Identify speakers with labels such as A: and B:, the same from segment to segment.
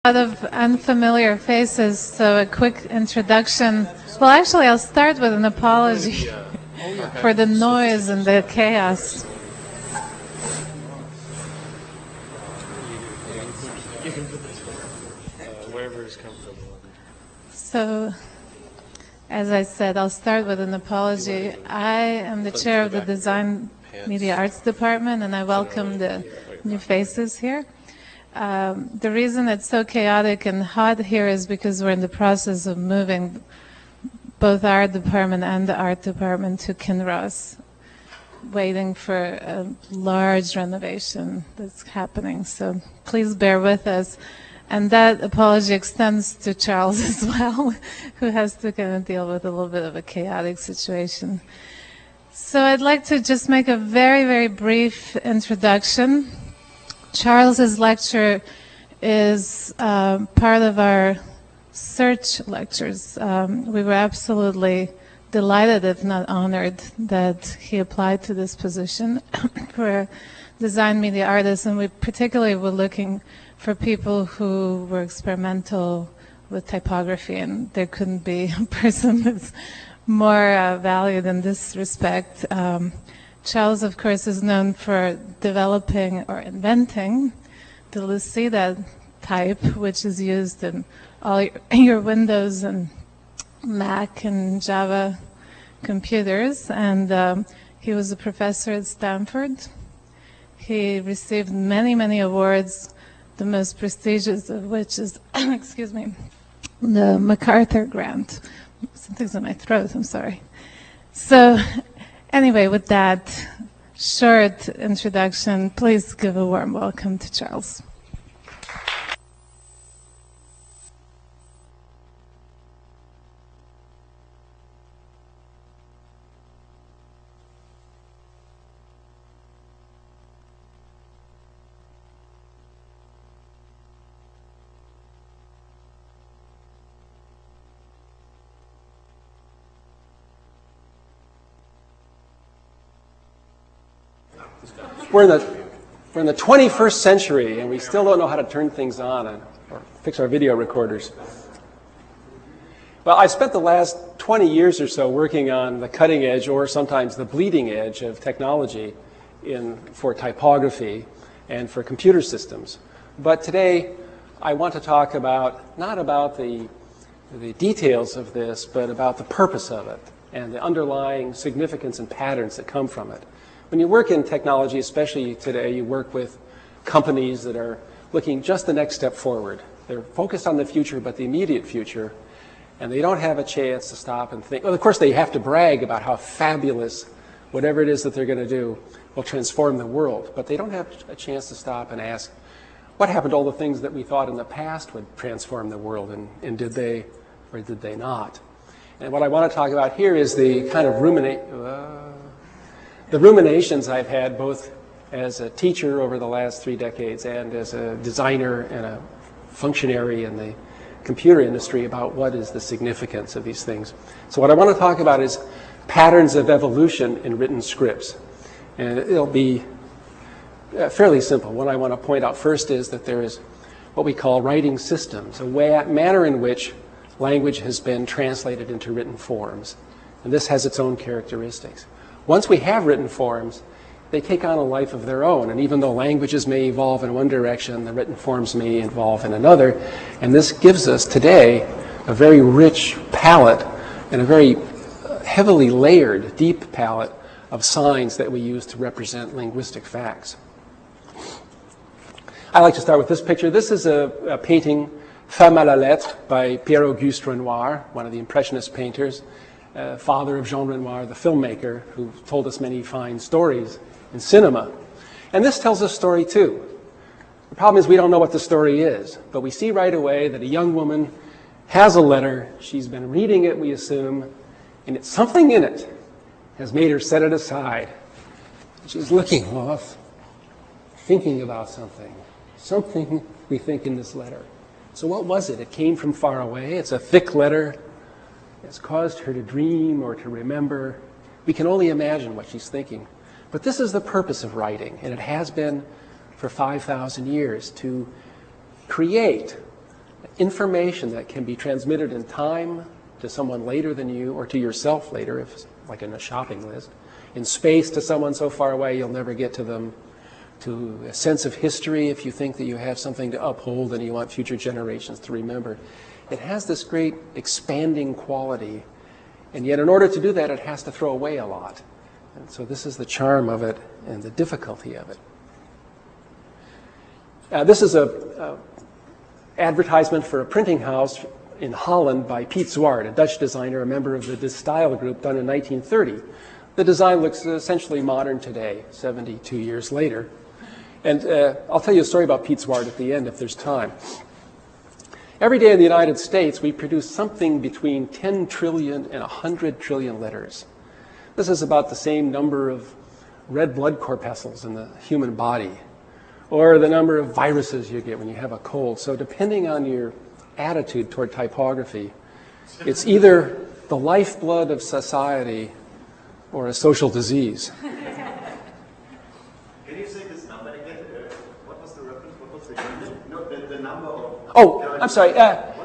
A: A lot of unfamiliar faces, so a quick introduction. Well, actually, I'll start with an apology for the noise and the chaos. So, as I said, I'll start with an apology. I am the chair of the Design Media Arts Department, and I welcome the new faces here. The reason it's so chaotic and hot here is because we're in the process of moving both our department and the art department to Kinross, waiting for a large renovation that's happening. So please bear with us. And that apology extends to Charles as well, who has to kind of deal with a little bit of a chaotic situation. So I'd like to just make a very, very brief introduction. Charles's lecture is part of our search lectures. We were absolutely delighted, if not honored, that he applied to this position for design media artists, and we particularly were looking for people who were experimental with typography, and there couldn't be a person with more valued in this respect. Charles, of course, is known for developing or inventing the Lucida type, which is used in all your Windows and Mac and Java computers. And he was a professor at Stanford. He received many, many awards, the most prestigious of which is, excuse me, the MacArthur Grant. Something's in my throat, I'm sorry. So, anyway, with that short introduction, please give a warm welcome to Charles.
B: We're in the 21st century, and we still don't know how to turn things on or fix our video recorders. Well, I've spent the last 20 years or so working on the cutting edge, or sometimes the bleeding edge, of technology for typography and for computer systems. But today, I want to talk not about the details of this, but about the purpose of it and the underlying significance and patterns that come from it. When you work in technology, especially today, you work with companies that are looking just the next step forward. They're focused on the future, but the immediate future, and they don't have a chance to stop and think. Well, of course, they have to brag about how fabulous whatever it is that they're going to do will transform the world, but they don't have a chance to stop and ask, what happened to all the things that we thought in the past would transform the world, and did they or did they not? And what I want to talk about here is the kind of ruminations I've had both as a teacher over the last 3 decades and as a designer and a functionary in the computer industry about what is the significance of these things. So what I want to talk about is patterns of evolution in written scripts. And it'll be fairly simple. What I want to point out first is that there is what we call writing systems, a manner in which language has been translated into written forms. And this has its own characteristics. Once we have written forms, they take on a life of their own. And even though languages may evolve in one direction, the written forms may evolve in another. And this gives us today a very rich palette and a very heavily layered, deep palette of signs that we use to represent linguistic facts. I like to start with this picture. This is a painting, Femme à la lettre, by Pierre-Auguste Renoir, one of the Impressionist painters. Father of Jean Renoir, the filmmaker, who told us many fine stories in cinema. And this tells a story too. The problem is we don't know what the story is, but we see right away that a young woman has a letter. She's been reading it, we assume, and it's something in it has made her set it aside. She's looking off, thinking about something we think in this letter. So what was it? It came from far away. It's a thick letter. It's caused her to dream or to remember. We can only imagine what she's thinking. But this is the purpose of writing, and it has been for 5,000 years, to create information that can be transmitted in time to someone later than you, or to yourself later, if like in a shopping list. In space to someone so far away you'll never get to them. To a sense of history if you think that you have something to uphold and you want future generations to remember. It has this great expanding quality, and yet in order to do that it has to throw away a lot. And so this is the charm of it and the difficulty of it. This is a advertisement for a printing house in Holland by Piet Zwart, a Dutch designer, a member of the De Stijl group, done in 1930. The design looks essentially modern today, 72 years later. And I'll tell you a story about Piet Zwart at the end if there's time. Every day in the United States, we produce something between 10 trillion and 100 trillion letters. This is about the same number of red blood corpuscles in the human body, or the number of viruses you get when you have a cold. So depending on your attitude toward typography, it's either the lifeblood of society or a social disease.
C: Can you say this number again? What was the reference? What was the unit? No, the number of...
B: Oh, I'm sorry.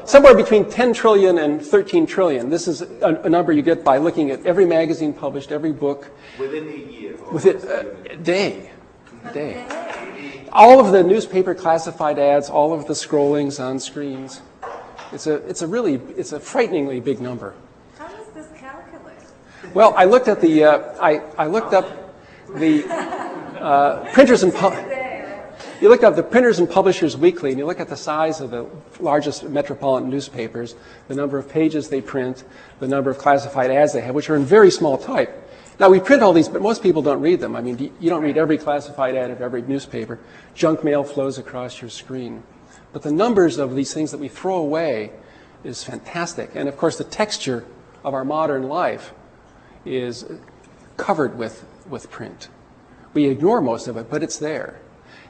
B: Somewhere between 10 trillion and 13 trillion. This is a number you get by looking at every magazine published, every book.
C: Within a year?
B: Within a day. A day. All of the newspaper classified ads, all of the scrollings on screens. It's a frighteningly big number.
A: How is this calculated?
B: Well, I looked at the, I looked up the printers and you look up the Printers and Publishers Weekly, and you look at the size of the largest metropolitan newspapers, the number of pages they print, the number of classified ads they have, which are in very small type. Now, we print all these, but most people don't read them. I mean, you don't read every classified ad of every newspaper. Junk mail flows across your screen. But the numbers of these things that we throw away is fantastic. And of course, the texture of our modern life is covered with print. We ignore most of it, but it's there.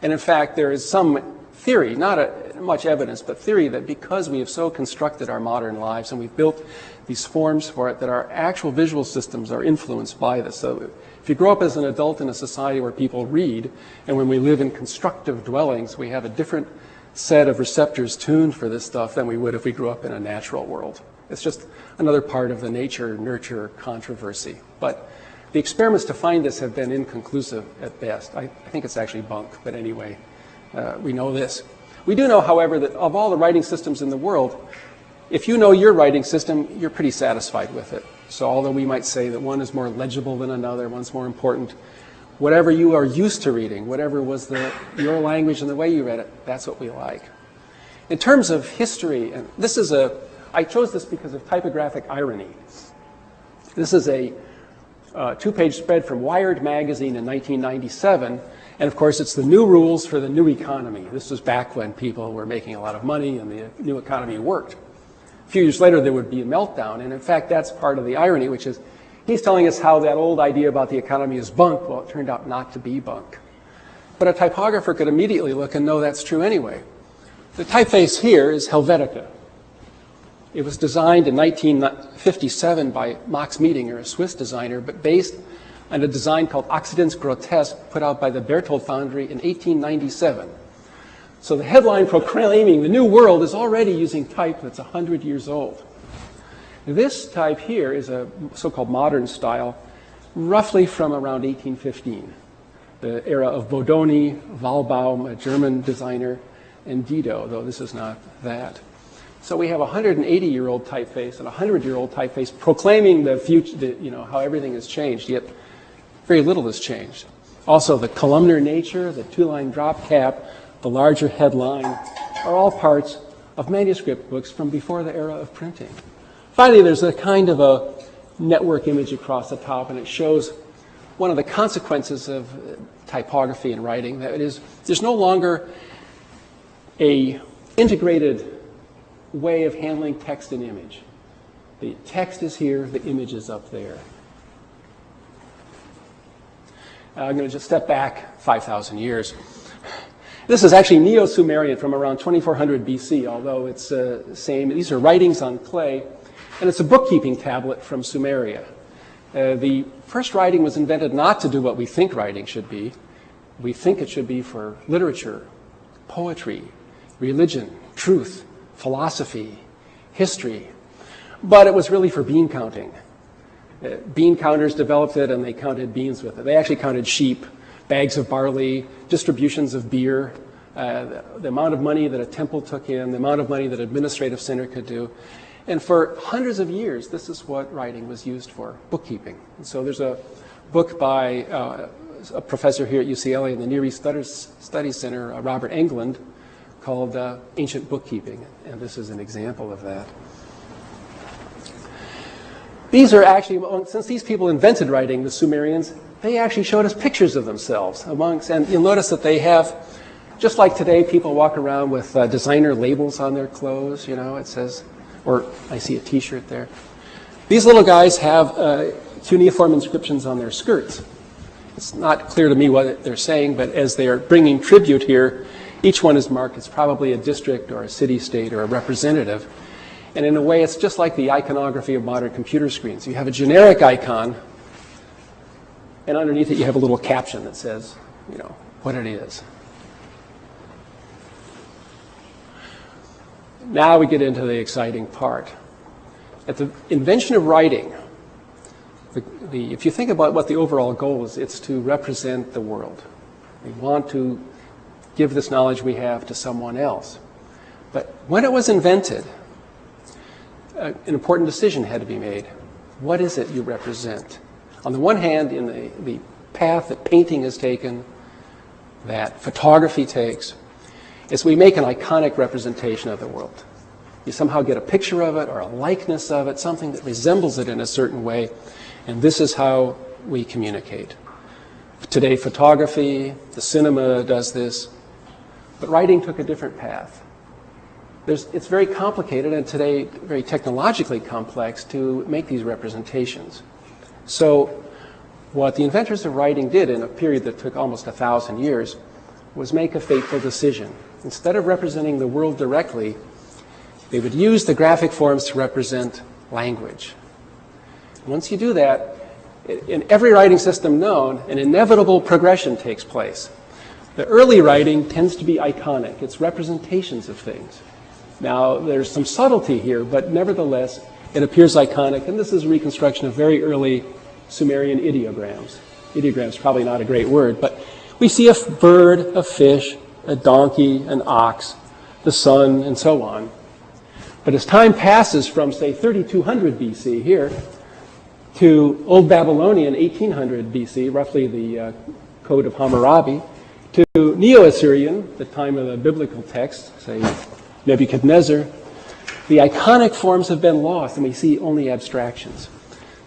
B: And in fact, there is some theory, not much evidence, but theory that because we have so constructed our modern lives and we've built these forms for it, that our actual visual systems are influenced by this. So if you grow up as an adult in a society where people read, and when we live in constructive dwellings, we have a different set of receptors tuned for this stuff than we would if we grew up in a natural world. It's just another part of the nature-nurture controversy. But the experiments to find this have been inconclusive at best. I think it's actually bunk, but anyway, we know this. We do know, however, that of all the writing systems in the world, if you know your writing system, you're pretty satisfied with it. So although we might say that one is more legible than another, one's more important, whatever you are used to reading, whatever was your language and the way you read it, that's what we like. In terms of history, and I chose this because of typographic irony. This is a two-page spread from Wired magazine in 1997, and of course it's the new rules for the new economy. This was back when people were making a lot of money and the new economy worked. A few years later there would be a meltdown, and in fact that's part of the irony, which is he's telling us how that old idea about the economy is bunk. Well, it turned out not to be bunk. But a typographer could immediately look and know that's true anyway. The typeface here is Helvetica. It was designed in 1957 by Max Miedinger, a Swiss designer, but based on a design called Occident's Grotesque, put out by the Berthold Foundry in 1897. So the headline proclaiming the new world is already using type that's 100 years old. This type here is a so-called modern style, roughly from around 1815, the era of Bodoni, Walbaum, a German designer, and Dido, though this is not that. So we have a 180-year-old typeface and a 100-year-old typeface proclaiming the future, how everything has changed, yet very little has changed. Also, the columnar nature, the two-line drop cap, the larger headline are all parts of manuscript books from before the era of printing. Finally, there's a kind of a network image across the top, and it shows one of the consequences of typography and writing. That is, there's no longer an integrated way of handling text and image. The text is here, the image is up there. I'm going to just step back 5,000 years. This is actually Neo-Sumerian from around 2400 BC, although it's the same. These are writings on clay, and it's a bookkeeping tablet from Sumeria. The first writing was invented not to do what we think writing should be. We think it should be for literature, poetry, religion, truth, philosophy, history, but it was really for bean counting. Bean counters developed it, and they counted beans with it. They actually counted sheep, bags of barley, distributions of beer, the amount of money that a temple took in, the amount of money that an administrative center could do. And for hundreds of years, this is what writing was used for, bookkeeping. And so there's a book by a professor here at UCLA in the Near East Studies Center, Robert Englund, called Ancient Bookkeeping, and this is an example of that. These are actually, since these people invented writing, the Sumerians, they actually showed us pictures of themselves amongst, and you'll notice that they have, just like today, people walk around with designer labels on their clothes, it says, or I see a t-shirt there. These little guys have cuneiform inscriptions on their skirts. It's not clear to me what they're saying, but as they are bringing tribute here, each one is marked. It's probably a district or a city-state or a representative. And in a way, it's just like the iconography of modern computer screens. You have a generic icon, and underneath it you have a little caption that says, what it is. Now we get into the exciting part. At the invention of writing, if you think about what the overall goal is, it's to represent the world. We want to give this knowledge we have to someone else. But when it was invented, an important decision had to be made. What is it you represent? On the one hand, in the path that painting has taken, that photography takes, is we make an iconic representation of the world. You somehow get a picture of it or a likeness of it, something that resembles it in a certain way, and this is how we communicate. Today, photography, the cinema does this, but writing took a different path. It's very complicated, and today very technologically complex to make these representations. So what the inventors of writing did in a period that took almost 1,000 years was make a fateful decision. Instead of representing the world directly, they would use the graphic forms to represent language. Once you do that, in every writing system known, an inevitable progression takes place. The early writing tends to be iconic. It's representations of things. Now, there's some subtlety here, but nevertheless, it appears iconic, and this is a reconstruction of very early Sumerian ideograms. Ideograms is probably not a great word, but we see a bird, a fish, a donkey, an ox, the sun, and so on. But as time passes from, say, 3200 BC here to Old Babylonian 1800 BC, roughly the Code of Hammurabi, to Neo-Assyrian, the time of the biblical text, say Nebuchadnezzar, the iconic forms have been lost, and we see only abstractions.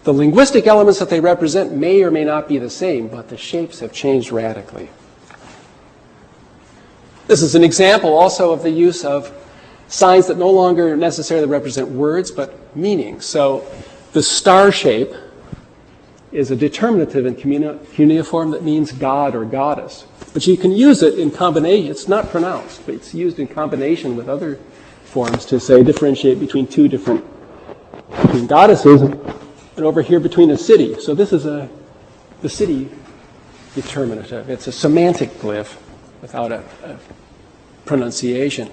B: The linguistic elements that they represent may or may not be the same, but the shapes have changed radically. This is an example also of the use of signs that no longer necessarily represent words, but meaning. So the star shape is a determinative in cuneiform that means god or goddess. But you can use it in combination. It's not pronounced, but it's used in combination with other forms to, say, differentiate between between goddesses, and over here between a city. So this is the city determinative. It's a semantic glyph without a pronunciation.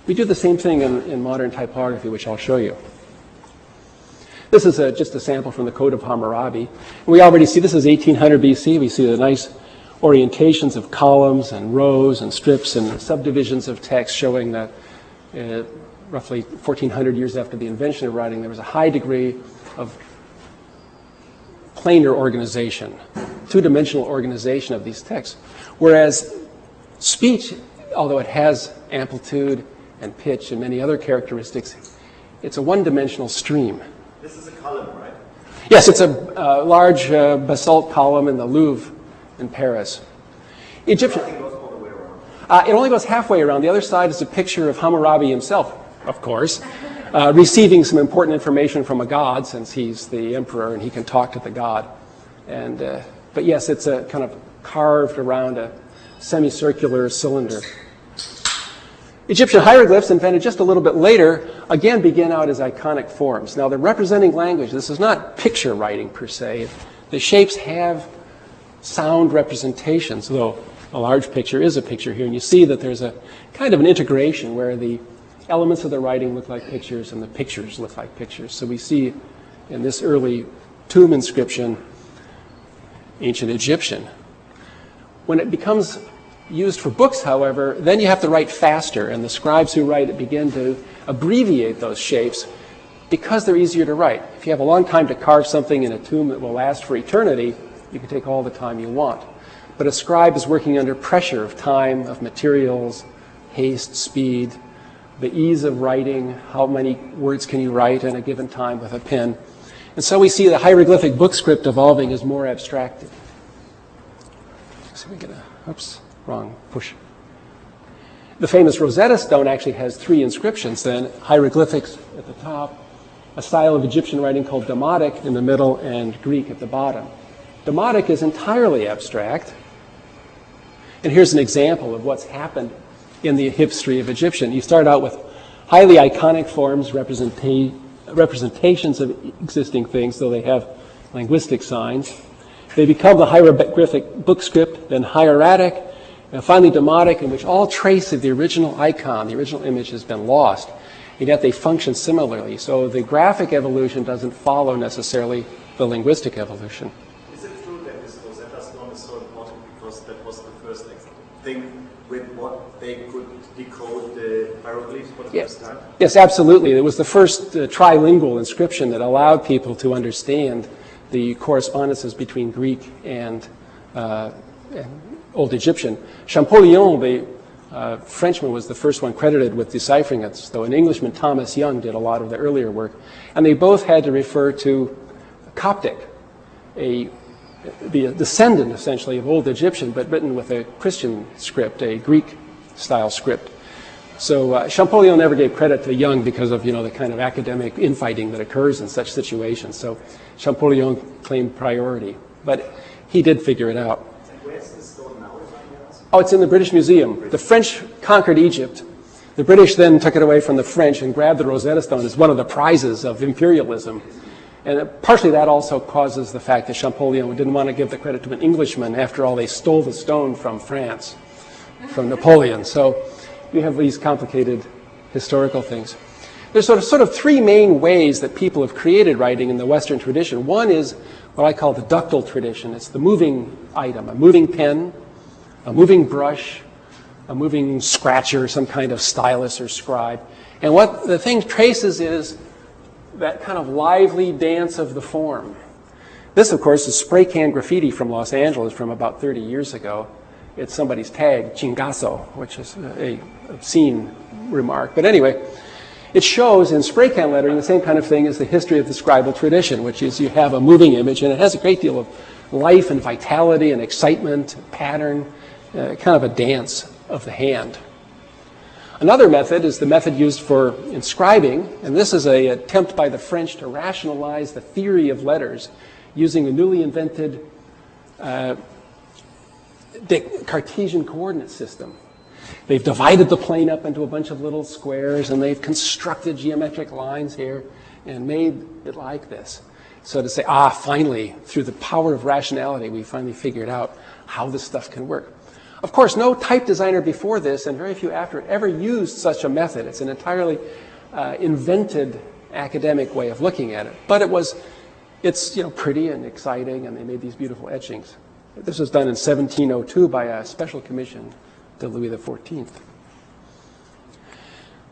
B: We do the same thing in modern typography, which I'll show you. This is just a sample from the Code of Hammurabi. We already see this is 1800 BC. We see the nice orientations of columns and rows and strips and subdivisions of text showing that roughly 1400 years after the invention of writing, there was a high degree of planar organization, two-dimensional organization of these texts. Whereas speech, although it has amplitude and pitch and many other characteristics, it's a one-dimensional stream.
C: This is a column, right?
B: Yes, it's a large basalt column in the Louvre in Paris. Egyptian.
C: Nothing goes all the way around.
B: It only goes halfway around. The other side is a picture of Hammurabi himself, of course, receiving some important information from a god, since he's the emperor and he can talk to the god. But yes, it's a kind of carved around a semicircular cylinder. Egyptian hieroglyphs, invented just a little bit later, again begin out as iconic forms. Now, they're representing language. This is not picture writing per se. The shapes have sound representations, though a large picture is a picture here. And you see that there's a kind of an integration where the elements of the writing look like pictures, and the pictures look like pictures. So we see in this early tomb inscription, ancient Egyptian. When it becomes used for books, however, then you have to write faster, and the scribes who write it begin to abbreviate those shapes because they're easier to write. If you have a long time to carve something in a tomb that will last for eternity, you can take all the time you want. But a scribe is working under pressure of time, of materials, haste, speed, the ease of writing, how many words can you write in a given time with a pen. And so we see the hieroglyphic book script evolving as more abstracted. So we get a, oops, wrong push. The famous Rosetta Stone actually has 3 inscriptions then, hieroglyphics at the top, a style of Egyptian writing called Demotic in the middle, and Greek at the bottom. Demotic is entirely abstract. And here's an example of what's happened in the history of Egyptian. You start out with highly iconic forms, representations of existing things, though they have linguistic signs. They become the hieroglyphic book script, then hieratic, and finally demotic, in which all trace of the original icon, the original image, has been lost. And yet they function similarly. So the graphic evolution doesn't follow necessarily the linguistic evolution.
C: Is it true that this Rosetta Stone is so important because that was the first thing with what they could decode the hieroglyphs for the first time?
B: Yes, absolutely. It was the first trilingual inscription that allowed people to understand the correspondences between Greek and Old Egyptian. Champollion, the Frenchman, was the first one credited with deciphering it, though an Englishman, Thomas Young, did a lot of the earlier work. And they both had to refer to Coptic, the descendant, essentially, of Old Egyptian, but written with a Christian script, a Greek-style script. So Champollion never gave credit to Young because of, the kind of academic infighting that occurs in such situations. So Champollion claimed priority, but he did figure it out.
C: Where's the stone now?
B: Oh, it's in the British Museum. The French conquered Egypt. The British then took it away from the French and grabbed the Rosetta Stone as one of the prizes of imperialism. And partially that also causes the fact that Champollion didn't want to give the credit to an Englishman. After all, they stole the stone from France, from Napoleon. So you have these complicated historical things. There's sort of 3 main ways that people have created writing in the Western tradition. One is what I call the ductile tradition. It's the moving item, a moving pen, a moving brush, a moving scratcher, some kind of stylus or scribe. And what the thing traces is that kind of lively dance of the form. This, of course, is spray can graffiti from Los Angeles from about 30 years ago. It's somebody's tag, chingazo, which is a obscene remark. But anyway, it shows in spray can lettering the same kind of thing as the history of the scribal tradition, which is you have a moving image, and it has a great deal of life and vitality and excitement, and pattern, kind of a dance of the hand. Another method is the method used for inscribing, and this is an attempt by the French to rationalize the theory of letters using a newly invented Cartesian coordinate system. They've divided the plane up into a bunch of little squares, and they've constructed geometric lines here and made it like this. So to say, finally, through the power of rationality, we finally figured out how this stuff can work. Of course, no type designer before this, and very few after it, ever used such a method. It's an entirely invented academic way of looking at it. But it's pretty and exciting, and they made these beautiful etchings. This was done in 1702 by a special commission to Louis XIV.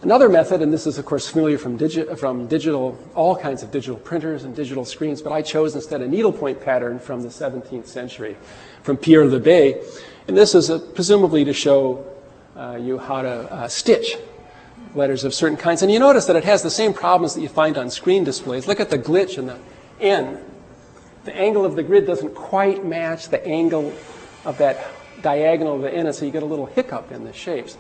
B: Another method, and this is of course familiar from digital, all kinds of digital printers and digital screens, but I chose instead a needlepoint pattern from the 17th century from Pierre Lebet. And this is presumably to show you how to stitch letters of certain kinds. And you notice that it has the same problems that you find on screen displays. Look at the glitch in the N. The angle of the grid doesn't quite match the angle of that diagonal of the N, and so you get a little hiccup in the shapes.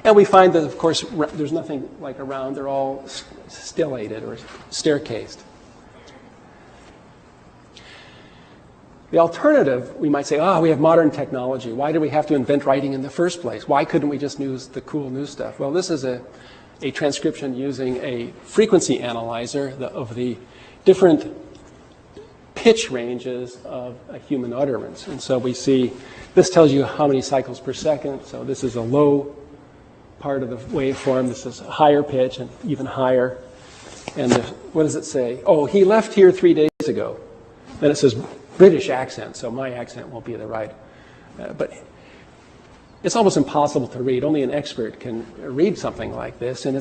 B: And we find that, of course, there's nothing like a round. They're all stellated or staircased. The alternative, we might say, we have modern technology. Why do we have to invent writing in the first place? Why couldn't we just use the cool new stuff? Well, this is a transcription using a frequency analyzer of the different pitch ranges of a human utterance. And so we see, this tells you how many cycles per second. So this is a low part of the waveform. This is higher pitch and even higher. And what does it say? Oh, he left here 3 days ago. Then it says British accent, so my accent won't be the right. But it's almost impossible to read. Only an expert can read something like this, and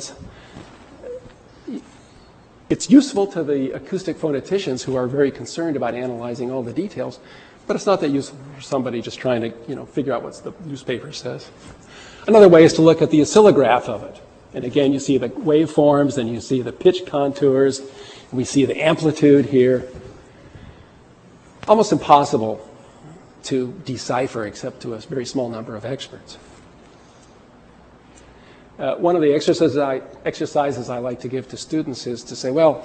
B: it's useful to the acoustic phoneticians who are very concerned about analyzing all the details, but it's not that useful for somebody just trying to figure out what the newspaper says. Another way is to look at the oscillograph of it. And again, you see the waveforms, and you see the pitch contours, and we see the amplitude here. Almost impossible to decipher except to a very small number of experts. One of the exercises I like to give to students is to say, well,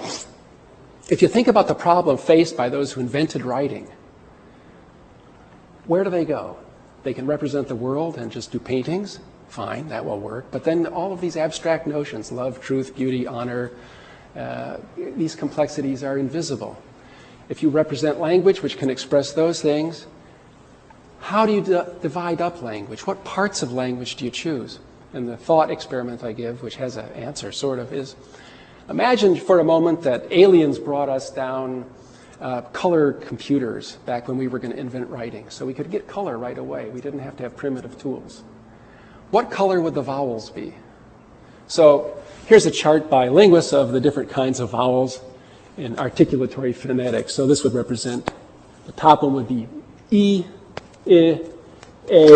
B: if you think about the problem faced by those who invented writing, where do they go? They can represent the world and just do paintings. Fine, that will work. But then all of these abstract notions, love, truth, beauty, honor, these complexities are invisible. If you represent language which can express those things, how do you divide up language? What parts of language do you choose? And the thought experiment I give, which has an answer sort of, is imagine for a moment that aliens brought us down color computers back when we were going to invent writing. So we could get color right away. We didn't have to have primitive tools. What color would the vowels be? So here's a chart by linguists of the different kinds of vowels in articulatory phonetics. So this would represent, the top one would be E, I, A,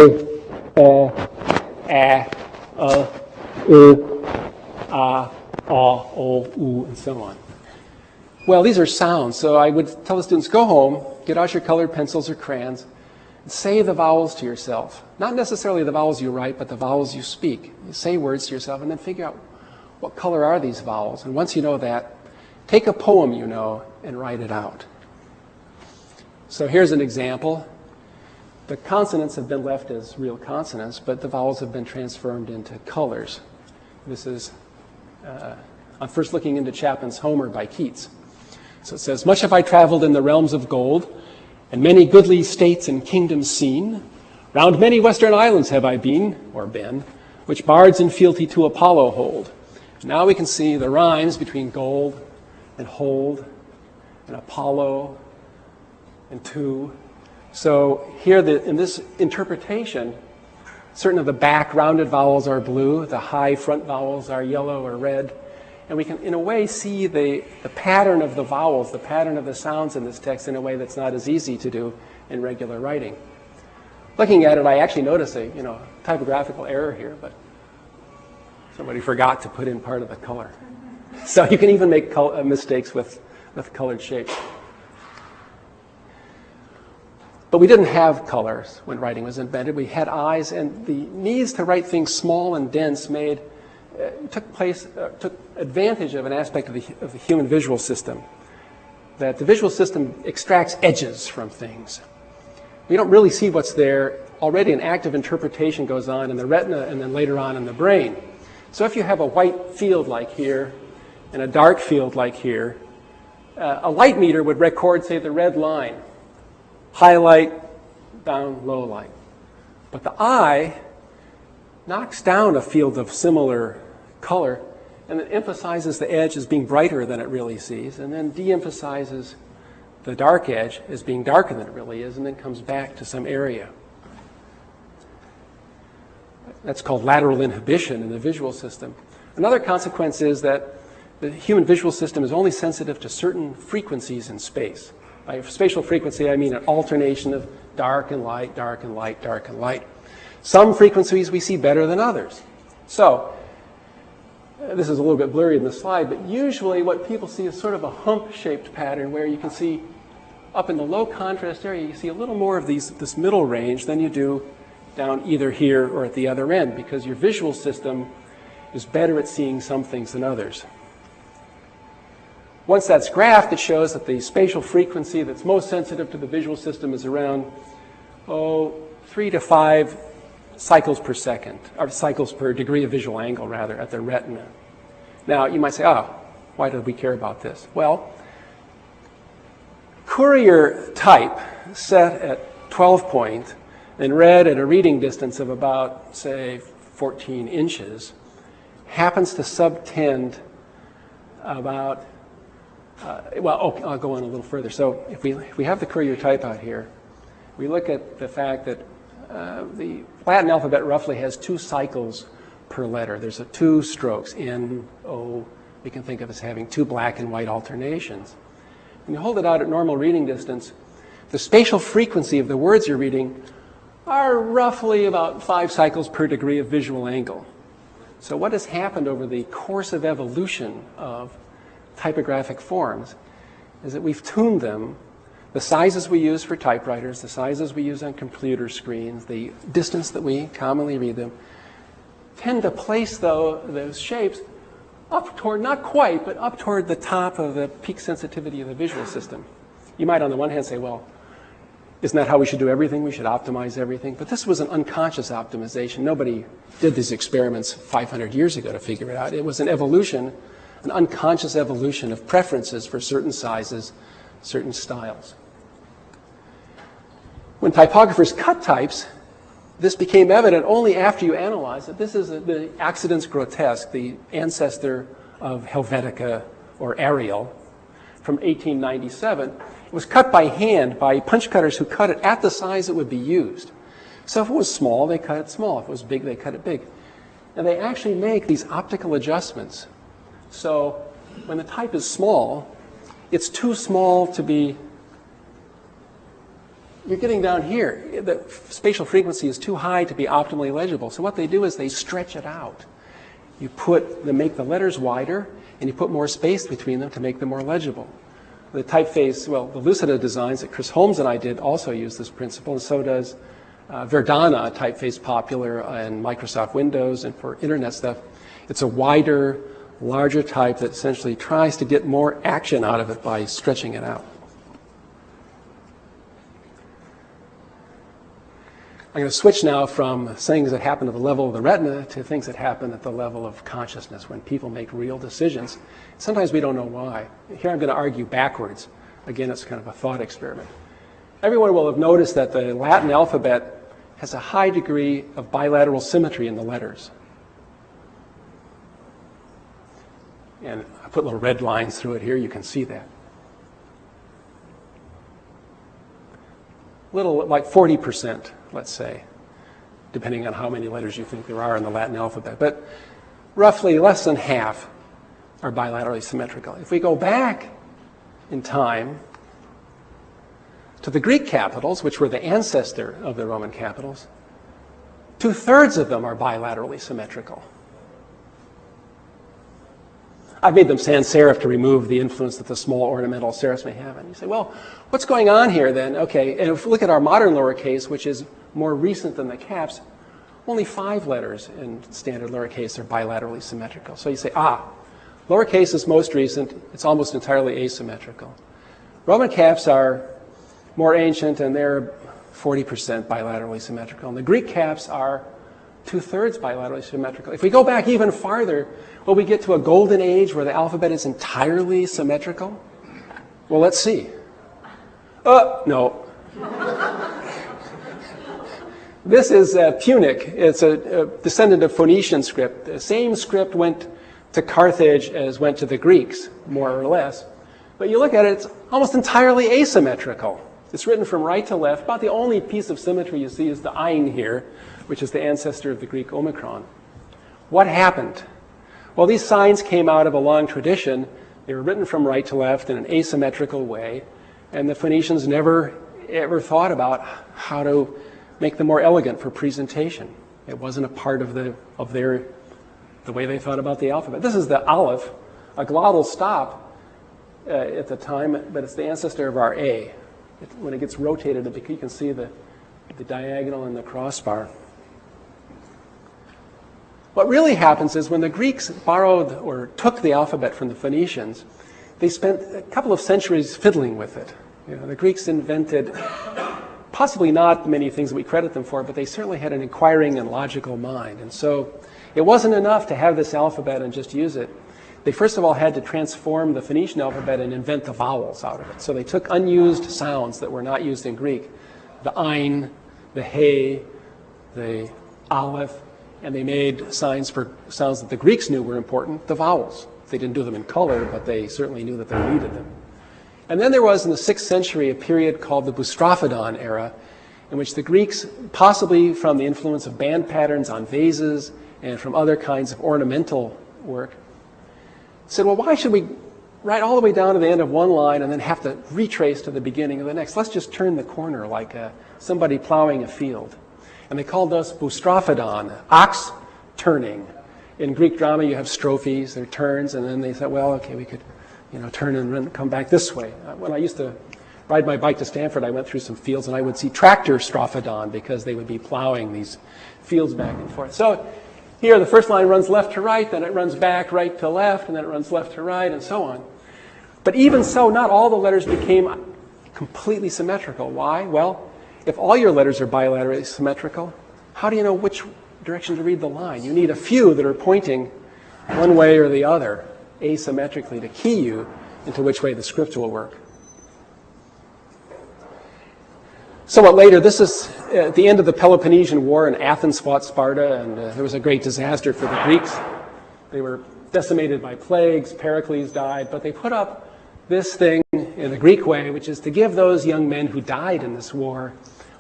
B: U, A, O, U, and so on. Well, these are sounds, so I would tell the students, go home, get out your colored pencils or crayons, and say the vowels to yourself. Not necessarily the vowels you write, but the vowels you speak. You say words to yourself and then figure out what color are these vowels. And once you know that, take a poem you know and write it out. So here's an example. The consonants have been left as real consonants, but the vowels have been transformed into colors. This is, I'm first looking into Chapman's Homer by Keats. So it says, much have I traveled in the realms of gold, and many goodly states and kingdoms seen. Round many western islands have I been, or been, which bards in fealty to Apollo hold. Now we can see the rhymes between gold and hold, and Apollo and to. So here in this interpretation, certain of the back rounded vowels are blue, the high front vowels are yellow or red, and we can in a way see the pattern of the vowels, the pattern of the sounds in this text in a way that's not as easy to do in regular writing. Looking at it, I actually notice a typographical error here, but somebody forgot to put in part of the color. So you can even make mistakes with colored shapes. But we didn't have colors when writing was invented. We had eyes, and the needs to write things small and dense took advantage of an aspect of the human visual system, that the visual system extracts edges from things. We don't really see what's there. Already an active interpretation goes on in the retina and then later on in the brain. So if you have a white field like here and a dark field like here, a light meter would record, say, the red line, highlight, down, low light. But the eye knocks down a field of similar color and then emphasizes the edge as being brighter than it really sees, and then de-emphasizes the dark edge as being darker than it really is, and then comes back to some area. That's called lateral inhibition in the visual system. Another consequence is that the human visual system is only sensitive to certain frequencies in space. By spatial frequency, I mean an alternation of dark and light, dark and light, dark and light. Some frequencies we see better than others. So, this is a little bit blurry in the slide, but usually what people see is sort of a hump-shaped pattern where you can see up in the low contrast area, you see a little more of this middle range than you do down either here or at the other end, because your visual system is better at seeing some things than others. Once that's graphed, it shows that the spatial frequency that's most sensitive to the visual system is around 3 to 5 cycles per second, or cycles per degree of visual angle, rather, at the retina. Now, you might say, why do we care about this? Well, Courier type set at 12 point and read at a reading distance of about, say, 14 inches, happens to subtend about, I'll go on a little further. So if we have the Courier type out here, we look at the fact that the Latin alphabet roughly has 2 cycles per letter. There's 2 strokes, N, O. We can think of as having 2 black and white alternations. When you hold it out at normal reading distance, the spatial frequency of the words you're reading are roughly about 5 cycles per degree of visual angle. So what has happened over the course of evolution of typographic forms is that we've tuned them, the sizes we use for typewriters, the sizes we use on computer screens, the distance that we commonly read them, tend to place those shapes up toward, not quite, but up toward the top of the peak sensitivity of the visual system. You might on the one hand say, well, isn't that how we should do everything? We should optimize everything. But this was an unconscious optimization. Nobody did these experiments 500 years ago to figure it out. It was an evolution, an unconscious evolution of preferences for certain sizes, certain styles. When typographers cut types, this became evident only after you analyze it. This is the accidents grotesque, the ancestor of Helvetica or Arial from 1897. It was cut by hand by punch cutters who cut it at the size it would be used. So if it was small, they cut it small. If it was big, they cut it big. And they actually make these optical adjustments. So when the type is small, it's too small to be, you're getting down here. The spatial frequency is too high to be optimally legible. So what they do is they stretch it out. They make the letters wider, and you put more space between them to make them more legible. The typeface, well, the Lucida designs that Chris Holmes and I did also use this principle, and so does Verdana, a typeface popular in Microsoft Windows and for internet stuff. It's a wider, larger type that essentially tries to get more action out of it by stretching it out. I'm going to switch now from things that happen at the level of the retina to things that happen at the level of consciousness when people make real decisions. Sometimes we don't know why. Here I'm going to argue backwards. Again, it's kind of a thought experiment. Everyone will have noticed that the Latin alphabet has a high degree of bilateral symmetry in the letters. And I put little red lines through it here. You can see that. Little, like 40%, let's say, depending on how many letters you think there are in the Latin alphabet. But roughly less than half are bilaterally symmetrical. If we go back in time to the Greek capitals, which were the ancestor of the Roman capitals, 2/3 of them are bilaterally symmetrical. I've made them sans serif to remove the influence that the small ornamental serifs may have. And you say, well, what's going on here then? Okay, and if we look at our modern lowercase, which is more recent than the caps, only 5 letters in standard lowercase are bilaterally symmetrical. So you say, lowercase is most recent. It's almost entirely asymmetrical. Roman caps are more ancient, and they're 40% bilaterally symmetrical. And the Greek caps are 2/3 bilaterally symmetrical. If we go back even farther, will we get to a golden age where the alphabet is entirely symmetrical? Well, let's see. No. This is Punic. It's a descendant of Phoenician script. The same script went to Carthage as went to the Greeks, more or less. But you look at it, it's almost entirely asymmetrical. It's written from right to left. About the only piece of symmetry you see is the ayin here, which is the ancestor of the Greek omicron. What happened? Well, these signs came out of a long tradition. They were written from right to left in an asymmetrical way, and the Phoenicians never ever thought about how to make them more elegant for presentation. It wasn't a part of the way they thought about the alphabet. This is the aleph, a glottal stop at the time, but it's the ancestor of our A. When it gets rotated, you can see the diagonal and the crossbar. What really happens is when the Greeks borrowed or took the alphabet from the Phoenicians, they spent a couple of centuries fiddling with it. The Greeks invented possibly not many things that we credit them for, but they certainly had an inquiring and logical mind. And so it wasn't enough to have this alphabet and just use it. They first of all had to transform the Phoenician alphabet and invent the vowels out of it. So they took unused sounds that were not used in Greek, the ayin, the he, the aleph, and they made signs for sounds that the Greeks knew were important, the vowels. They didn't do them in color, but they certainly knew that they needed them. And then there was, in the 6th century, a period called the Boustrophodon era, in which the Greeks, possibly from the influence of band patterns on vases and from other kinds of ornamental work, said, well, why should we write all the way down to the end of one line and then have to retrace to the beginning of the next? Let's just turn the corner like somebody plowing a field. And they called us Boustrophodon, ox turning. In Greek drama, you have strophes, they're turns, and then they said, well, okay, we could turn and come back this way. When I used to ride my bike to Stanford, I went through some fields, and I would see tractor strophodon because they would be plowing these fields back and forth. So here, the first line runs left to right, then it runs back right to left, and then it runs left to right, and so on. But even so, not all the letters became completely symmetrical. Why? Well, if all your letters are bilaterally symmetrical, how do you know which direction to read the line? You need a few that are pointing one way or the other asymmetrically to key you into which way the script will work. Somewhat later, this is at the end of the Peloponnesian War, and Athens fought Sparta, and there was a great disaster for the Greeks. They were decimated by plagues, Pericles died, but they put up this thing in the Greek way, which is to give those young men who died in this war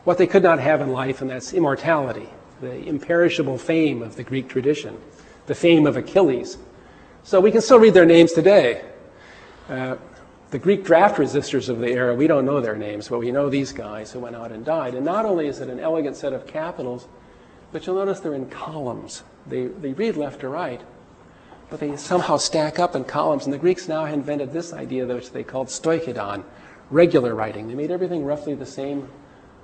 B: what they could not have in life, and that's immortality, the imperishable fame of the Greek tradition, the fame of Achilles. So we can still read their names today. The Greek draft resistors of the era, we don't know their names, but we know these guys who went out and died. And not only is it an elegant set of capitals, but you'll notice they're in columns. They read left to right, but they somehow stack up in columns. And the Greeks now invented this idea, which they called stoichidon, regular writing. They made everything roughly the same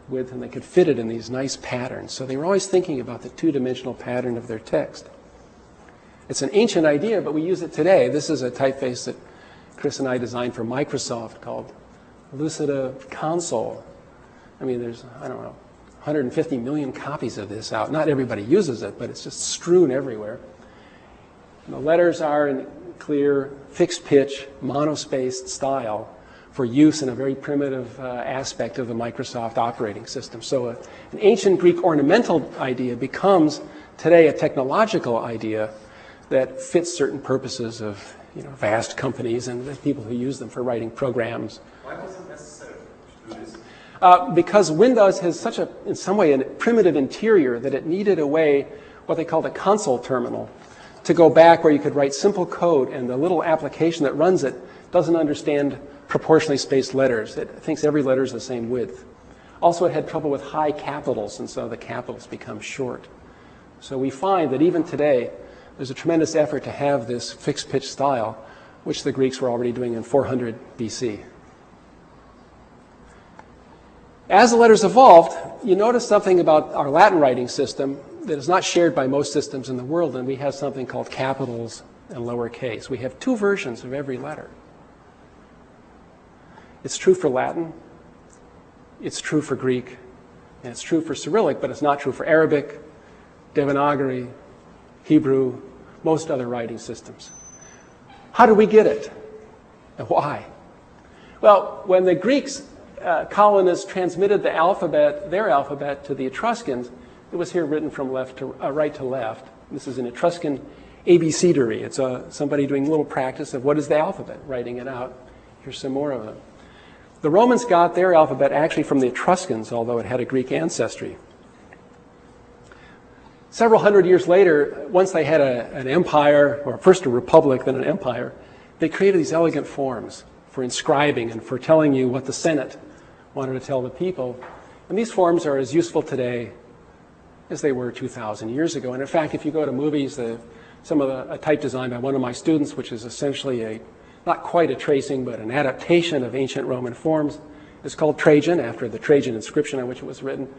B: width, and they could fit it in these nice patterns. So they were always thinking about the two-dimensional pattern of their text. It's an ancient idea, but we use it today. This is a typeface that Chris and I designed for Microsoft called Lucida Console. I mean, there's, 150 million copies of this out. Not everybody uses it, but it's just strewn everywhere. And the letters are in clear, fixed pitch, monospaced style for use in a very primitive aspect of the Microsoft operating system. So an ancient Greek ornamental idea becomes today a technological idea that fits certain purposes of vast companies and the people who use them for writing programs.
C: Why was it necessary to do this?
B: Because Windows has such a, in some way, a primitive interior that it needed a way, what they called a console terminal, to go back where you could write simple code, and the little application that runs it doesn't understand proportionally spaced letters. It thinks every letter is the same width. Also, it had trouble with high capitals, and so the capitals become short. So we find that even today, there's a tremendous effort to have this fixed pitch style, which the Greeks were already doing in 400 BC. As the letters evolved, you notice something about our Latin writing system that is not shared by most systems in the world, and we have something called capitals and lowercase. We have two versions of every letter. It's true for Latin, it's true for Greek, and it's true for Cyrillic, but it's not true for Arabic, Devanagari, Hebrew, most other writing systems. How do we get it? And why? Well, when the Greeks colonists transmitted the alphabet, their alphabet, to the Etruscans, it was here written from right to left. This is an Etruscan abecedary. It's somebody doing a little practice of what is the alphabet, writing it out. Here's some more of them. The Romans got their alphabet actually from the Etruscans, although it had a Greek ancestry. Several hundred years later, once they had an empire, or first a republic, then an empire, they created these elegant forms for inscribing and for telling you what the Senate wanted to tell the people. And these forms are as useful today as they were 2,000 years ago. And in fact, if you go to movies, some of a type design by one of my students, which is essentially not quite a tracing, but an adaptation of ancient Roman forms, is called Trajan, after the Trajan inscription on which it was written.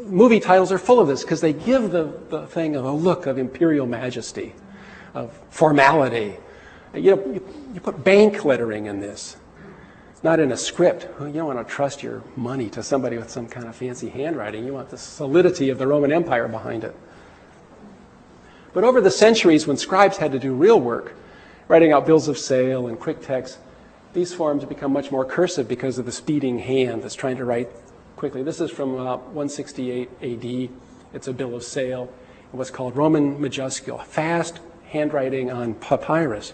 B: Movie titles are full of this because they give the thing a look of imperial majesty, of formality. You put bank lettering in this, not in a script. You don't want to trust your money to somebody with some kind of fancy handwriting. You want the solidity of the Roman Empire behind it. But over the centuries, when scribes had to do real work, writing out bills of sale and quick text, these forms become much more cursive because of the speeding hand that's trying to write quickly. This is from 168 AD It's a bill of sale. It was called Roman majuscule, fast handwriting on papyrus.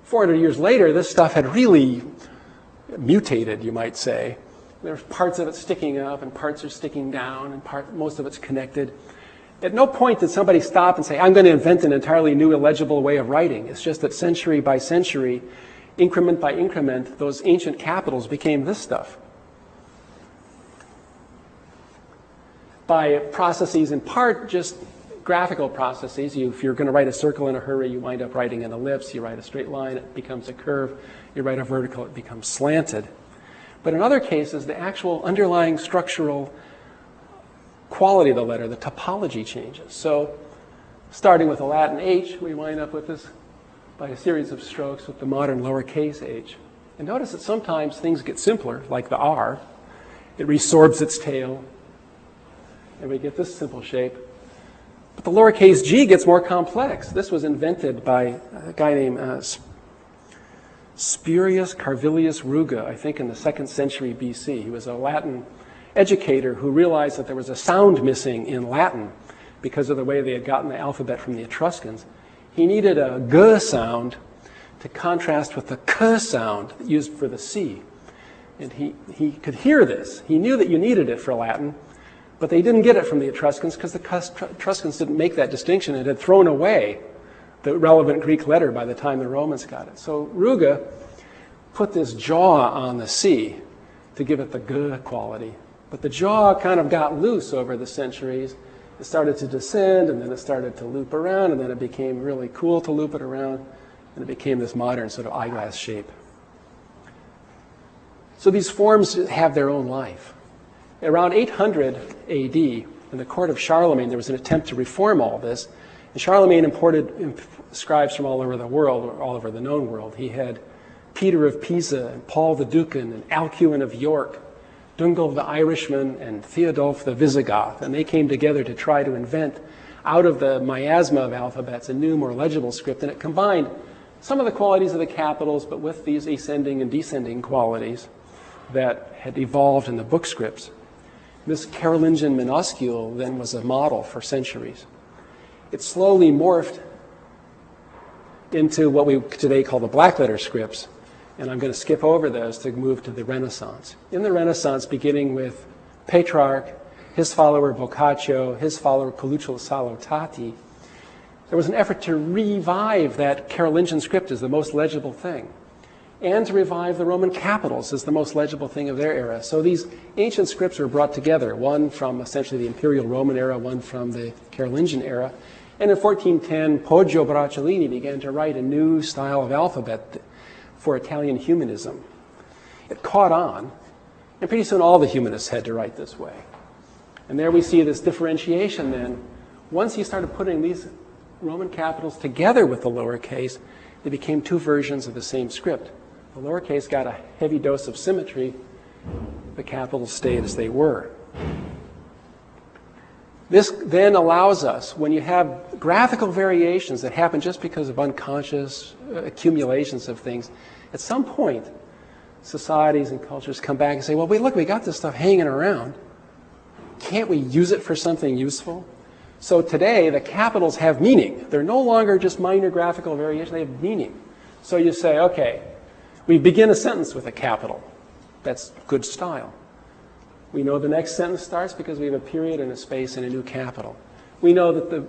B: 400 years later, this stuff had really mutated, you might say. There's parts of it sticking up and parts are sticking down and most of it's connected. At no point did somebody stop and say, I'm going to invent an entirely new illegible way of writing. It's just that century by century, increment by increment, those ancient capitals became this stuff. By processes, in part, just graphical processes. If you're going to write a circle in a hurry, you wind up writing an ellipse. You write a straight line, it becomes a curve. You write a vertical, it becomes slanted. But in other cases, the actual underlying structural quality of the letter, the topology changes. So starting with a Latin H, we wind up with this by a series of strokes with the modern lowercase h. And notice that sometimes things get simpler, like the R. It resorbs its tail, and we get this simple shape. But the lowercase g gets more complex. This was invented by a guy named Spurius Carvilius Ruga, I think in the 2nd century BC. He was a Latin educator who realized that there was a sound missing in Latin because of the way they had gotten the alphabet from the Etruscans. He needed a g sound to contrast with the k sound used for the C. And he could hear this. He knew that you needed it for Latin, but they didn't get it from the Etruscans because the Etruscans didn't make that distinction and had thrown away the relevant Greek letter by the time the Romans got it. So Ruga put this jaw on the C to give it the g quality. But the jaw kind of got loose over the centuries. It started to descend, and then it started to loop around, and then it became really cool to loop it around, and it became this modern sort of eyeglass shape. So these forms have their own life. Around 800 AD, in the court of Charlemagne, there was an attempt to reform all this. And Charlemagne imported scribes from all over the world, or all over the known world. He had Peter of Pisa, and Paul the Ducan, and Alcuin of York, Dungal the Irishman, and Theodulf the Visigoth. And they came together to try to invent, out of the miasma of alphabets, a new, more legible script. And it combined some of the qualities of the capitals, but with these ascending and descending qualities that had evolved in the book scripts. This Carolingian minuscule then was a model for centuries. It slowly morphed into what we today call the blackletter scripts, and I'm going to skip over those to move to the Renaissance. In the Renaissance, beginning with Petrarch, his follower Boccaccio, his follower Coluccio Salutati, there was an effort to revive that Carolingian script as the most legible thing, and to revive the Roman capitals as the most legible thing of their era. So these ancient scripts were brought together, one from essentially the Imperial Roman era, one from the Carolingian era. And in 1410, Poggio Bracciolini began to write a new style of alphabet for Italian humanism. It caught on, and pretty soon all the humanists had to write this way. And there we see this differentiation then. Once he started putting these Roman capitals together with the lowercase, they became two versions of the same script. The lowercase got a heavy dose of symmetry. The capitals stayed as they were. This then allows us, when you have graphical variations that happen just because of unconscious accumulations of things, at some point, societies and cultures come back and say, well, wait, look, we got this stuff hanging around. Can't we use it for something useful? So today, the capitals have meaning. They're no longer just minor graphical variations. They have meaning. So you say, okay, we begin a sentence with a capital. That's good style. We know the next sentence starts because we have a period and a space and a new capital. We know that the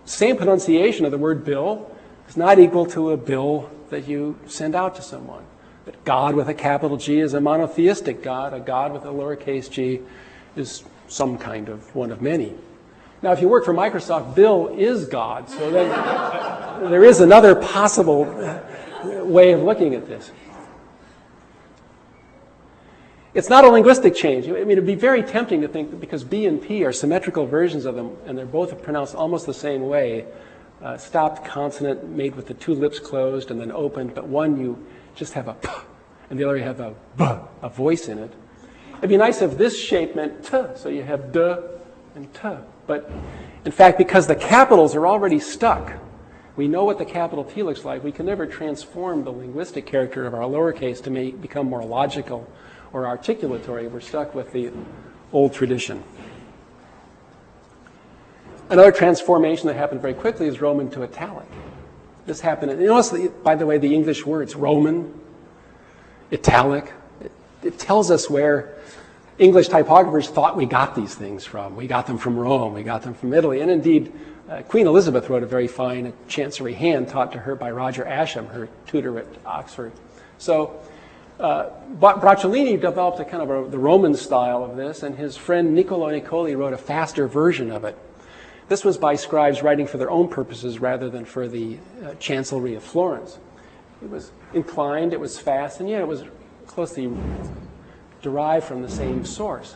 B: same pronunciation of the word bill is not equal to a bill that you send out to someone. That God with a capital G is a monotheistic God. A God with a lowercase g is some kind of one of many. Now, if you work for Microsoft, Bill is God. So then there is another possible way of looking at this. It's not a linguistic change. I mean, it'd be very tempting to think that because B and P are symmetrical versions of them, and they're both pronounced almost the same way, stopped consonant made with the two lips closed and then opened, but one you just have a P, and the other you have a B, a voice in it. It'd be nice if this shape meant T, so you have D and T. But in fact, because the capitals are already stuck, we know what the capital T looks like. We can never transform the linguistic character of our lowercase to become more logical or articulatory. We're stuck with the old tradition. Another transformation that happened very quickly is Roman to italic. This happened, and you notice, by the way, the English words, Roman, italic, it tells us where English typographers thought we got these things from. We got them from Rome, we got them from Italy, and indeed, Queen Elizabeth wrote a very fine chancery hand taught to her by Roger Ascham, her tutor at Oxford. So Bracciolini developed a kind of the Roman style of this, and his friend Niccolo Niccoli wrote a faster version of it. This was by scribes writing for their own purposes rather than for the chancellery of Florence. It was inclined, it was fast, and yet it was closely derived from the same source.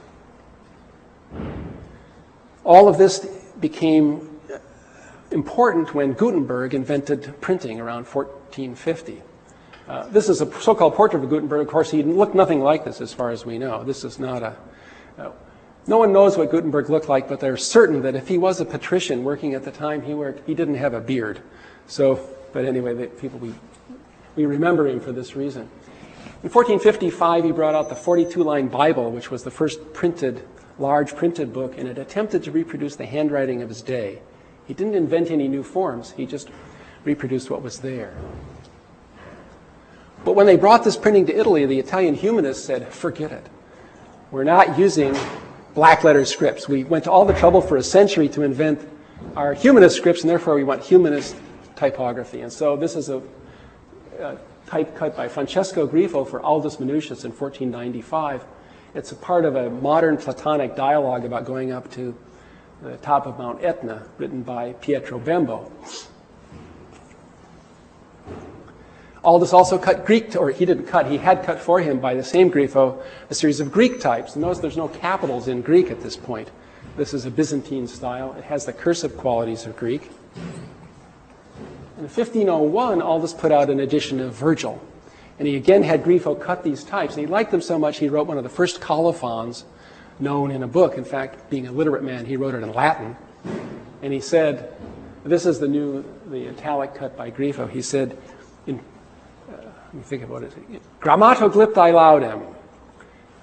B: All of this became important when Gutenberg invented printing around 1450. This is a so-called portrait of Gutenberg. Of course, he looked nothing like this as far as we know. This is not a... no one knows what Gutenberg looked like, but they're certain that if he was a patrician working at the time he worked, he didn't have a beard. So, but anyway, we remember him for this reason. In 1455, he brought out the 42-line Bible, which was the first large printed book, and it attempted to reproduce the handwriting of his day. He didn't invent any new forms, he just reproduced what was there. But when they brought this printing to Italy, the Italian humanists said, forget it. We're not using black letter scripts. We went to all the trouble for a century to invent our humanist scripts, and therefore we want humanist typography. And so this is a type cut by Francesco Grifo for Aldus Manutius in 1495. It's a part of a modern Platonic dialogue about going up to the top of Mount Etna, written by Pietro Bembo. Aldus also cut Greek, or he didn't cut, he had cut for him by the same Grifo a series of Greek types. And notice there's no capitals in Greek at this point. This is a Byzantine style. It has the cursive qualities of Greek. In 1501, Aldus put out an edition of Virgil. And he again had Grifo cut these types. And he liked them so much he wrote one of the first colophons known in a book. In fact, being a literate man, he wrote it in Latin. And he said, this is the italic cut by Grifo. He said, let me think about it. Grammato glyptae laudem,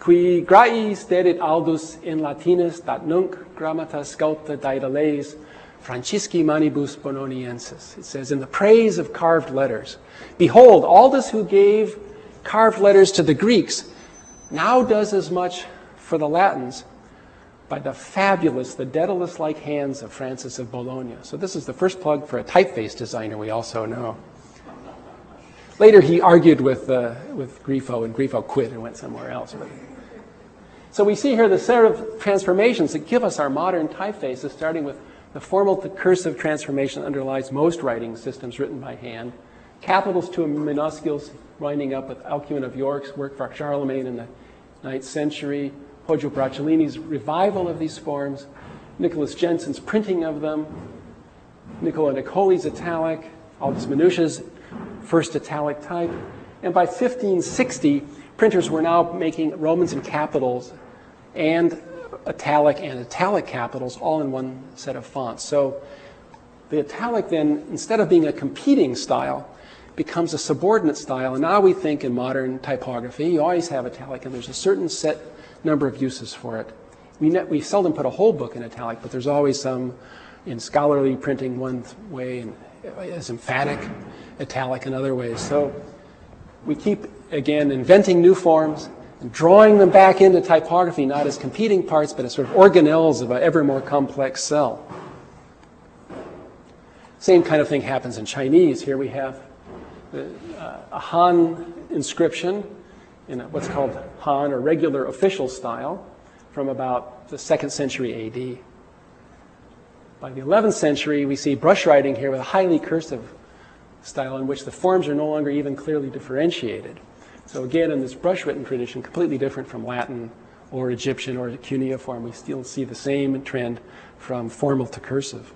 B: qui grai stedit Aldus in Latinis, dat nunc grammata sculpta daedales, Francisci manibus bononiensis. It says, in the praise of carved letters. Behold, Aldus, who gave carved letters to the Greeks, now does as much for the Latins by the fabulous, the Daedalus-like hands of Francis of Bologna. So this is the first plug for a typeface designer we also know. Later he argued with Grifo, and Grifo quit and went somewhere else. So we see here the set of transformations that give us our modern typefaces, starting with the formal to cursive transformation that underlies most writing systems written by hand. Capitals to minuscules, winding up with Alcuin of York's work for Charlemagne in the 9th century, Poggio Bracciolini's revival of these forms, Nicholas Jensen's printing of them, Niccolo Niccoli's italic, Aldus Manutius's first italic type. And by 1560, printers were now making Romans and capitals and italic capitals all in one set of fonts. So the italic then, instead of being a competing style, becomes a subordinate style. And now we think in modern typography, you always have italic, and there's a certain set number of uses for it. We seldom put a whole book in italic, but there's always some in scholarly printing one way, and as emphatic italic in other ways. So we keep, again, inventing new forms and drawing them back into typography, not as competing parts, but as sort of organelles of an ever more complex cell. Same kind of thing happens in Chinese. Here we have a Han inscription in what's called Han, or regular official style, from about the 2nd century AD. By the 11th century, we see brush writing here with a highly cursive style in which the forms are no longer even clearly differentiated. So again, in this brush written tradition, completely different from Latin or Egyptian or cuneiform, we still see the same trend from formal to cursive.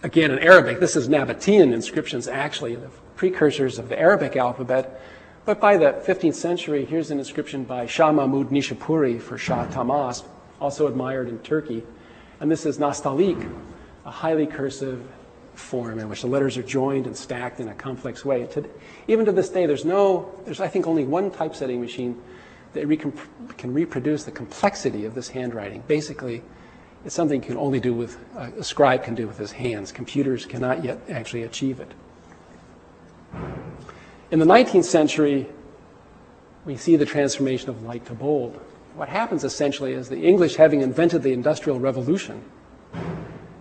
B: Again, in Arabic, this is Nabatean inscriptions, actually, the precursors of the Arabic alphabet. But by the 15th century, here's an inscription by Shah Mahmud Nishapuri for Shah Tahmasp, also admired in Turkey. And this is Nastaliq, a highly cursive form in which the letters are joined and stacked in a complex way. Even to this day, there's I think only one typesetting machine that can reproduce the complexity of this handwriting. Basically, it's something you can only do with, a scribe can do with his hands. Computers cannot yet actually achieve it. In the 19th century, we see the transformation of light to bold. What happens essentially is the English, having invented the Industrial Revolution,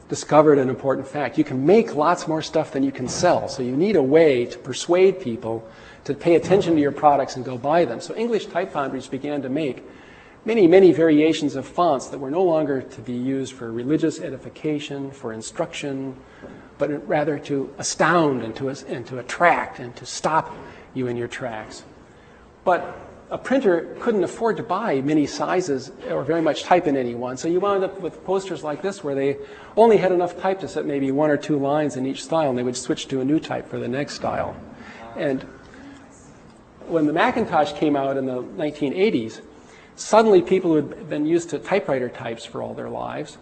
B: discovered an important fact. You can make lots more stuff than you can sell, so you need a way to persuade people to pay attention to your products and go buy them. So English type foundries began to make many variations of fonts that were no longer to be used for religious edification, for instruction, but rather to astound and to attract and to stop you in your tracks. But a printer couldn't afford to buy many sizes or very much type in any one, so you wound up with posters like this where they only had enough type to set maybe 1 or 2 lines in each style, and they would switch to a new type for the next style. And when the Macintosh came out in the 1980s, suddenly people who had been used to typewriter types for all their lives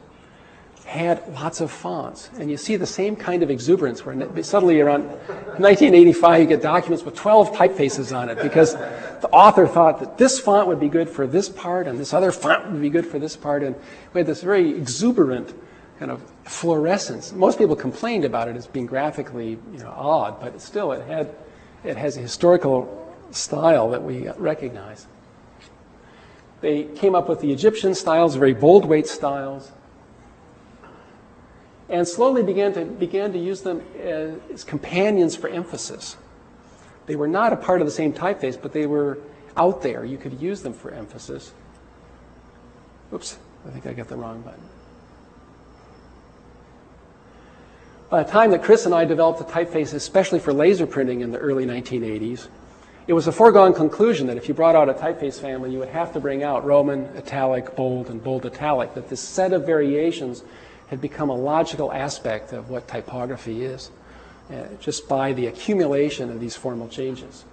B: had lots of fonts. And you see the same kind of exuberance where suddenly around 1985 you get documents with 12 typefaces on it because the author thought that this font would be good for this part and this other font would be good for this part. And we had this very exuberant kind of fluorescence. Most people complained about it as being graphically, odd, but still it has a historical style that we recognize. They came up with the Egyptian styles, very bold weight styles, and slowly began to use them as companions for emphasis. They were not a part of the same typeface, but they were out there. You could use them for emphasis. Oops, I think I got the wrong button. By the time that Chris and I developed the typeface, especially for laser printing in the early 1980s, it was a foregone conclusion that if you brought out a typeface family, you would have to bring out Roman, italic, bold, and bold italic, that this set of variations had become a logical aspect of what typography is, just by the accumulation of these formal changes.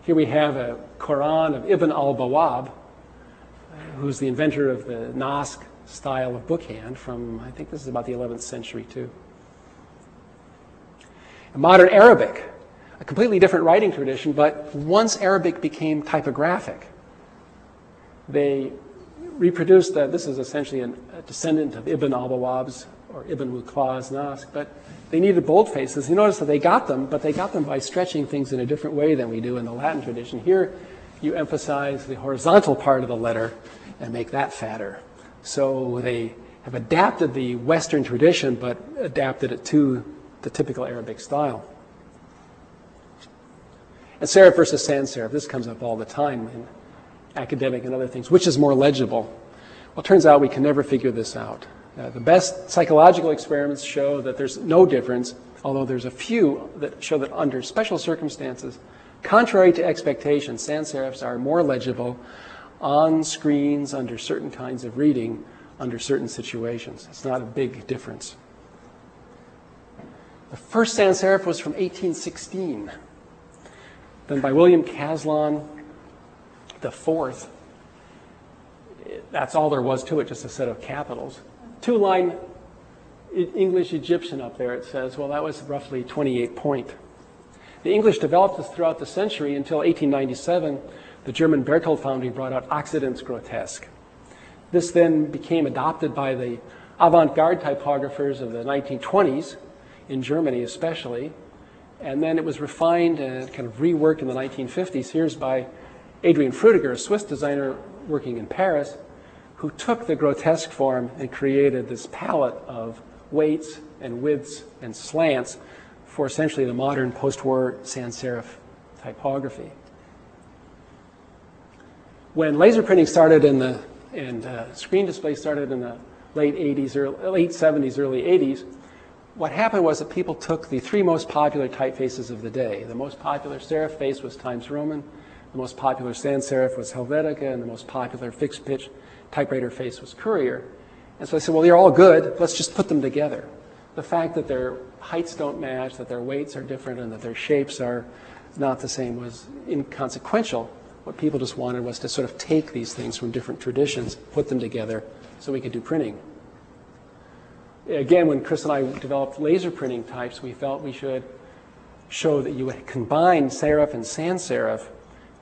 B: Here we have a Quran of Ibn al-Bawab, who's the inventor of the Naskh style of bookhand from, I think this is about the 11th century too. In modern Arabic, a completely different writing tradition, but once Arabic became typographic, they reproduced that. This is essentially a descendant of Ibn al-Bawab's or Ibn Muqla's Naskh, but they needed boldfaces. You notice that they got them, but they got them by stretching things in a different way than we do in the Latin tradition. Here, you emphasize the horizontal part of the letter and make that fatter. So they have adapted the Western tradition, but adapted it to the typical Arabic style. And serif versus sans serif, this comes up all the time in academic and other things. Which is more legible? Well, it turns out we can never figure this out. The best psychological experiments show that there's no difference, although there's a few that show that under special circumstances, contrary to expectation, sans serifs are more legible on screens under certain kinds of reading under certain situations. It's not a big difference. The first sans serif was from 1816. Then by William Caslon IV. That's all there was to it, just a set of capitals. 2-line English Egyptian up there, it says, well, that was roughly 28 point. The English developed this throughout the century until 1897. The German Berthold foundry brought out Occident's grotesque. This then became adopted by the avant-garde typographers of the 1920s, in Germany especially, and then it was refined and kind of reworked in the 1950s. Here's by Adrian Frutiger, a Swiss designer working in Paris, who took the grotesque form and created this palette of weights and widths and slants for essentially the modern post-war sans serif typography. When laser printing started and screen display started in the late 70s, early 80s, what happened was that people took the 3 most popular typefaces of the day. The most popular serif face was Times Roman, the most popular sans serif was Helvetica, and the most popular fixed pitch typewriter face was Courier. And so I said, well, they're all good, let's just put them together. The fact that their heights don't match, that their weights are different, and that their shapes are not the same was inconsequential. What people just wanted was to sort of take these things from different traditions, put them together so we could do printing. Again, when Chris and I developed laser printing types, we felt we should show that you would combine serif and sans serif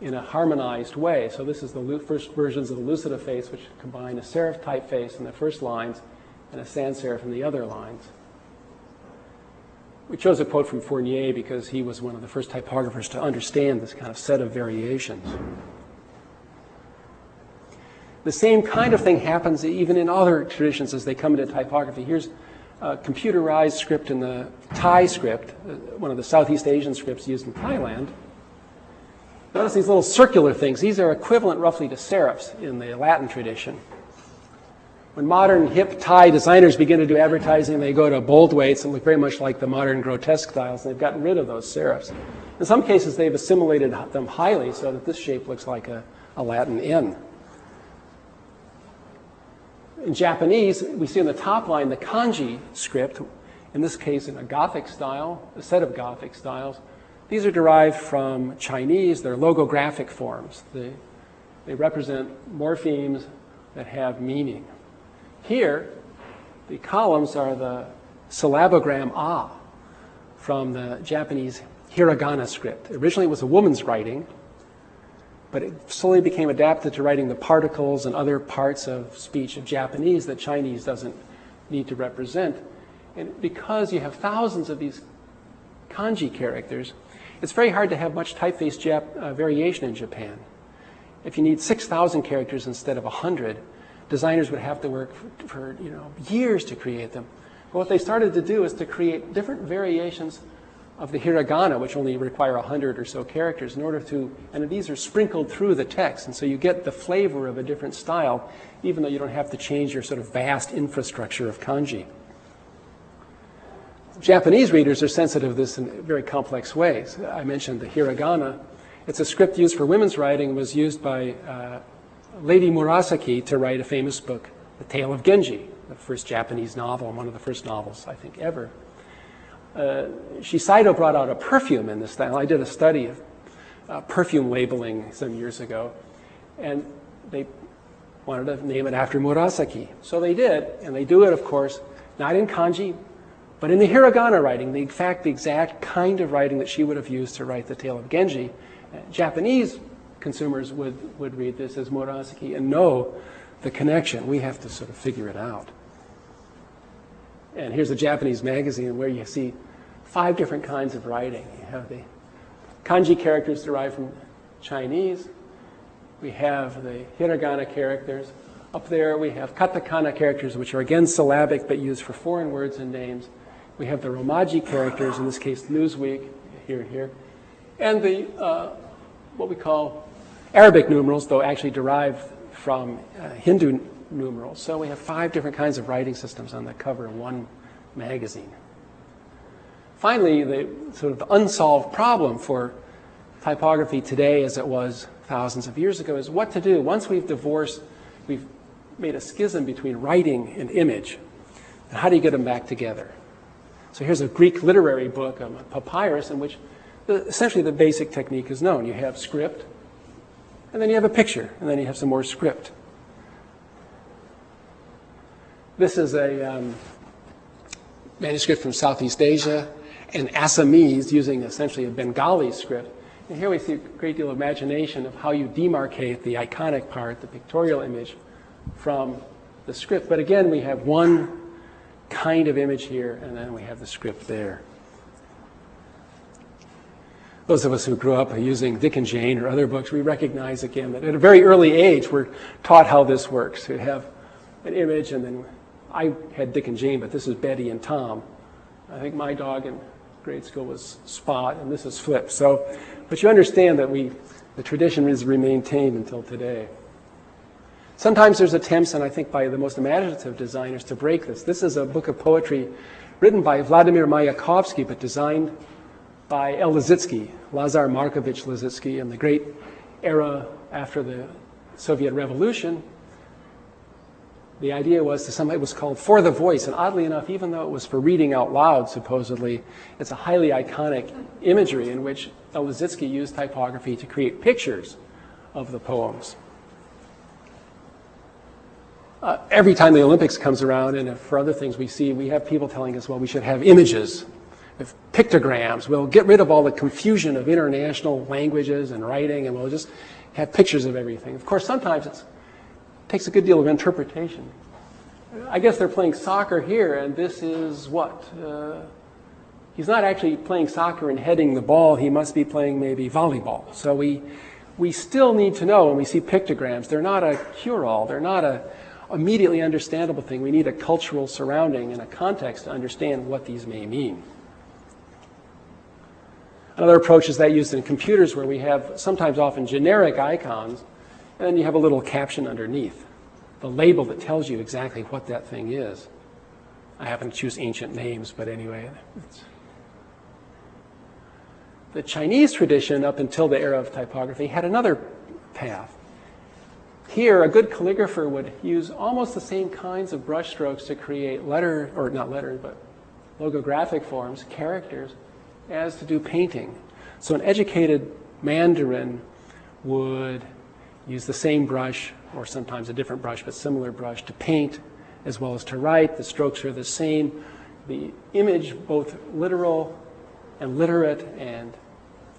B: in a harmonized way. So this is the first versions of the lucidiface, which combine a serif typeface in the first lines and a sans serif in the other lines. We chose a quote from Fournier because he was one of the first typographers to understand this kind of set of variations. The same kind of thing happens even in other traditions as they come into typography. Here's a computerized script in the Thai script, one of the Southeast Asian scripts used in Thailand. Notice these little circular things. These are equivalent roughly to serifs in the Latin tradition. When modern hip Thai designers begin to do advertising, they go to bold weights and look very much like the modern grotesque styles. They've gotten rid of those serifs. In some cases, they've assimilated them highly so that this shape looks like a Latin N. In Japanese, we see on the top line the kanji script, in this case in a Gothic style, a set of Gothic styles. These are derived from Chinese. They're logographic forms. They represent morphemes that have meaning. Here, the columns are the syllabogram A from the Japanese hiragana script. Originally, it was a woman's writing, but it slowly became adapted to writing the particles and other parts of speech of Japanese that Chinese doesn't need to represent. And because you have thousands of these kanji characters, it's very hard to have much typeface variation in Japan. If you need 6,000 characters instead of 100, designers would have to work for years to create them. But what they started to do is to create different variations of the hiragana, which only require 100 or so characters in order to, and these are sprinkled through the text, and so you get the flavor of a different style, even though you don't have to change your sort of vast infrastructure of kanji. Japanese readers are sensitive to this in very complex ways. I mentioned the hiragana. It's a script used for women's writing. It was used by Lady Murasaki to write a famous book, The Tale of Genji, the first Japanese novel, one of the first novels, I think, ever. Shiseido brought out a perfume in this style. I did a study of perfume labeling some years ago, and they wanted to name it after Murasaki. So they did, and they do it, of course, not in kanji, but in the hiragana writing, the exact kind of writing that she would have used to write The Tale of Genji. Japanese consumers would read this as Murasaki and know the connection. We have to sort of figure it out. And here's a Japanese magazine where you see 5 different kinds of writing. You have the kanji characters derived from Chinese. We have the hiragana characters. Up there we have katakana characters, which are again syllabic but used for foreign words and names. We have the romaji characters, in this case Newsweek, here. And the, what we call Arabic numerals, though actually derived from Hindu numerals. So we have 5 different kinds of writing systems on the cover of one magazine. Finally, the sort of unsolved problem for typography today, as it was thousands of years ago, is what to do. Once we've made a schism between writing and image, and how do you get them back together? So here's a Greek literary book, a papyrus, in which essentially the basic technique is known. You have script, and then you have a picture, and then you have some more script. This is a manuscript from Southeast Asia, and Assamese using essentially a Bengali script. And here we see a great deal of imagination of how you demarcate the iconic part, the pictorial image, from the script. But again, we have one kind of image here, and then we have the script there. Those of us who grew up using Dick and Jane or other books, we recognize again that at a very early age, we're taught how this works. We have an image, and then I had Dick and Jane, but this is Betty and Tom. I think my dog in grade school was Spot, and this is Flip. So, but you understand that the tradition has remained tame until today. Sometimes there's attempts, and I think by the most imaginative designers, to break this. This is a book of poetry written by Vladimir Mayakovsky, but designed by Lazar Markovich Lazitsky in the great era after the Soviet Revolution. The idea was to somehow, it was called For the Voice, and oddly enough, even though it was for reading out loud, supposedly, it's a highly iconic imagery in which Lazitsky used typography to create pictures of the poems. Every time the Olympics comes around, and for other things we have people telling us, well, we should have images with pictograms. We'll get rid of all the confusion of international languages and writing, and we'll just have pictures of everything. Of course, sometimes it takes a good deal of interpretation. I guess they're playing soccer here, and this is what? He's not actually playing soccer and heading the ball. He must be playing maybe volleyball. So we still need to know when we see pictograms. They're not a cure-all. They're not a immediately understandable thing. We need a cultural surrounding and a context to understand what these may mean. Another approach is that used in computers where we have sometimes often generic icons, and then you have a little caption underneath, the label that tells you exactly what that thing is. I happen to choose ancient names, but anyway. The Chinese tradition, up until the era of typography, had another path. Here, a good calligrapher would use almost the same kinds of brush strokes to create not letters, but logographic forms, characters, as to do painting. So an educated Mandarin would use the same brush, or sometimes a different brush, but similar brush, to paint as well as to write. The strokes are the same. The image, both literal and literate and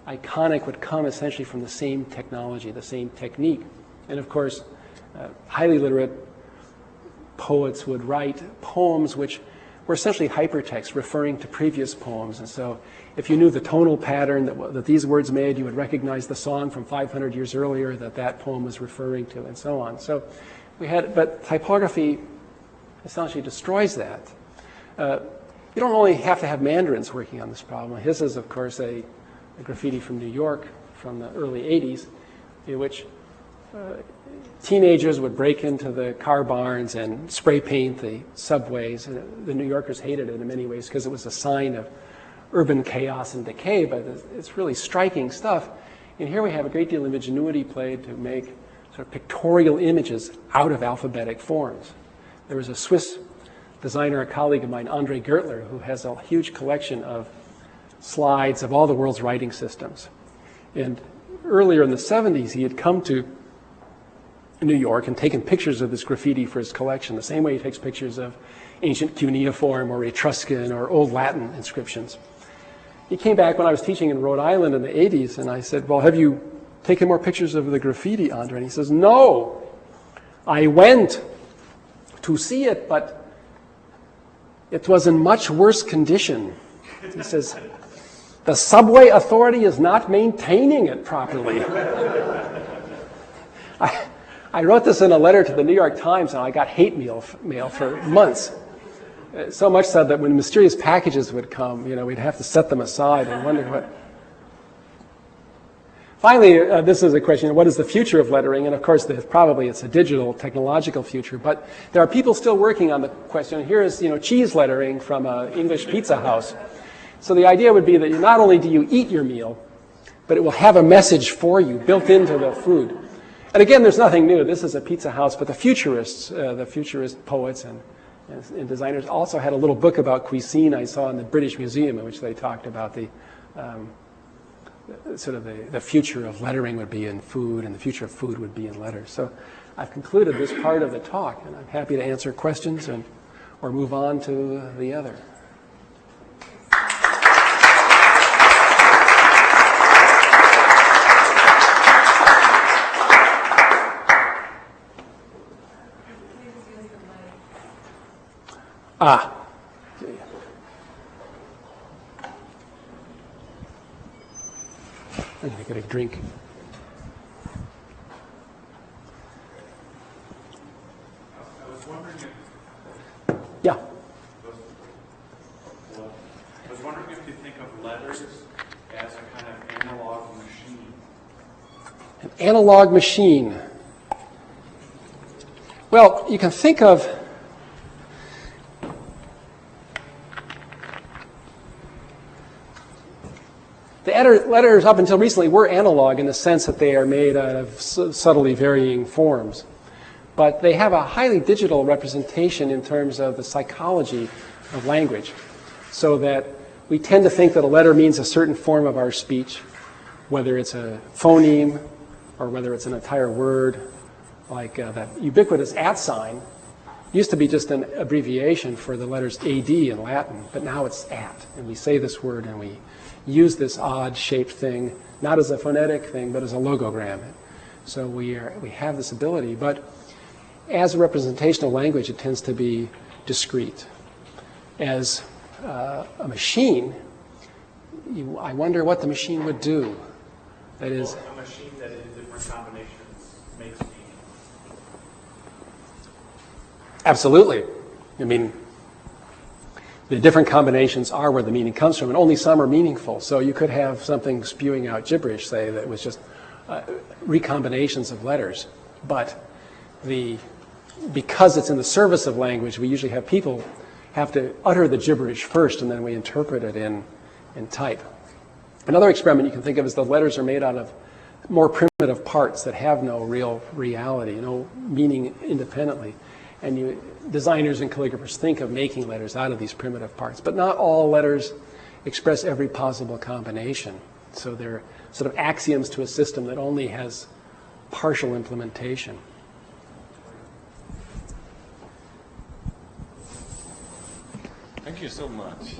B: iconic, would come essentially from the same technology, the same technique. And of course, highly literate poets would write poems which were essentially hypertext referring to previous poems. And so if you knew the tonal pattern that these words made, you would recognize the song from 500 years earlier that poem was referring to, and so on. So but typography essentially destroys that. You don't only have to have Mandarins working on this problem. His is, of course, a graffiti from New York from the early 80s, in which teenagers would break into the car barns and spray paint the subways. The New Yorkers hated it in many ways because it was a sign of urban chaos and decay, but it's really striking stuff. And here we have a great deal of ingenuity played to make sort of pictorial images out of alphabetic forms. There was a Swiss designer, a colleague of mine, Andre Gertler, who has a huge collection of slides of all the world's writing systems. And earlier in the 70s, he had come to New York and taken pictures of this graffiti for his collection, the same way he takes pictures of ancient cuneiform or Etruscan or Old Latin inscriptions. He came back when I was teaching in Rhode Island in the 80s, and I said, well, have you taken more pictures of the graffiti, Andre? And he says, no, I went to see it, but it was in much worse condition. He says, the subway authority is not maintaining it properly. I wrote this in a letter to the New York Times, and I got hate mail for months. So much so that when mysterious packages would come, we'd have to set them aside and wonder what. Finally, this is a question, what is the future of lettering? And of course, it's a digital, technological future, but there are people still working on the question. Here is, cheese lettering from an English pizza house. So the idea would be that not only do you eat your meal, but it will have a message for you built into the food. And again, there's nothing new. This is a pizza house, but the futurist poets and designers also had a little book about cuisine I saw in the British Museum, in which they talked about the future of lettering would be in food, and the future of food would be in letters. So I've concluded this part of the talk, and I'm happy to answer questions or move on to the other. I'm going to get a drink.
D: I was wondering if you think of letters as a kind of analog machine.
B: An analog machine. Well, you can think of the letters up until recently were analog in the sense that they are made out of subtly varying forms. But they have a highly digital representation in terms of the psychology of language, so that we tend to think that a letter means a certain form of our speech, whether it's a phoneme or whether it's an entire word, like that ubiquitous @ sign used to be just an abbreviation for the letters AD in Latin, but now it's at. And we say this word and we use this odd-shaped thing, not as a phonetic thing, but as a logogram. So we have this ability, but as a representational language, it tends to be discrete. As a machine, I wonder what the machine would do. That is,
D: a machine that in different combinations makes meaning.
B: absolutely. I mean, the different combinations are where the meaning comes from, and only some are meaningful. So you could have something spewing out gibberish, say, that was just recombinations of letters. But because it's in the service of language, we usually have people have to utter the gibberish first, and then we interpret it in type. Another experiment you can think of is the letters are made out of more primitive parts that have no real reality, no meaning independently. And designers and calligraphers think of making letters out of these primitive parts. But not all letters express every possible combination. So they're sort of axioms to a system that only has partial implementation.
E: Thank you so much.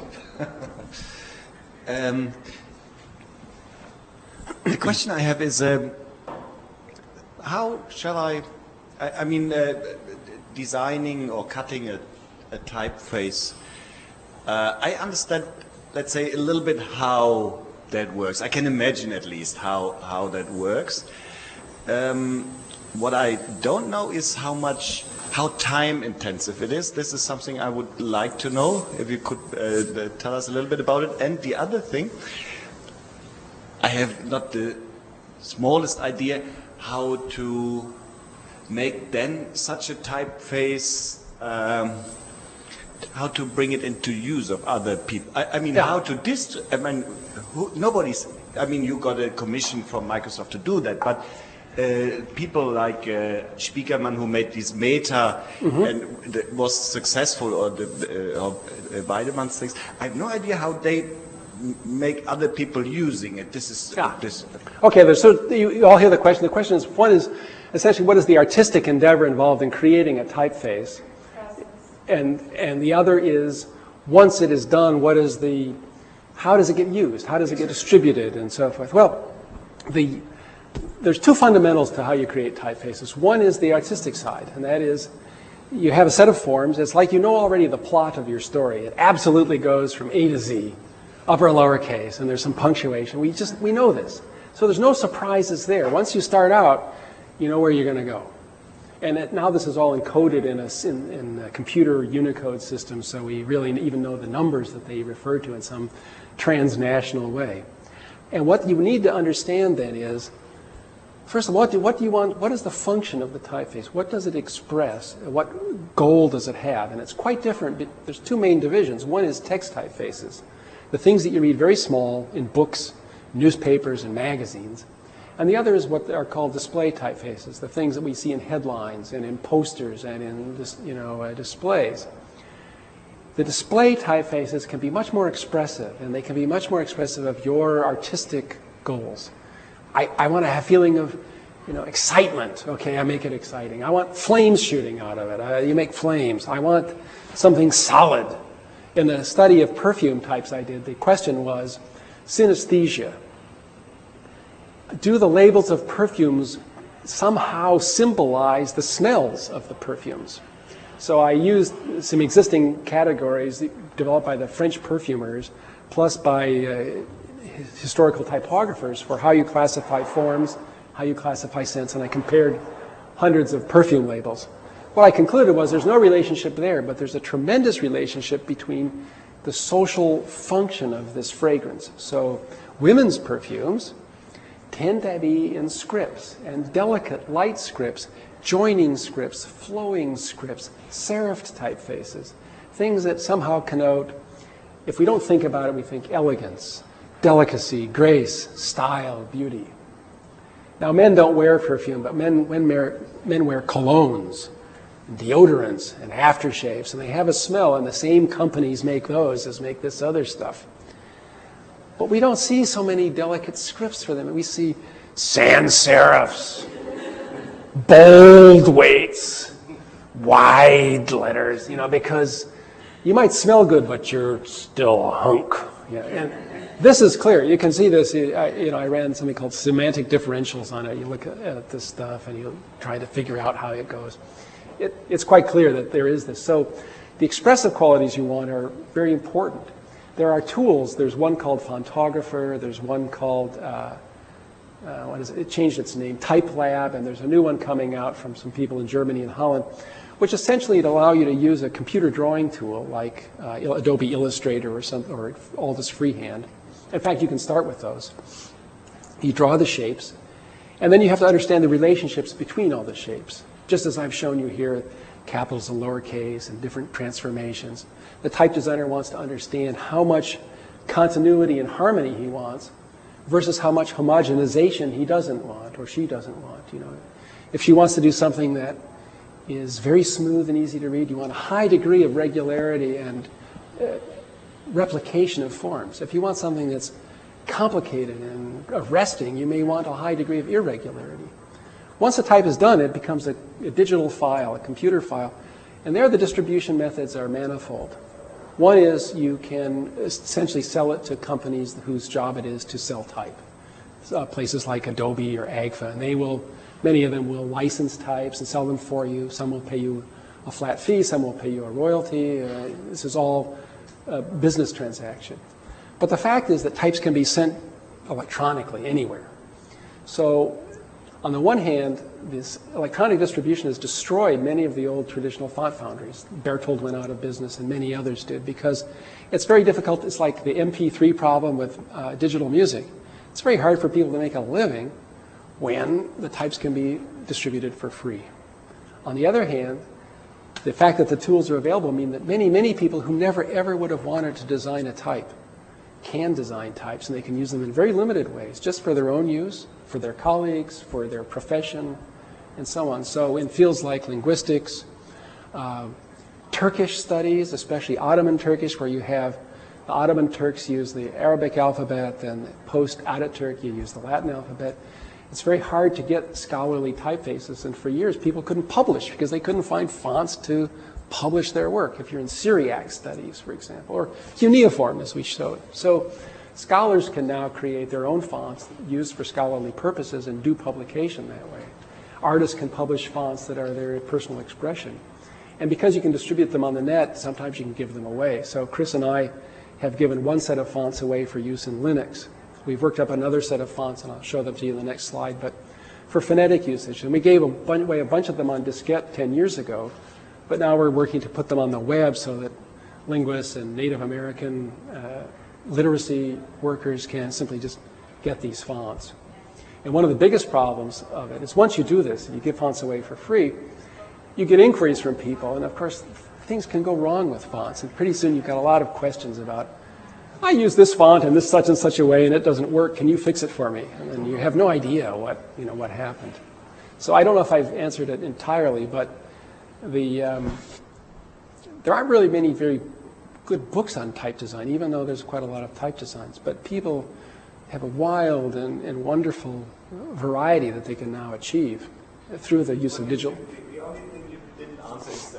E: The question I have is, how shall I mean, designing or cutting a typeface, I understand, let's say, a little bit how that works. I can imagine at least how that works. What I don't know is how time intensive it is. This is something I would like to know, if you could tell us a little bit about it. And the other thing, I have not the smallest idea how to make then such a typeface, how to bring it into use of other people. I mean, how to you got a commission from Microsoft to do that, but people like Spiekermann, who made this Meta and that was successful, or Weidemann's things, I have no idea how they make other people using it. This is this.
B: Okay, so you all hear the question. The question is, one is essentially what is the artistic endeavor involved in creating a typeface, and the other is, once it is done, how does it get used? How does it get distributed, and so forth? Well, there's two fundamentals to how you create typefaces. One is the artistic side, and that is you have a set of forms. It's like you know already the plot of your story. It absolutely goes from A to Z, upper and lowercase, and there's some punctuation. We know this. So there's no surprises there. Once you start out, you know where you're going to go. And now this is all encoded in a computer Unicode system, so we really even know the numbers that they refer to in some transnational way. And what you need to understand then is, first of all, what do you want? What is the function of the typeface? What does it express? What goal does it have? And it's quite different. There's two main divisions. One is text typefaces, the things that you read very small in books, newspapers, and magazines. And the other is what are called display typefaces, the things that we see in headlines and in posters and in displays. The display typefaces can be much more expressive, and they can be much more expressive of your artistic goals. I want to have a feeling of excitement. Okay, I make it exciting. I want flames shooting out of it. You make flames. I want something solid. In the study of perfume types I did, the question was synesthesia. Do the labels of perfumes somehow symbolize the smells of the perfumes? So I used some existing categories developed by the French perfumers, plus by historical typographers, for how you classify forms, how you classify scents, and I compared hundreds of perfume labels. What I concluded was there's no relationship there, but there's a tremendous relationship between the social function of this fragrance. So women's perfumes tend to be in scripts, and delicate light scripts, joining scripts, flowing scripts, serifed typefaces, things that somehow connote, if we don't think about it, we think elegance, delicacy, grace, style, beauty. Now, men don't wear perfume, but men wear colognes, deodorants, and aftershaves, and they have a smell, and the same companies make those as make this other stuff. But we don't see so many delicate scripts for them. We see sans serifs, bold weights, wide letters, because you might smell good, but you're still a hunk. Yeah, and this is clear. You can see this. I ran something called semantic differentials on it. You look at this stuff and you try to figure out how it goes. It's quite clear that there is this. So the expressive qualities you want are very important. There are tools. There's one called Fontographer. There's one called, it changed its name, Type Lab, and there's a new one coming out from some people in Germany and Holland, which essentially allow you to use a computer drawing tool like Adobe Illustrator or all this freehand. In fact, you can start with those. You draw the shapes, and then you have to understand the relationships between all the shapes. Just as I've shown you here, capitals and lowercase and different transformations. The type designer wants to understand how much continuity and harmony he wants versus how much homogenization he doesn't want or she doesn't want. If she wants to do something that is very smooth and easy to read, you want a high degree of regularity and replication of forms. If you want something that's complicated and arresting, you may want a high degree of irregularity. Once the type is done, it becomes a digital file, a computer file, and there the distribution methods are manifold. One is you can essentially sell it to companies whose job it is to sell type. Places like Adobe or AGFA, and many of them will license types and sell them for you. Some will pay you a flat fee, some will pay you a royalty. This is all a business transaction. But the fact is that types can be sent electronically anywhere. So on the one hand, this electronic distribution has destroyed many of the old traditional font foundries. Berthold went out of business and many others did because it's very difficult. It's like the MP3 problem with digital music. It's very hard for people to make a living when the types can be distributed for free. On the other hand, the fact that the tools are available mean that many, many people who never ever would have wanted to design a type can design types, and they can use them in very limited ways, just for their own use, for their colleagues, for their profession, and so on. So in fields like linguistics, Turkish studies, especially Ottoman Turkish, where you have the Ottoman Turks use the Arabic alphabet, and post-Ataturk you use the Latin alphabet. It's very hard to get scholarly typefaces, and for years people couldn't publish because they couldn't find fonts to publish their work, if you're in Syriac studies, for example, or cuneiform, as we showed. So scholars can now create their own fonts used for scholarly purposes and do publication that way. Artists can publish fonts that are their personal expression. And because you can distribute them on the net, sometimes you can give them away. So Chris and I have given one set of fonts away for use in Linux. We've worked up another set of fonts, and I'll show them to you in the next slide, but for phonetic usage. And we gave away a bunch of them on diskette 10 years ago, but now we're working to put them on the web so that linguists and Native American literacy workers can simply just get these fonts. And one of the biggest problems of it is once you do this, and you give fonts away for free, you get inquiries from people, and of course things can go wrong with fonts, and pretty soon you've got a lot of questions about, I use this font in this such and such a way and it doesn't work, can you fix it for me? And you have no idea what happened. So I don't know if I've answered it entirely, but there aren't really many very good books on type design, even though there's quite a lot of type designs. But people have a wild and wonderful variety that they can now achieve through the use of digital.
E: The only thing you didn't answer is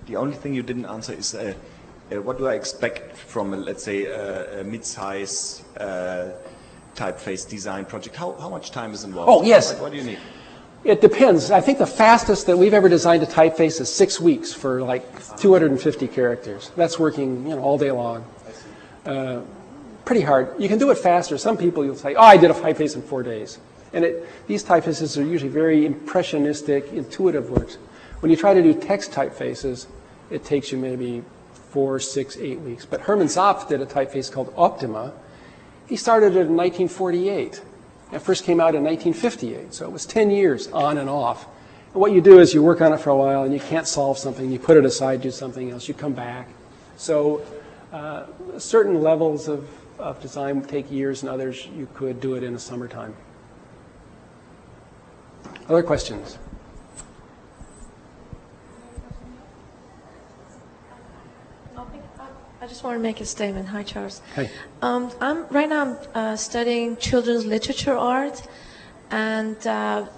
E: the only thing you didn't answer is what do I expect from, let's say, a mid-size typeface design project? How much time is involved?
B: Oh, yes.
E: What do you need?
B: It depends. I think the fastest that we've ever designed a typeface is 6 weeks for like 250 characters. That's working, all day long. Pretty hard. You can do it faster. Some people you'll say, oh, I did a typeface in 4 days. And these typefaces are usually very impressionistic, intuitive works. When you try to do text typefaces, it takes you maybe 4, 6, 8 weeks. But Hermann Zapf did a typeface called Optima. He started it in 1948. It first came out in 1958, so it was 10 years on and off. And what you do is you work on it for a while, and you can't solve something, you put it aside, do something else, you come back. So certain levels of design take years, and others you could do it in the summertime. Other questions?
F: I just want to make a statement. Hi, Charles.
B: Hey.
F: Right now I'm studying children's literature art, and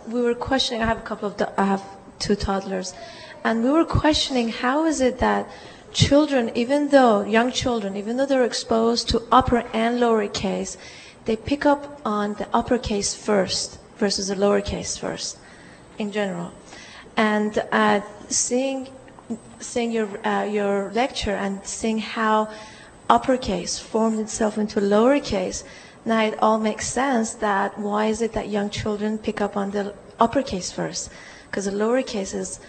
F: we were questioning. I have two toddlers, and we were questioning how is it that children, young children, even though they're exposed to upper and lowercase, they pick up on the uppercase first versus the lowercase first, in general. And seeing your lecture and seeing how uppercase formed itself into lowercase, now it all makes sense that why is it that young children pick up on the uppercase first? Because the lowercase is,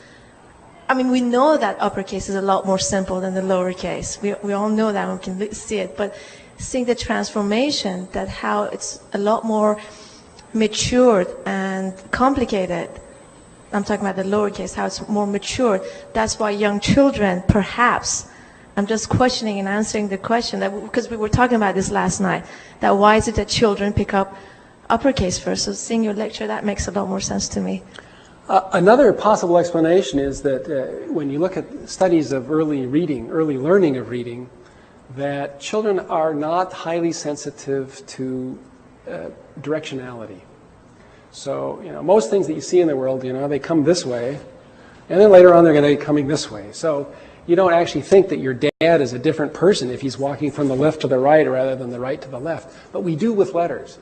F: I mean, we know that uppercase is a lot more simple than the lowercase. We all know that, we can see it, but seeing the transformation, that how it's a lot more matured and complicated. I'm talking about the lowercase, how it's more matured. That's why young children, perhaps, I'm just questioning and answering the question, that because we were talking about this last night, that why is it that children pick up uppercase first? So seeing your lecture, that makes a lot more sense to me.
B: Another possible explanation is that when you look at studies of early reading, early learning of reading, that children are not highly sensitive to directionality. So, most things that you see in the world, they come this way, and then later on they're going to be coming this way. So you don't actually think that your dad is a different person if he's walking from the left to the right rather than the right to the left. But we do with letters.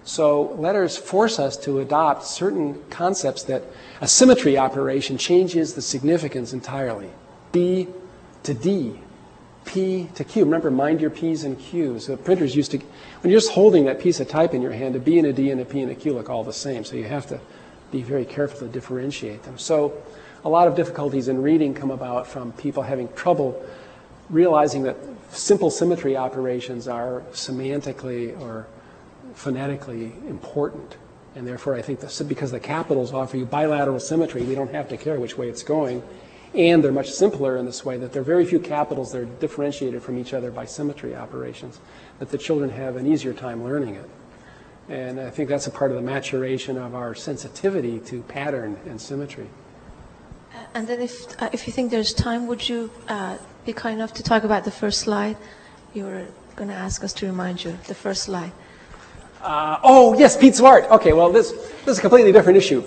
B: So letters force us to adopt certain concepts that a symmetry operation changes the significance entirely. B to D, P to Q. Remember, mind your P's and Q's. So printers used to, when you're just holding that piece of type in your hand, a B and a D and a P and a Q look all the same. So you have to be very careful to differentiate them. So a lot of difficulties in reading come about from people having trouble realizing that simple symmetry operations are semantically or phonetically important. And therefore, I think that because the capitals offer you bilateral symmetry, we don't have to care which way it's going. And they're much simpler in this way, that there are very few capitals that are differentiated from each other by symmetry operations, that the children have an easier time learning it. And I think that's a part of the maturation of our sensitivity to pattern and symmetry.
F: And then if you think there's time, would you be kind enough to talk about the first slide? You were going to ask us to remind you, the first slide.
B: Oh, yes, Pete Zwart. Okay, well, this is a completely different issue.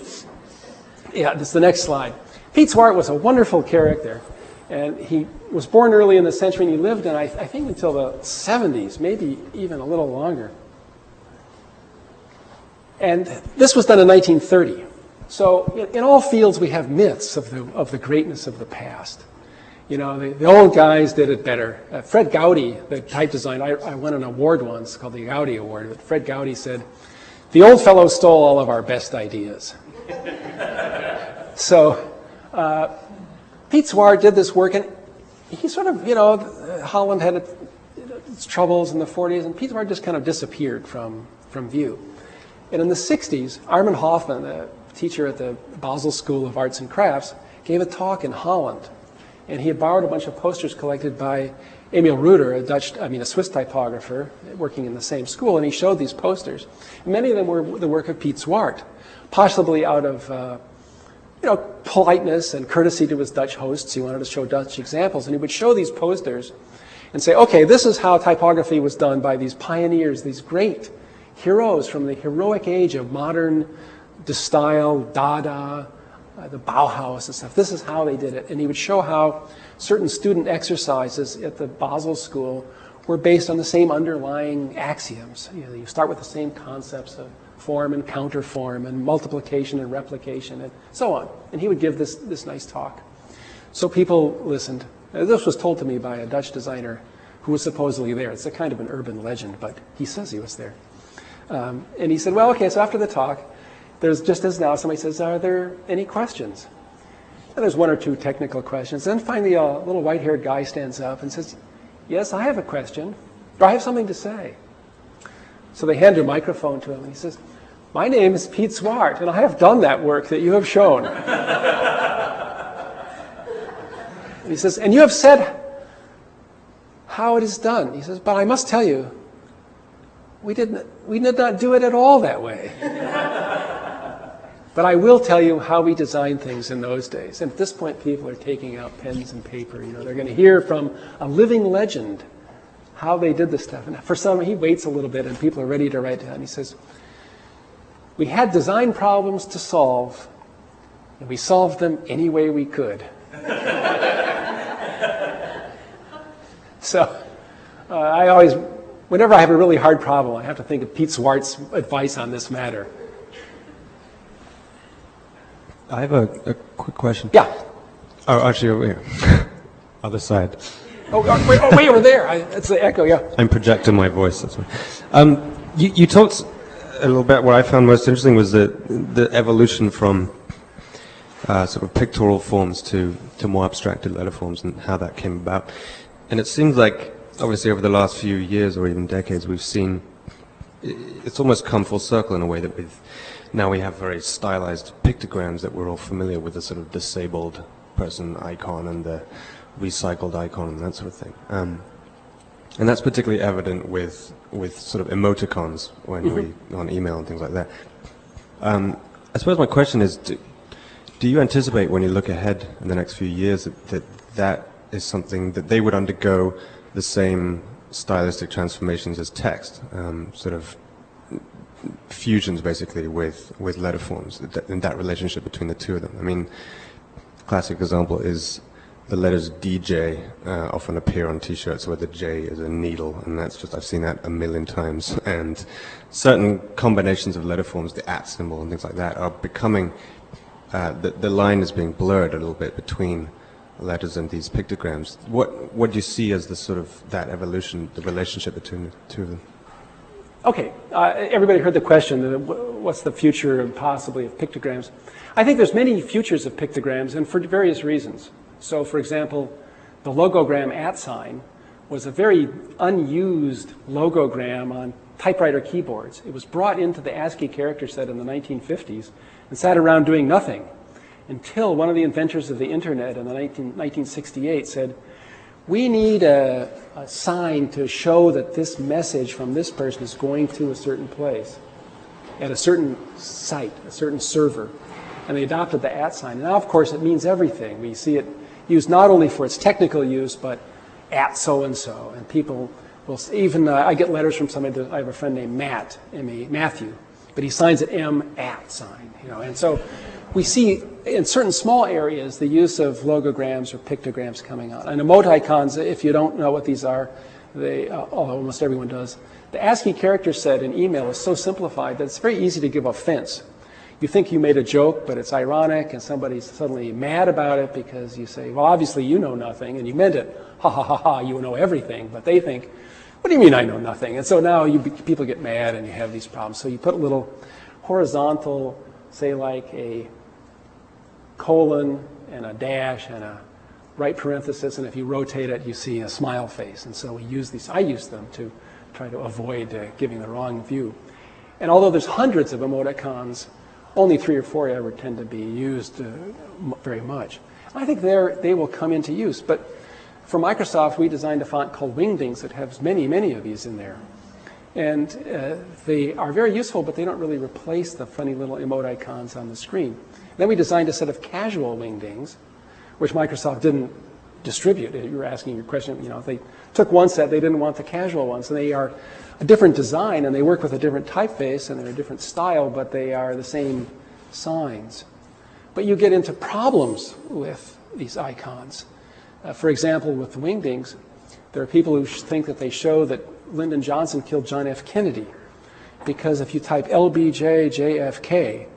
B: Yeah, this is the next slide. Pete Zwart was a wonderful character, and he was born early in the century, and he lived in, I think, until the 70s, maybe even a little longer. And this was done in 1930. So in all fields, we have myths of the greatness of the past. The old guys did it better. Fred Gowdy, the type design, I won an award once called the Gowdy Award. But Fred Gowdy said, "The old fellow stole all of our best ideas." So Pete Zwart did this work, and he sort of, Holland had its troubles in the 40s, and Pete Zwart just kind of disappeared from view. And in the 60s, Armin Hoffman, a teacher at the Basel School of Arts and Crafts, gave a talk in Holland. And he had borrowed a bunch of posters collected by Emil Ruder, a Swiss typographer working in the same school, and he showed these posters. Many of them were the work of Pete Zwart, possibly out of politeness and courtesy to his Dutch hosts. He wanted to show Dutch examples, and he would show these posters and say, okay, this is how typography was done by these pioneers, these great heroes from the heroic age of modern style, Dada, the Bauhaus and stuff. This is how they did it. And he would show how certain student exercises at the Basel School were based on the same underlying axioms. You start with the same concepts of form and counterform and multiplication and replication and so on. And he would give this nice talk. So people listened. This was told to me by a Dutch designer who was supposedly there. It's a kind of an urban legend, but he says he was there. And he said, well, okay, so after the talk, there's, just as now, somebody says, are there any questions? And there's one or two technical questions. Then finally a little white-haired guy stands up and says, yes, I have a question, or I have something to say. So they hand a microphone to him, and he says, my name is Pete Zwart, and I have done that work that you have shown. And he says, and you have said how it is done. He says, but I must tell you, we did not do it at all that way. But I will tell you how we designed things in those days. And at this point, people are taking out pens and paper. They're going to hear from a living legend how they did this stuff. And for some, he waits a little bit, and people are ready to write down. He says, We had design problems to solve, and we solved them any way we could. So I always, whenever I have a really hard problem, I have to think of Pete Swartz's advice on this matter.
G: I have a quick question.
B: Yeah.
G: Oh, actually, over here. Other side.
B: Way over there. It's the echo, yeah.
G: I'm projecting my voice, that's why. You talked a little bit, what I found most interesting was the evolution from sort of pictorial forms to more abstracted letter forms and how that came about. And it seems like, obviously, over the last few years or even decades, we've seen it's almost come full circle in a way that now we have very stylized pictograms that we're all familiar with, the sort of disabled person icon and the recycled icon and that sort of thing. And that's particularly evident with sort of emoticons when we on email and things like that. I suppose my question is, do you anticipate when you look ahead in the next few years that is something that they would undergo the same stylistic transformations as text, sort of fusions basically with letter forms, and that relationship between the two of them? I mean, classic example is the letters DJ often appear on T-shirts where the J is a needle, and that's just, I've seen that a million times. And certain combinations of letter forms, the @ symbol and things like that, are becoming, the line is being blurred a little bit between letters and these pictograms. What do you see as the sort of that evolution, the relationship between the two of them?
B: Okay, everybody heard the question, what's the future possibly of pictograms? I think there's many futures of pictograms, and for various reasons. So, for example, the logogram @ sign was a very unused logogram on typewriter keyboards. It was brought into the ASCII character set in the 1950s and sat around doing nothing until one of the inventors of the internet in 1968 said, we need a sign to show that this message from this person is going to a certain place, at a certain site, a certain server. And they adopted the @ sign. And now, of course, it means everything. We see it used not only for its technical use, but @ so-and-so. And people will, even, I get letters from somebody, I have a friend named Matt, Matthew, but he signs it M @ sign, you know. And so we see in certain small areas the use of logograms or pictograms coming on. And emoticons, if you don't know what these are, almost everyone does. The ASCII character set in email is so simplified that it's very easy to give offense. You think you made a joke, but it's ironic, and somebody's suddenly mad about it because you say, well, obviously you know nothing, and you meant it. Ha, ha, ha, ha, you know everything. But they think, what do you mean I know nothing? And so now people get mad, and you have these problems. So you put a little horizontal, say like a colon and a dash and a right parenthesis, and if you rotate it, you see a smile face. And so we use these. I use them to try to avoid giving the wrong view. And although there's hundreds of emoticons, only 3 or 4 ever tend to be used very much. I think they will come into use. But for Microsoft, we designed a font called Wingdings that has many, many of these in there. And they are very useful, but they don't really replace the funny little emoticons on the screen. Then we designed a set of casual Wingdings, which Microsoft didn't distribute. You were asking your question, you know, if they took one set, they didn't want the casual ones. And they are a different design, and they work with a different typeface, and they're a different style, but they are the same signs. But you get into problems with these icons. For example, with the Wingdings, there are people who think that they show that Lyndon Johnson killed John F. Kennedy, because if you type LBJ JFK,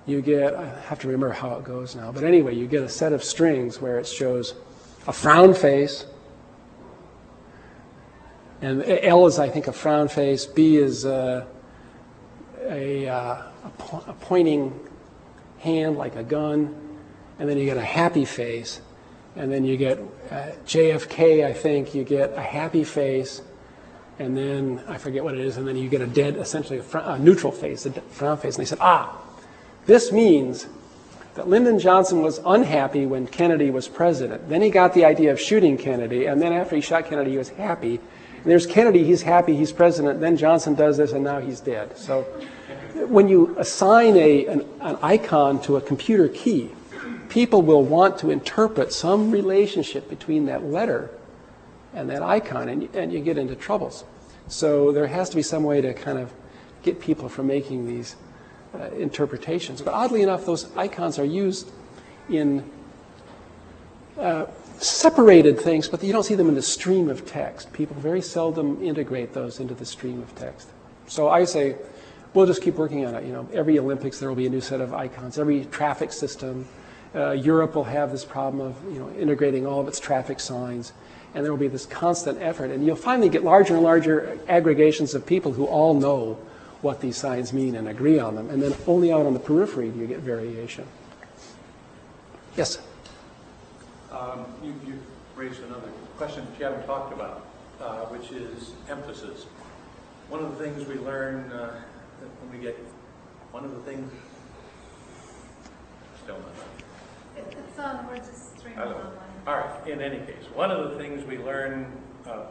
B: you get, I have to remember how it goes now, but anyway, you get a set of strings where it shows a frown face, and L is, I think, a frown face, B is a pointing hand like a gun, and then you get a happy face, and then you get JFK, I think, you get a happy face, and then I forget what it is, and then you get a dead, essentially a neutral face, a frown face, and they said, this means that Lyndon Johnson was unhappy when Kennedy was president. Then he got the idea of shooting Kennedy, and then after he shot Kennedy, he was happy. And there's Kennedy, he's happy, he's president, then Johnson does this, and now he's dead. So when you assign an icon to a computer key, people will want to interpret some relationship between that letter and that icon, and you get into troubles. So there has to be some way to kind of get people from making these interpretations. But oddly enough, those icons are used in separated things, but you don't see them in the stream of text. People very seldom integrate those into the stream of text. So I say, we'll just keep working on it. You know, every Olympics there will be a new set of icons. Every traffic system, Europe will have this problem of integrating all of its traffic signs, and there will be this constant effort. And you'll finally get larger and larger aggregations of people who all know what these signs mean and agree on them. And then only out on the periphery do you get variation. Yes.
D: You raised another question that you haven't talked about, which is emphasis. One of the things we learn when we get, one of the things, still not.
A: It's on, we're just streaming online.
D: All right, in any case, one of the things we learned,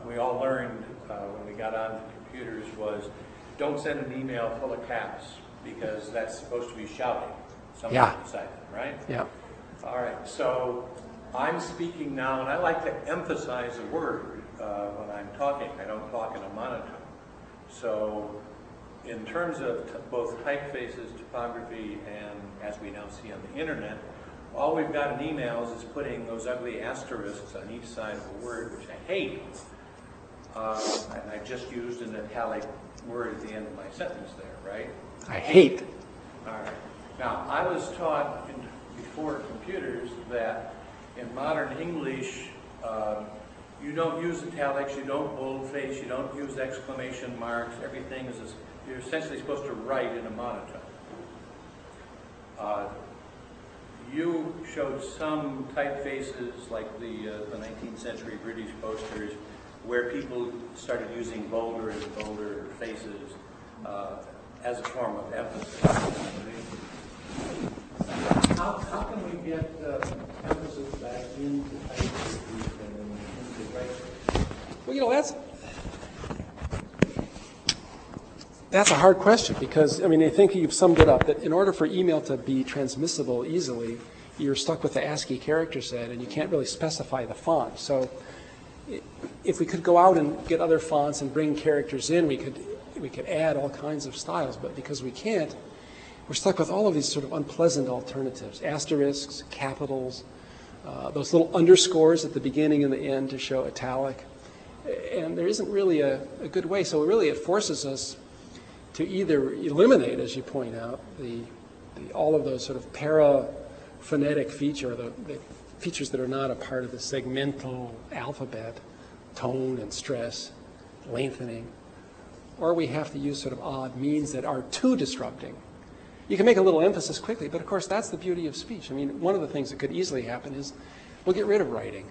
D: we all learned when we got on computers was don't send an email full of caps because that's supposed to be shouting. Somebody decided, right? Yeah. All right, so I'm speaking now, and I like to emphasize a word when I'm talking. I don't talk in a monotone. So in terms of both typefaces, typography, and as we now see on the internet, all we've got in emails is putting those ugly asterisks on each side of a word, which I hate. And I just used an italic word at the end of my sentence there, right?
B: I hate.
D: All right. Now, I was taught before computers that in modern English, you don't use italics, you don't boldface, you don't use exclamation marks. Everything is, you're essentially supposed to write in a monotone. You showed some typefaces, like the 19th century British posters, where people started using bolder and bolder faces as a form of emphasis. How can we get emphasis back into typefaces and into writing?
B: Well, that's a hard question because, I mean, I think you've summed it up, that in order for email to be transmissible easily, you're stuck with the ASCII character set and you can't really specify the font. So if we could go out and get other fonts and bring characters in, we could add all kinds of styles, but because we can't, we're stuck with all of these sort of unpleasant alternatives, asterisks, capitals, those little underscores at the beginning and the end to show italic. And there isn't really a good way. So really it forces us to either eliminate, as you point out, all of those sort of paraphonetic features, the features that are not a part of the segmental alphabet, tone and stress, lengthening, or we have to use sort of odd means that are too disrupting. You can make a little emphasis quickly, but of course that's the beauty of speech. I mean, one of the things that could easily happen is we'll get rid of writing.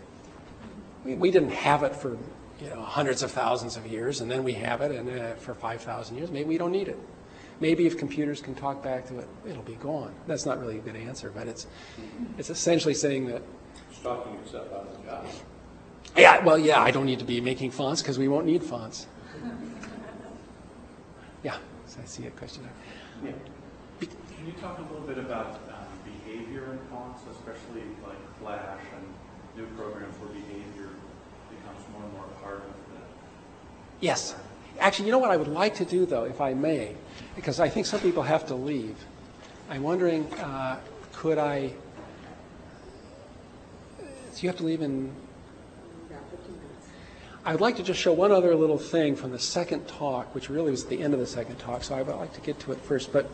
B: We didn't have it for hundreds of thousands of years, and then we have it, and for 5,000 years, maybe we don't need it. Maybe if computers can talk back to it, it'll be gone. That's not really a good answer, but it's essentially saying that.
D: Stalking yourself out of the job.
B: Yeah, well, yeah, I don't need to be making fonts because we won't need fonts. Yeah, so I see a question there.
D: Yeah. Can you talk a little bit about behavior in fonts, especially like Flash and new programs where behavior becomes more and more part of the...
B: Yes. Actually, you know what I would like to do, though, if I may, because I think some people have to leave. I'm wondering, could I... So you have to leave in...
H: Yeah, 15 minutes.
B: I would like to just show one other little thing from the second talk, which really was at the end of the second talk, so I would like to get to it first. But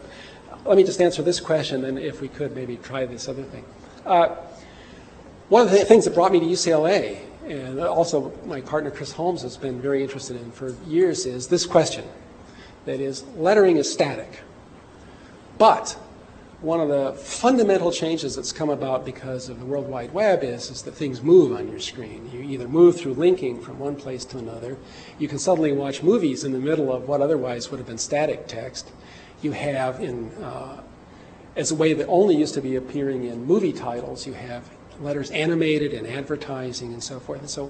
B: let me just answer this question, and if we could, maybe try this other thing. One of the things that brought me to UCLA, and also my partner Chris Holmes has been very interested in for years, is this question. That is, lettering is static. But one of the fundamental changes that's come about because of the World Wide Web is that things move on your screen. You either move through linking from one place to another. You can suddenly watch movies in the middle of what otherwise would have been static text. You have, as a way that only used to be appearing in movie titles, you have letters animated in advertising and so forth. And so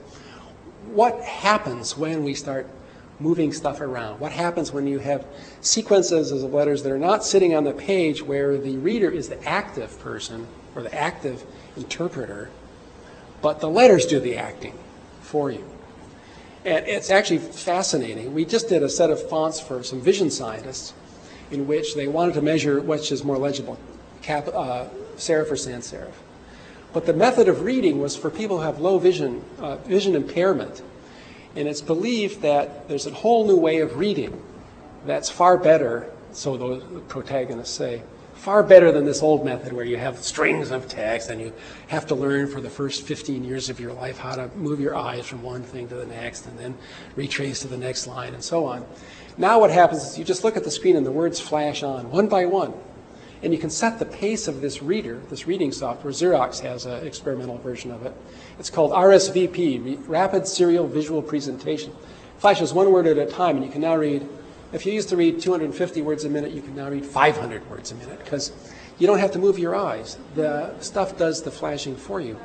B: what happens when we start moving stuff around? What happens when you have sequences of letters that are not sitting on the page where the reader is the active person or the active interpreter, but the letters do the acting for you? And it's actually fascinating. We just did a set of fonts for some vision scientists, in which they wanted to measure which is more legible, serif or sans serif. But the method of reading was for people who have low vision, vision impairment. And it's believed that there's a whole new way of reading that's far better, so the protagonists say, far better than this old method where you have strings of text and you have to learn for the first 15 years of your life how to move your eyes from one thing to the next and then retrace to the next line and so on. Now what happens is you just look at the screen and the words flash on one by one. And you can set the pace of this reader, this reading software. Xerox has an experimental version of it. It's called RSVP, Rapid Serial Visual Presentation. Flashes one word at a time, and you can now read, if you used to read 250 words a minute, you can now read 500 words a minute, because you don't have to move your eyes. The stuff does the flashing for you.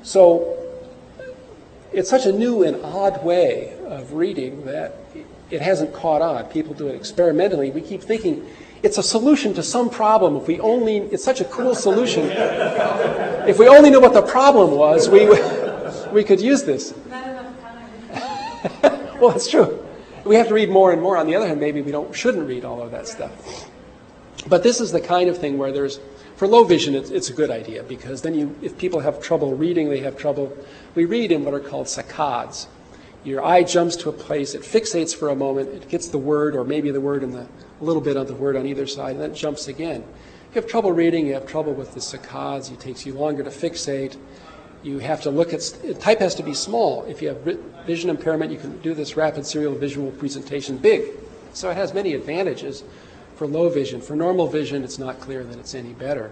B: So it's such a new and odd way of reading that it hasn't caught on. People do it experimentally. We keep thinking, it's a solution to some problem. If we only, it's such a cool solution. If we only knew what the problem was, we could use this.
A: Not enough time.
B: Well, that's true. We have to read more and more. On the other hand, maybe we shouldn't read all of that stuff. But this is the kind of thing where there's, for low vision, it's a good idea, because then if people have trouble reading, they have trouble. We read in what are called saccades. Your eye jumps to a place, it fixates for a moment, it gets the word, or maybe the word and a little bit of the word on either side, and then it jumps again. If you have trouble reading, you have trouble with the saccades, it takes you longer to fixate. You have to look at, type has to be small. If you have vision impairment, you can do this rapid serial visual presentation big. So it has many advantages for low vision. For normal vision, it's not clear that it's any better.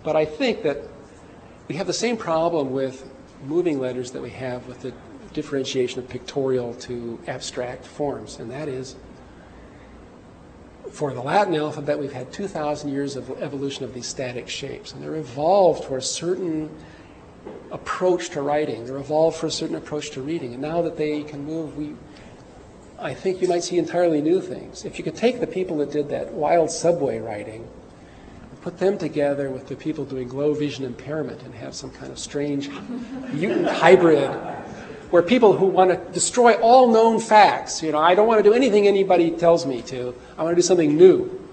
B: But I think that we have the same problem with moving letters that we have with the differentiation of pictorial to abstract forms, and that is, for the Latin alphabet, we've had 2,000 years of evolution of these static shapes, and they're evolved for a certain approach to writing. They're evolved for a certain approach to reading, and now that they can move, I think you might see entirely new things. If you could take the people that did that wild subway writing, and put them together with the people doing low vision impairment and have some kind of strange mutant hybrid, where people who want to destroy all known facts, I don't want to do anything anybody tells me to, I want to do something new.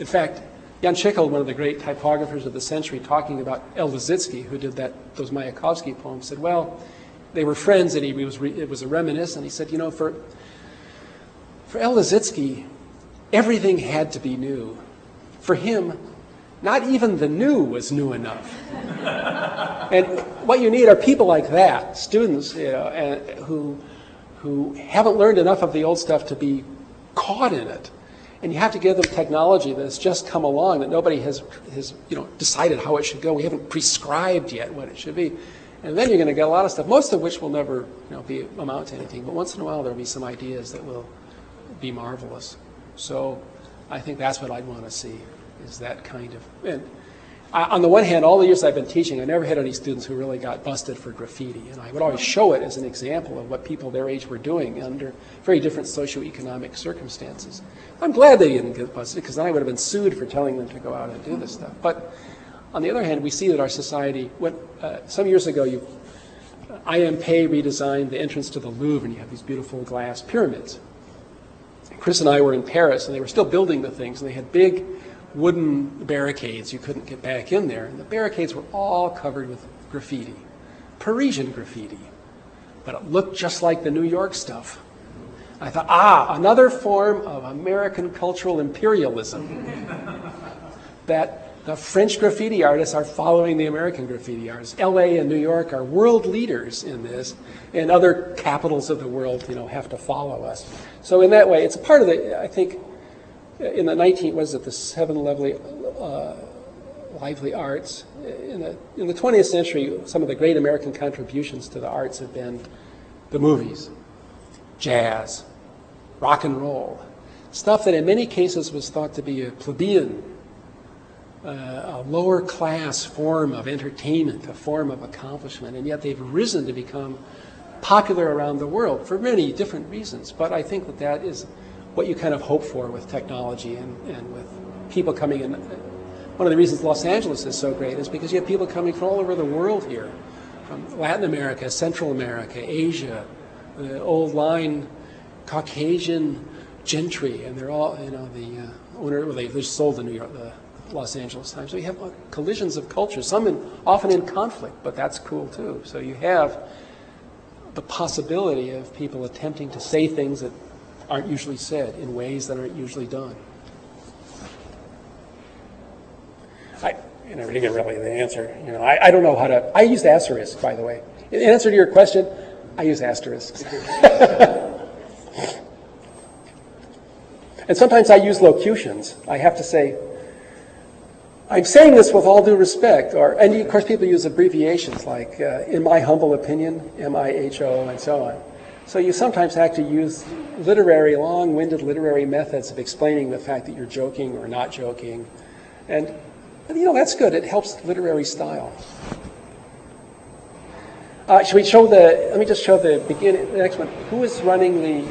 B: In fact, Jan Schickel, one of the great typographers of the century, talking about El Lissitzky, who did those Mayakovsky poems, said, well, they were friends, and it was a reminiscence. He said, for El Lissitzky, everything had to be new. For him, not even the new was new enough. And what you need are people like that, students, who haven't learned enough of the old stuff to be caught in it. And you have to give them technology that's just come along, that nobody has decided how it should go. We haven't prescribed yet what it should be. And then you're going to get a lot of stuff, most of which will never amount to anything. But once in a while, there'll be some ideas that will be marvelous. So I think that's what I'd want to see, is that kind of... And on the one hand, all the years I've been teaching, I never had any students who really got busted for graffiti. And I would always show it as an example of what people their age were doing under very different socioeconomic circumstances. I'm glad they didn't get busted, because then I would have been sued for telling them to go out and do this stuff. But on the other hand, we see that our society, some years ago, I.M. Pei redesigned the entrance to the Louvre, and you have these beautiful glass pyramids. Chris and I were in Paris, and they were still building the things, and they had big wooden barricades. You couldn't get back in there. And the barricades were all covered with graffiti, Parisian graffiti. But it looked just like the New York stuff. I thought, another form of American cultural imperialism. That the French graffiti artists are following the American graffiti artists. LA and New York are world leaders in this, and other capitals of the world, have to follow us. So in that way, it's a part of the, I think, in the 7 lively arts. In the 20th century, some of the great American contributions to the arts have been the movies, jazz, rock and roll, stuff that in many cases was thought to be a plebeian, a lower class form of entertainment, a form of accomplishment, and yet they've risen to become popular around the world for many different reasons. But I think that is what you kind of hope for with technology and with people coming in. One of the reasons Los Angeles is so great is because you have people coming from all over the world here, from Latin America, Central America, Asia, the old line Caucasian, gentry, and they're all, the owner, well, they just sold the Los Angeles Times. So you have collisions of cultures, often in conflict, but that's cool too. So you have the possibility of people attempting to say things that aren't usually said in ways that aren't usually done. I didn't get really the answer. I don't know how to. I use asterisks, by the way. In answer to your question, I use asterisks. And sometimes I use locutions. I have to say, I'm saying this with all due respect, and of course people use abbreviations like, in my humble opinion, MIHO, and so on. So you sometimes have to use long-winded literary methods of explaining the fact that you're joking or not joking. And, that's good. It helps literary style. Let me just show the beginning, the next one. Who is running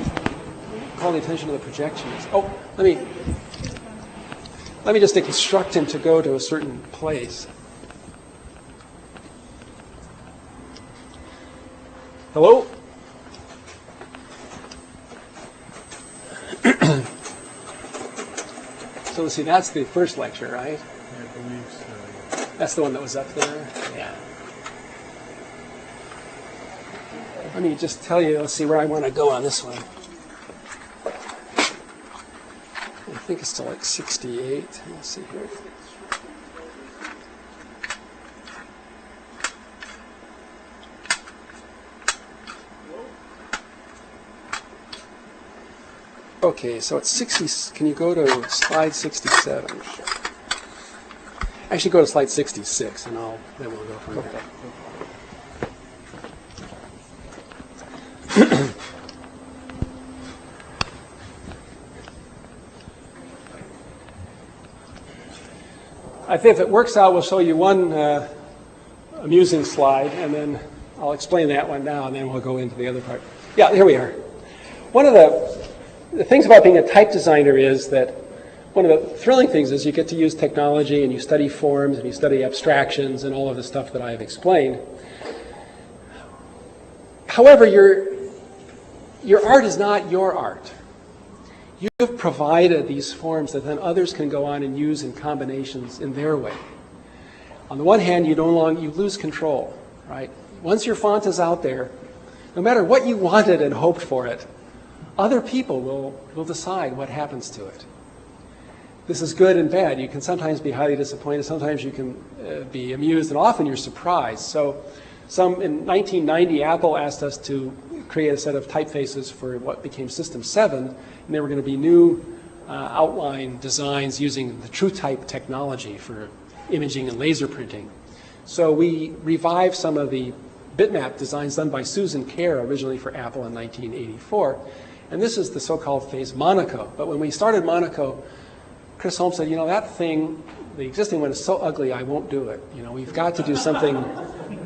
B: call the attention to the projections? Oh, let me just instruct him to go to a certain place. Hello? So let's see, that's the first lecture, right?
I: I believe so.
B: That's the one that was up there? Yeah. Let me just tell you, let's see where I want to go on this one. I think it's to like 68. Let's see here. Okay, so it's 60. Can you go to slide 67? Actually, go to slide 66, and then we'll go from there. I think if it works out, we'll show you one amusing slide, and then I'll explain that one now, and then we'll go into the other part. Yeah, here we are. One of the things about being a type designer is that one of the thrilling things is you get to use technology, and you study forms, and you study abstractions, and all of the stuff that I've explained. However, your art is not your art. You've provided these forms that then others can go on and use in combinations in their way. On the one hand, you lose control, right? Once your font is out there, no matter what you wanted and hoped for it, other people will decide what happens to it. This is good and bad. You can sometimes be highly disappointed, sometimes you can be amused, and often you're surprised. So in 1990, Apple asked us to create a set of typefaces for what became System 7, and there were going to be new outline designs using the TrueType technology for imaging and laser printing. So we revived some of the bitmap designs done by Susan Kerr originally for Apple in 1984. And this is the so-called phase Monaco. But when we started Monaco, Chris Holmes said, that thing, the existing one is so ugly, I won't do it. We've got to do something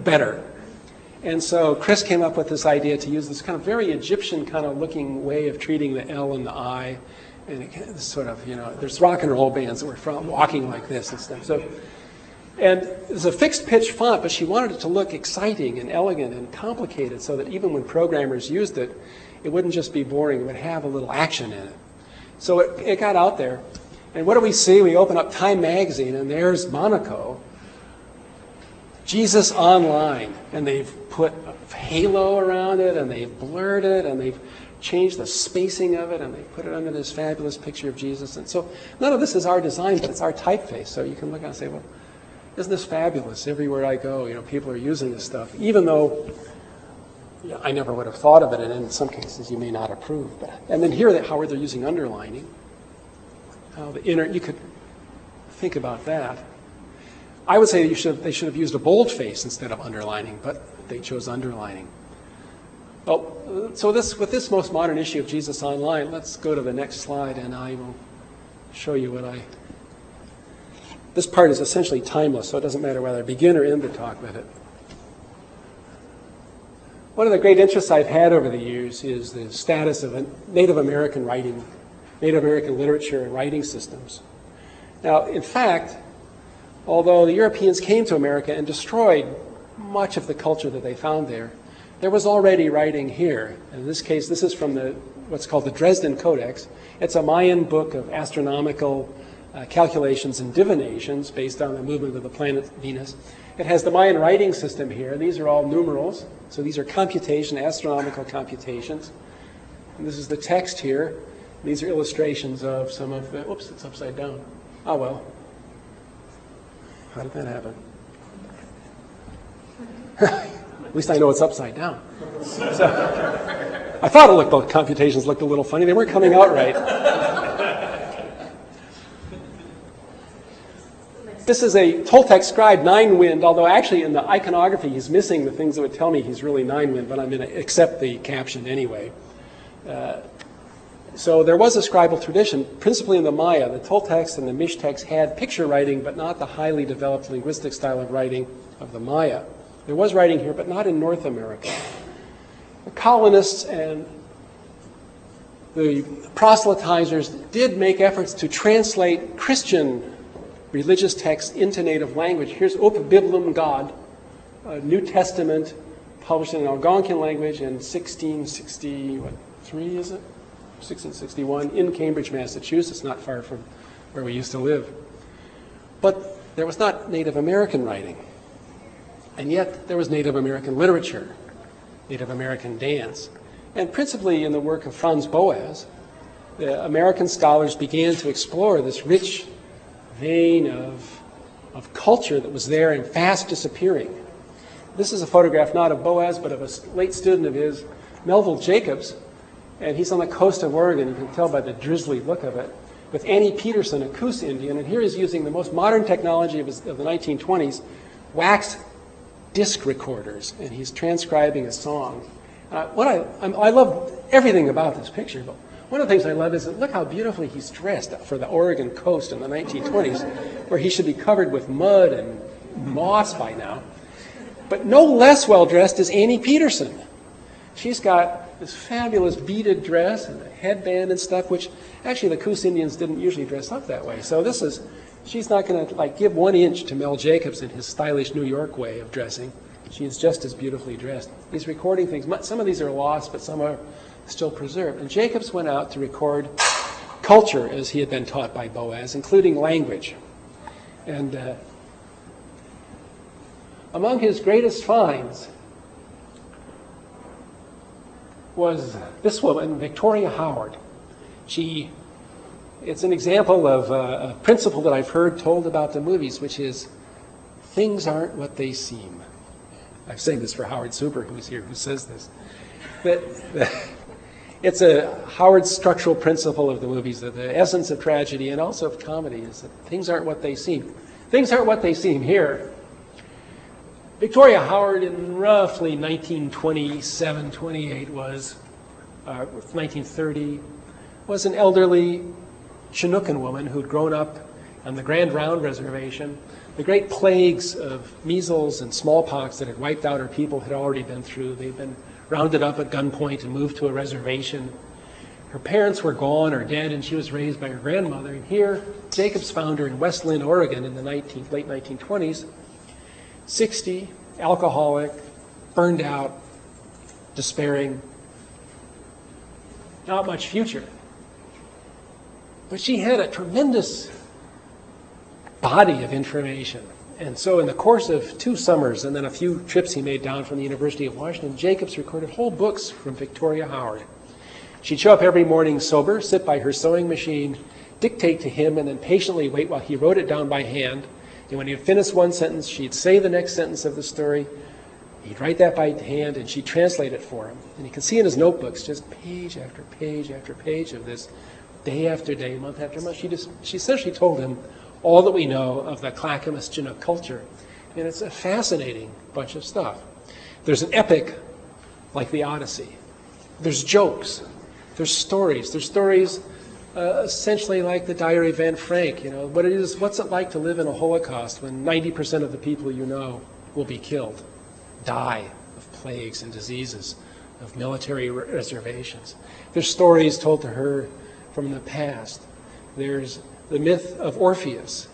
B: better. And so Chris came up with this idea to use this kind of very Egyptian kind of looking way of treating the L and the I. And it sort of, there's rock and roll bands that were walking like this and stuff. And it's a fixed pitch font, but she wanted it to look exciting and elegant and complicated so that even when programmers used it, it wouldn't just be boring, it would have a little action in it. So it got out there. And what do we see? We open up Time magazine, and there's Monaco, Jesus Online. And they've put a halo around it, and they've blurred it, and they've changed the spacing of it, and they put it under this fabulous picture of Jesus. And so none of this is our design, but it's our typeface. So you can look and say, well, isn't this fabulous? Everywhere I go, people are using this stuff, even though I never would have thought of it, and in some cases you may not approve. And then here, how they're using underlining. How you could think about that. I would say they should have used a boldface instead of underlining, but they chose underlining. Well, so with this most modern issue of Jesus Online, let's go to the next slide, and I will show you this part is essentially timeless, so it doesn't matter whether I begin or end the talk with it. One of the great interests I've had over the years is the status of Native American literature and writing systems. Now, in fact, although the Europeans came to America and destroyed much of the culture that they found there, there was already writing here. In this case, this is from what's called the Dresden Codex. It's a Mayan book of astronomical calculations and divinations based on the movement of the planet Venus. It has the Mayan writing system here. These are all numerals. So these are astronomical computations. And this is the text here. These are illustrations of some of the, oops, it's upside down. Oh, well. How did that happen? At least I know it's upside down. So, I thought the computations looked a little funny. They weren't coming out right. This is a Toltec scribe 9-wind, although actually in the iconography he's missing the things that would tell me he's really 9-wind, but I'm going to accept the caption anyway. So there was a scribal tradition, principally in the Maya. The Toltecs and the Mixtecs had picture writing, but not the highly developed linguistic style of writing of the Maya. There was writing here, but not in North America. The colonists and the proselytizers did make efforts to translate Christian religious texts into native language. Here's Up Biblum God, a New Testament published in an Algonquin language in 1663, is it? 1661, in Cambridge, Massachusetts, not far from where we used to live. But there was not Native American writing. And yet there was Native American literature, Native American dance. And principally in the work of Franz Boas, the American scholars began to explore this rich vein of culture that was there and fast disappearing. This is a photograph not of Boas, but of a late student of his, Melville Jacobs, and he's on the coast of Oregon. You can tell by the drizzly look of it, with Annie Peterson, a Coos Indian, and here he's using the most modern technology of the 1920s, wax disc recorders, and he's transcribing a song. I love everything about this picture, but one of the things I love is that look how beautifully he's dressed for the Oregon coast in the 1920s, where he should be covered with mud and moss by now. But no less well dressed is Annie Peterson. She's got this fabulous beaded dress and a headband and stuff, which actually the Coos Indians didn't usually dress up that way. So she's not going to give 1 inch to Mel Jacobs in his stylish New York way of dressing. She is just as beautifully dressed. He's recording things. Some of these are lost, but some are still preserved. And Jacobs went out to record culture as he had been taught by Boas, including language. And among his greatest finds was this woman, Victoria Howard. It's an example of a principle that I've heard told about the movies, which is things aren't what they seem. I'm saying this for Howard Super, who's here, who says this. It's a Howard structural principle of the movies, that the essence of tragedy and also of comedy is that things aren't what they seem. Things aren't what they seem here. Victoria Howard in roughly 1927, 28 was, 1930, was an elderly Chinookan woman who'd grown up on the Grand Round Reservation. The great plagues of measles and smallpox that had wiped out her people had already been through. They'd been rounded up at gunpoint and moved to a reservation. Her parents were gone or dead, and she was raised by her grandmother. And here, Jacobs found her in West Lynn, Oregon in the late 1920s. 60, alcoholic, burned out, despairing, not much future. But she had a tremendous body of information. And so in the course of 2 summers and then a few trips he made down from the University of Washington, Jacobs recorded whole books from Victoria Howard. She'd show up every morning sober, sit by her sewing machine, dictate to him, and then patiently wait while he wrote it down by hand. And when he'd finish one sentence, she'd say the next sentence of the story. He'd write that by hand, and she'd translate it for him. And you can see in his notebooks just page after page after page of this, day after day, month after month. She essentially told him all that we know of the Clackamas Chinook culture. And it's a fascinating bunch of stuff. There's an epic like the Odyssey. There's jokes. There's stories. There's stories essentially like the Diary of Anne Frank. You know, what's it like to live in a Holocaust when 90% of the people you know will be killed, die of plagues and diseases, of military reservations. There's stories told to her from the past. There's the myth of Orpheus.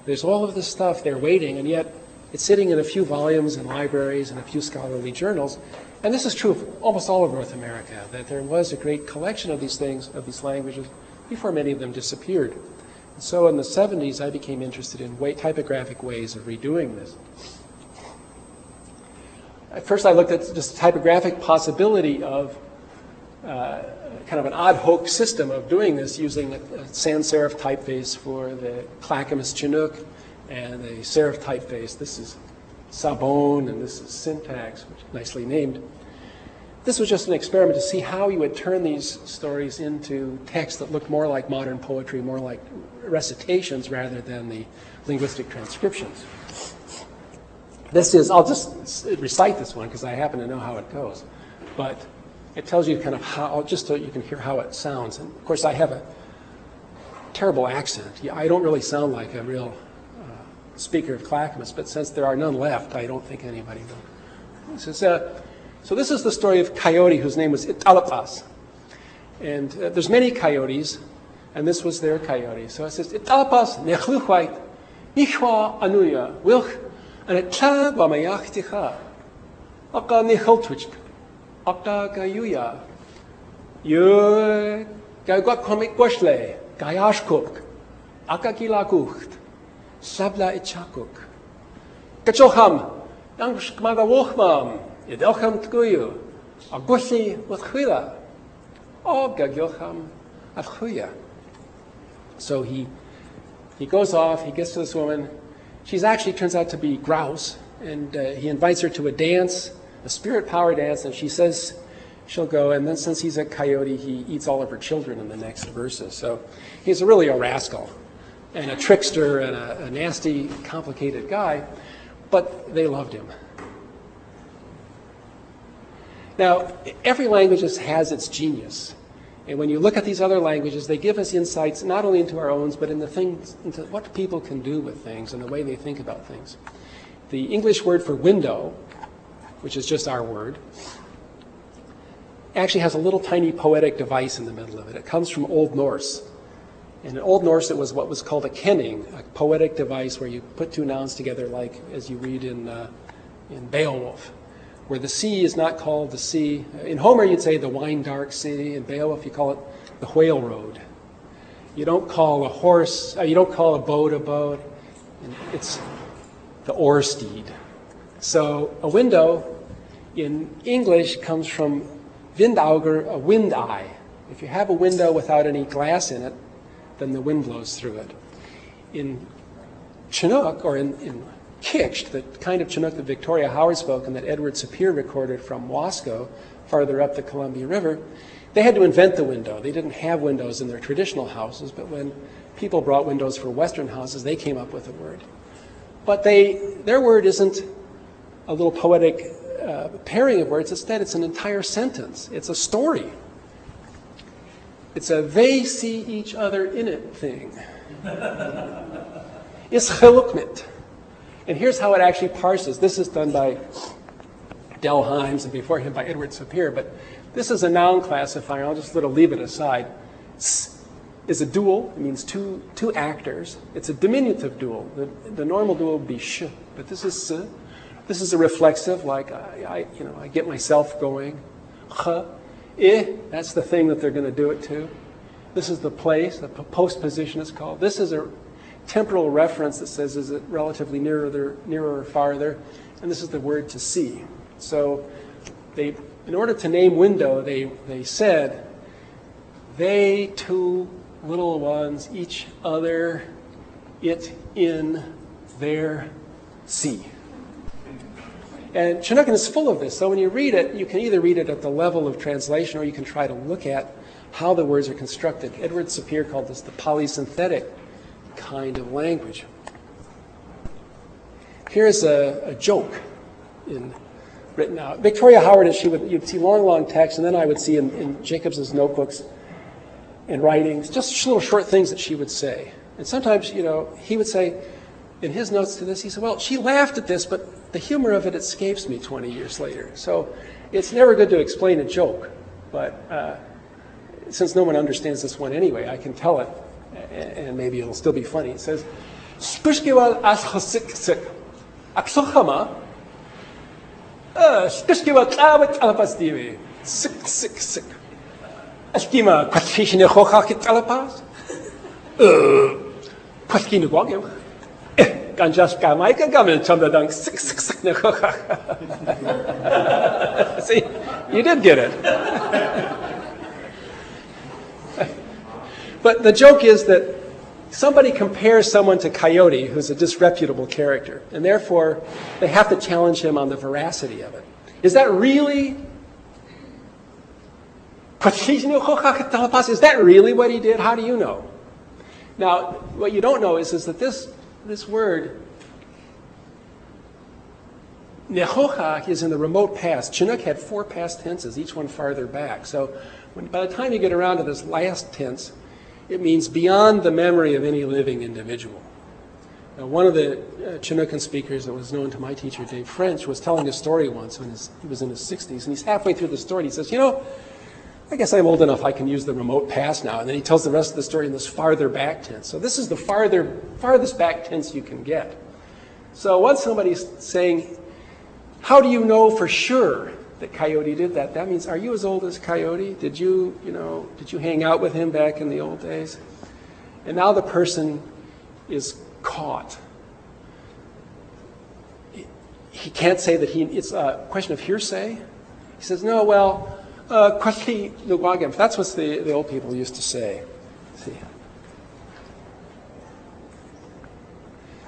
B: There's all of this stuff there waiting, and yet it's sitting in a few volumes in libraries and a few scholarly journals. And this is true of almost all of North America, that there was a great collection of these things, of these languages, before many of them disappeared. And so in the 70s, I became interested in typographic ways of redoing this. At first, I looked at just the typographic possibility of kind of an ad hoc system of doing this using a sans serif typeface for the Clackamas Chinook and a serif typeface. This is Sabon and this is Syntax, which is nicely named. This was just an experiment to see how you would turn these stories into text that looked more like modern poetry, more like recitations rather than the linguistic transcriptions. This is, I'll just recite this one because I happen to know how it goes. But it tells you kind of how, just so you can hear how it sounds. And of course, I have a terrible accent. I don't really sound like a real speaker of Clackamas, but since there are none left, I don't think anybody will. So this is the story of Coyote, whose name was Italapas. And there's many coyotes, and this was their coyote. So it says, Italapas nechluchwait, nichwa anuya, wilch, and it tla wamayachticha, aka nicheltwich, aka gayuya, yu gagwakomik boshle, gayashkuk, aka gilagucht, sabla ichakuk, kachocham, angshkmagawochmam, Idelcham tguyu, agushi with chwila, o gagilcham at chuya. So he goes off, he gets to this woman. She's actually turns out to be grouse, and he invites her to a dance, a spirit power dance, and she says she'll go. And then since he's a coyote, he eats all of her children in the next verses. So he's really a rascal and a trickster and a nasty, complicated guy, but they loved him. Now, every language has its genius. And when you look at these other languages, they give us insights not only into our own, but into what people can do with things and the way they think about things. The English word for window, which is just our word, actually has a little tiny poetic device in the middle of it. It comes from Old Norse. And in Old Norse, it was what was called a kenning, a poetic device where you put two nouns together, like as you read in Beowulf, where the sea is not called the sea. In Homer, you'd say the wine-dark sea. In Beowulf, you call it the whale road. You don't call a horse, you don't call a boat a boat. It's the oar steed. So a window in English comes from Windauger, a wind eye. If you have a window without any glass in it, then the wind blows through it. In Chinook, or in Kicht, the kind of Chinook that Victoria Howard spoke and that Edward Sapir recorded from Wasco, farther up the Columbia River, they had to invent the window. They didn't have windows in their traditional houses, but when people brought windows for Western houses, they came up with a word. But their word isn't a little poetic pairing of words. Instead, it's an entire sentence. It's a story. It's a they see each other in it thing. It's chelukmit. And here's how it actually parses. This is done by Del Himes and before him by Edward Sapir. But this is a noun classifier. I'll just leave it aside. S is a dual. It means two actors. It's a diminutive dual. The normal dual would be sh. But this is s. This is a reflexive, like I get myself going. Ch. I. That's the thing that they're going to do it to. This is the place. The postposition is called. This is a temporal reference that says, is it relatively nearer or farther? And this is the word to see. So in order to name window, they said, they two little ones, each other, it in their see. And Chinookan is full of this. So when you read it, you can either read it at the level of translation or you can try to look at how the words are constructed. Edward Sapir called this the polysynthetic kind of language. Here's a joke written out. Victoria Howard, you'd see long text, and then I would see in Jacobs's notebooks and writings just little short things that she would say. And sometimes, he would say in his notes to this, he said, well, she laughed at this, but the humor of it escapes me 20 years later. So it's never good to explain a joke, but since no one understands this one anyway, I can tell it. And maybe it'll still be funny. It says, Spushkiwal as chasik aksochama, Skishkiwa tlawit alapastivi. Sik. Ashkima kwatfishine hochakit alapas. Kwatkine gwagim. Ganjaska Maika Gamil Chumdadunk sik ne hochak. See, you did get it. But the joke is that somebody compares someone to Coyote, who's a disreputable character, and therefore they have to challenge him on the veracity of it. Is that really? Is that really what he did? How do you know? Now, what you don't know is that this word, nehochak, is in the remote past. Chinook had 4 past tenses, each one farther back. So by the time you get around to this last tense, it means beyond the memory of any living individual. Now, one of the Chinookan speakers that was known to my teacher, Dave French, was telling a story once when he was in his 60s, and he's halfway through the story, and he says, I guess I'm old enough I can use the remote past now. And then he tells the rest of the story in this farther back tense. So this is the farthest back tense you can get. So once somebody's saying, how do you know for sure that Coyote did that? That means, are you as old as Coyote? Did you hang out with him back in the old days? And now the person is caught. He can't say that it's a question of hearsay. He says, no, well, kwatli lugwagem. That's what the old people used to say. See.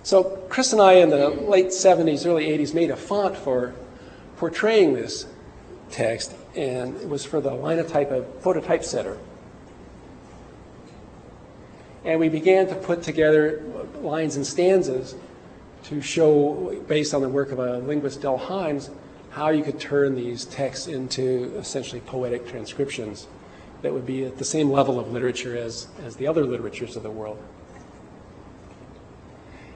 B: So Chris and I in the late 70s, early 80s made a font for portraying this text, and it was for the linotype of phototypesetter. And we began to put together lines and stanzas to show, based on the work of a linguist, Del Himes, how you could turn these texts into essentially poetic transcriptions that would be at the same level of literature as the other literatures of the world.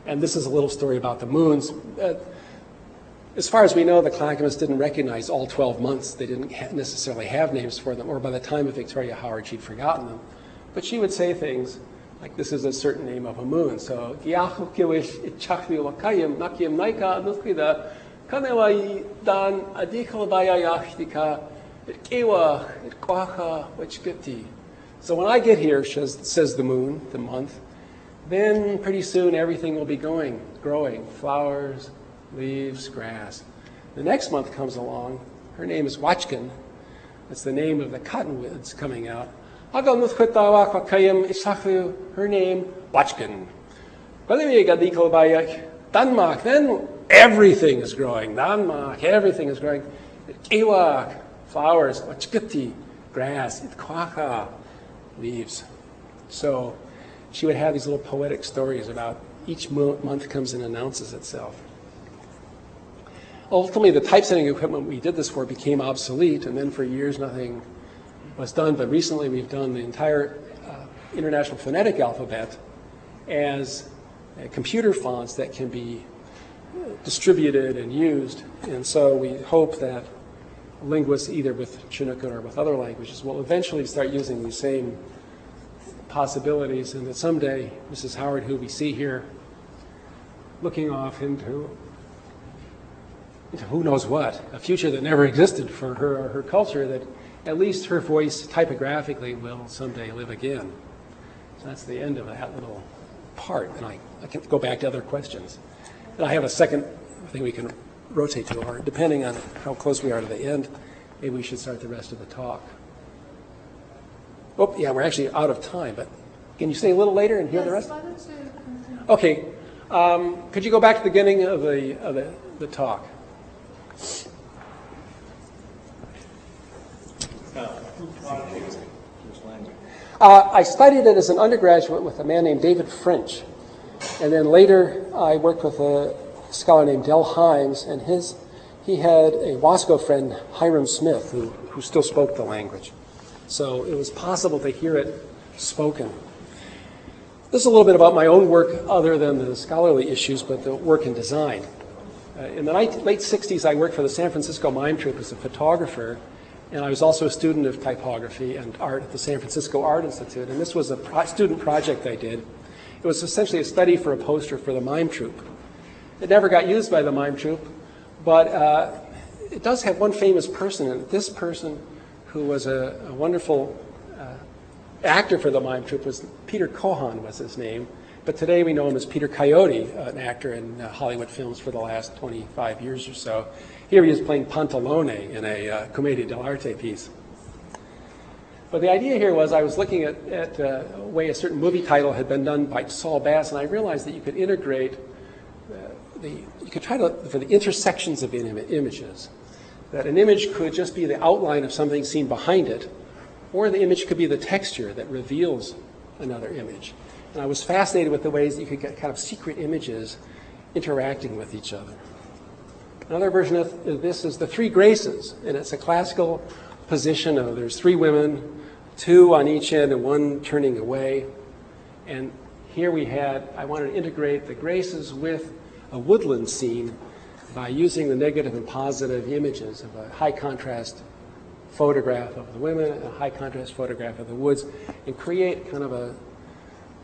B: And this is a little story about the moons. As far as we know, the clackamas didn't recognize all 12 months. They didn't necessarily have names for them, or by the time of Victoria Howard, she'd forgotten them. But she would say things like, this is a certain name of a moon. So, so when I get here, says the moon, the month, then pretty soon everything will be growing, flowers, leaves, grass. The next month comes along, her name is Watchkin. That's the name of the cottonwoods coming out. Her name, Watchkin. Denmark, then everything is growing. Denmark, everything is growing. Iwak, flowers, Watchkiti, grass, Itkwaha, leaves. So she would have these little poetic stories about each month comes and announces itself. Ultimately, the typesetting equipment we did this for became obsolete, and then for years nothing was done. But recently we've done the entire International Phonetic Alphabet as computer fonts that can be distributed and used. And so we hope that linguists, either with Chinookan or with other languages, will eventually start using these same possibilities, and that someday Mrs. Howard, who we see here looking off into who knows what, a future that never existed for her or her culture, that at least her voice typographically will someday live again. So that's the end of that little part, and I can go back to other questions. And I have a second thing we can rotate to, or depending on how close we are to the end, maybe we should start the rest of the talk. Oh, yeah, we're actually out of time, but can you stay a little later and hear the rest? Okay. Could you go back to the beginning of the talk? I studied it as an undergraduate with a man named David French. And then later I worked with a scholar named Del Himes, and he had a Wasco friend, Hiram Smith, who still spoke the language. So it was possible to hear it spoken. This is a little bit about my own work other than the scholarly issues, but the work in design. In the late 60s, I worked for the San Francisco Mime Troupe as a photographer, and I was also a student of typography and art at the San Francisco Art Institute, and this was a student project I did. It was essentially a study for a poster for the Mime Troupe. It never got used by the Mime Troupe, but it does have one famous person in it. This person, who was a wonderful actor for the mime troupe, was Peter Cohan was his name. But today we know him as Peter Coyote, an actor in Hollywood films for the last 25 years or so. Here he is playing Pantalone in a Commedia dell'arte piece. But the idea here was I was looking at a way a certain movie title had been done by Saul Bass, and I realized that you could integrate you could try to look for the intersections of images. That an image could just be the outline of something seen behind it, or the image could be the texture that reveals another image. And I was fascinated with the ways that you could get kind of secret images interacting with each other. Another version of this is the Three Graces, and it's a classical position of there's three women, two on each end and one turning away. And here I wanted to integrate the graces with a woodland scene by using the negative and positive images of a high contrast photograph of the women and a high contrast photograph of the woods, and create kind of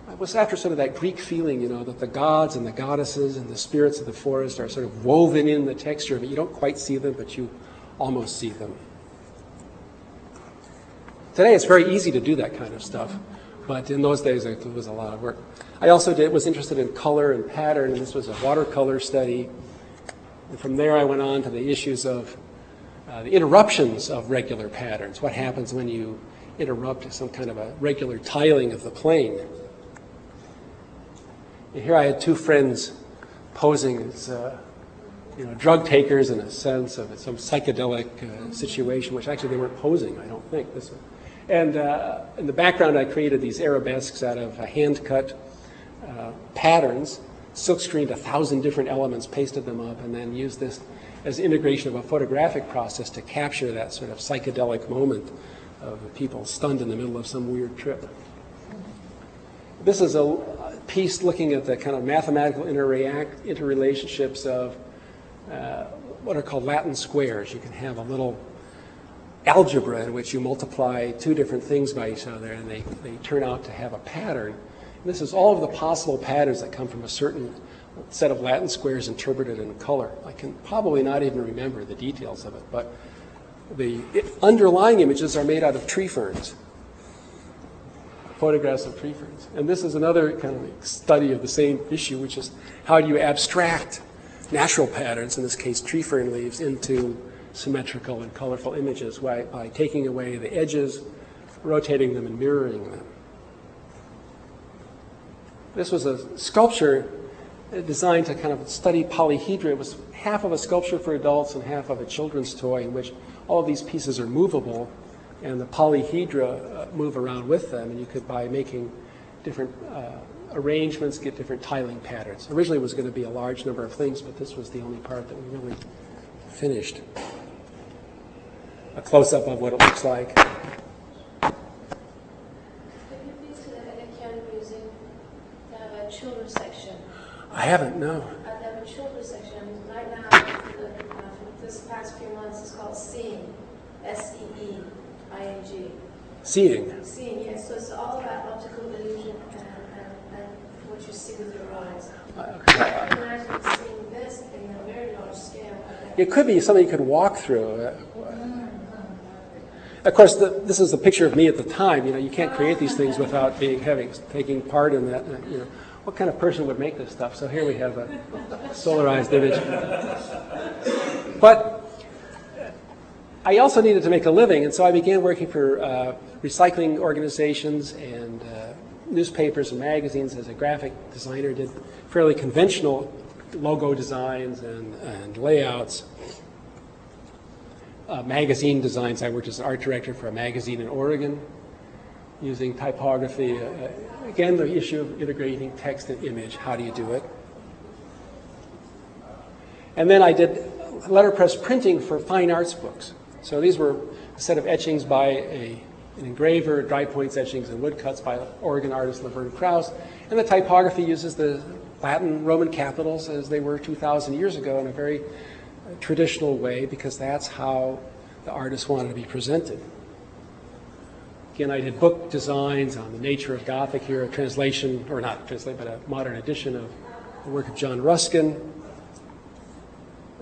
B: I was after sort of that Greek feeling, that the gods and the goddesses and the spirits of the forest are sort of woven in the texture, but you don't quite see them, but you almost see them. Today it's very easy to do that kind of stuff, but in those days it was a lot of work. I also was interested in color and pattern, and this was a watercolor study. And from there I went on to the issues of the interruptions of regular patterns. What happens when you interrupt some kind of a regular tiling of the plane? And here I had two friends posing as drug takers in a sense of some psychedelic situation, which actually they weren't posing, I don't think. And in the background I created these arabesques out of hand-cut patterns, silk-screened 1,000 different elements, pasted them up, and then used this as integration of a photographic process to capture that sort of psychedelic moment of people stunned in the middle of some weird trip. This is a piece looking at the kind of mathematical interrelationships of what are called Latin squares. You can have a little algebra in which you multiply two different things by each other, and they turn out to have a pattern. And this is all of the possible patterns that come from a certain set of Latin squares interpreted in color. I can probably not even remember the details of it, but the underlying images are made out of tree ferns, photographs of tree ferns. And this is another kind of study of the same issue, which is how do you abstract natural patterns, in this case tree fern leaves, into symmetrical and colorful images by taking away the edges, rotating them, and mirroring them. This was a sculpture designed to kind of study polyhedra. It was half of a sculpture for adults and half of a children's toy, in which all of these pieces are movable, and the polyhedra move around with them, and you could, by making different arrangements, get different tiling patterns. Originally it was going to be a large number of things, but this was the only part that we really finished. A close-up of what it looks like.
F: Children's section.
B: I haven't, no.
F: They have a children's section. Right now, for this past few months, it's called Seeing, S-E-E-I-N-G.
B: Seeing.
F: Seeing, yes. So it's all about optical illusion and what you see with your eyes. Imagine seeing this in a very large scale.
B: It could be something you could walk through. Of course, this is a picture of me at the time. You can't create these things without taking part in that. What kind of person would make this stuff? So here we have a solarized image. But I also needed to make a living, and so I began working for recycling organizations and newspapers and magazines as a graphic designer. Did fairly conventional logo designs and layouts. Magazine designs. I worked as an art director for a magazine in Oregon using typography. Again, the issue of integrating text and image. How do you do it? And then I did letterpress printing for fine arts books. So these were a set of etchings by an engraver, dry points etchings and woodcuts by Oregon artist Laverne Krauss. And the typography uses the Latin Roman capitals as they were 2,000 years ago in a very traditional way, because that's how the artist wanted to be presented. Again, I did book designs on the nature of Gothic here, a translation, or not translation, but a modern edition of the work of John Ruskin.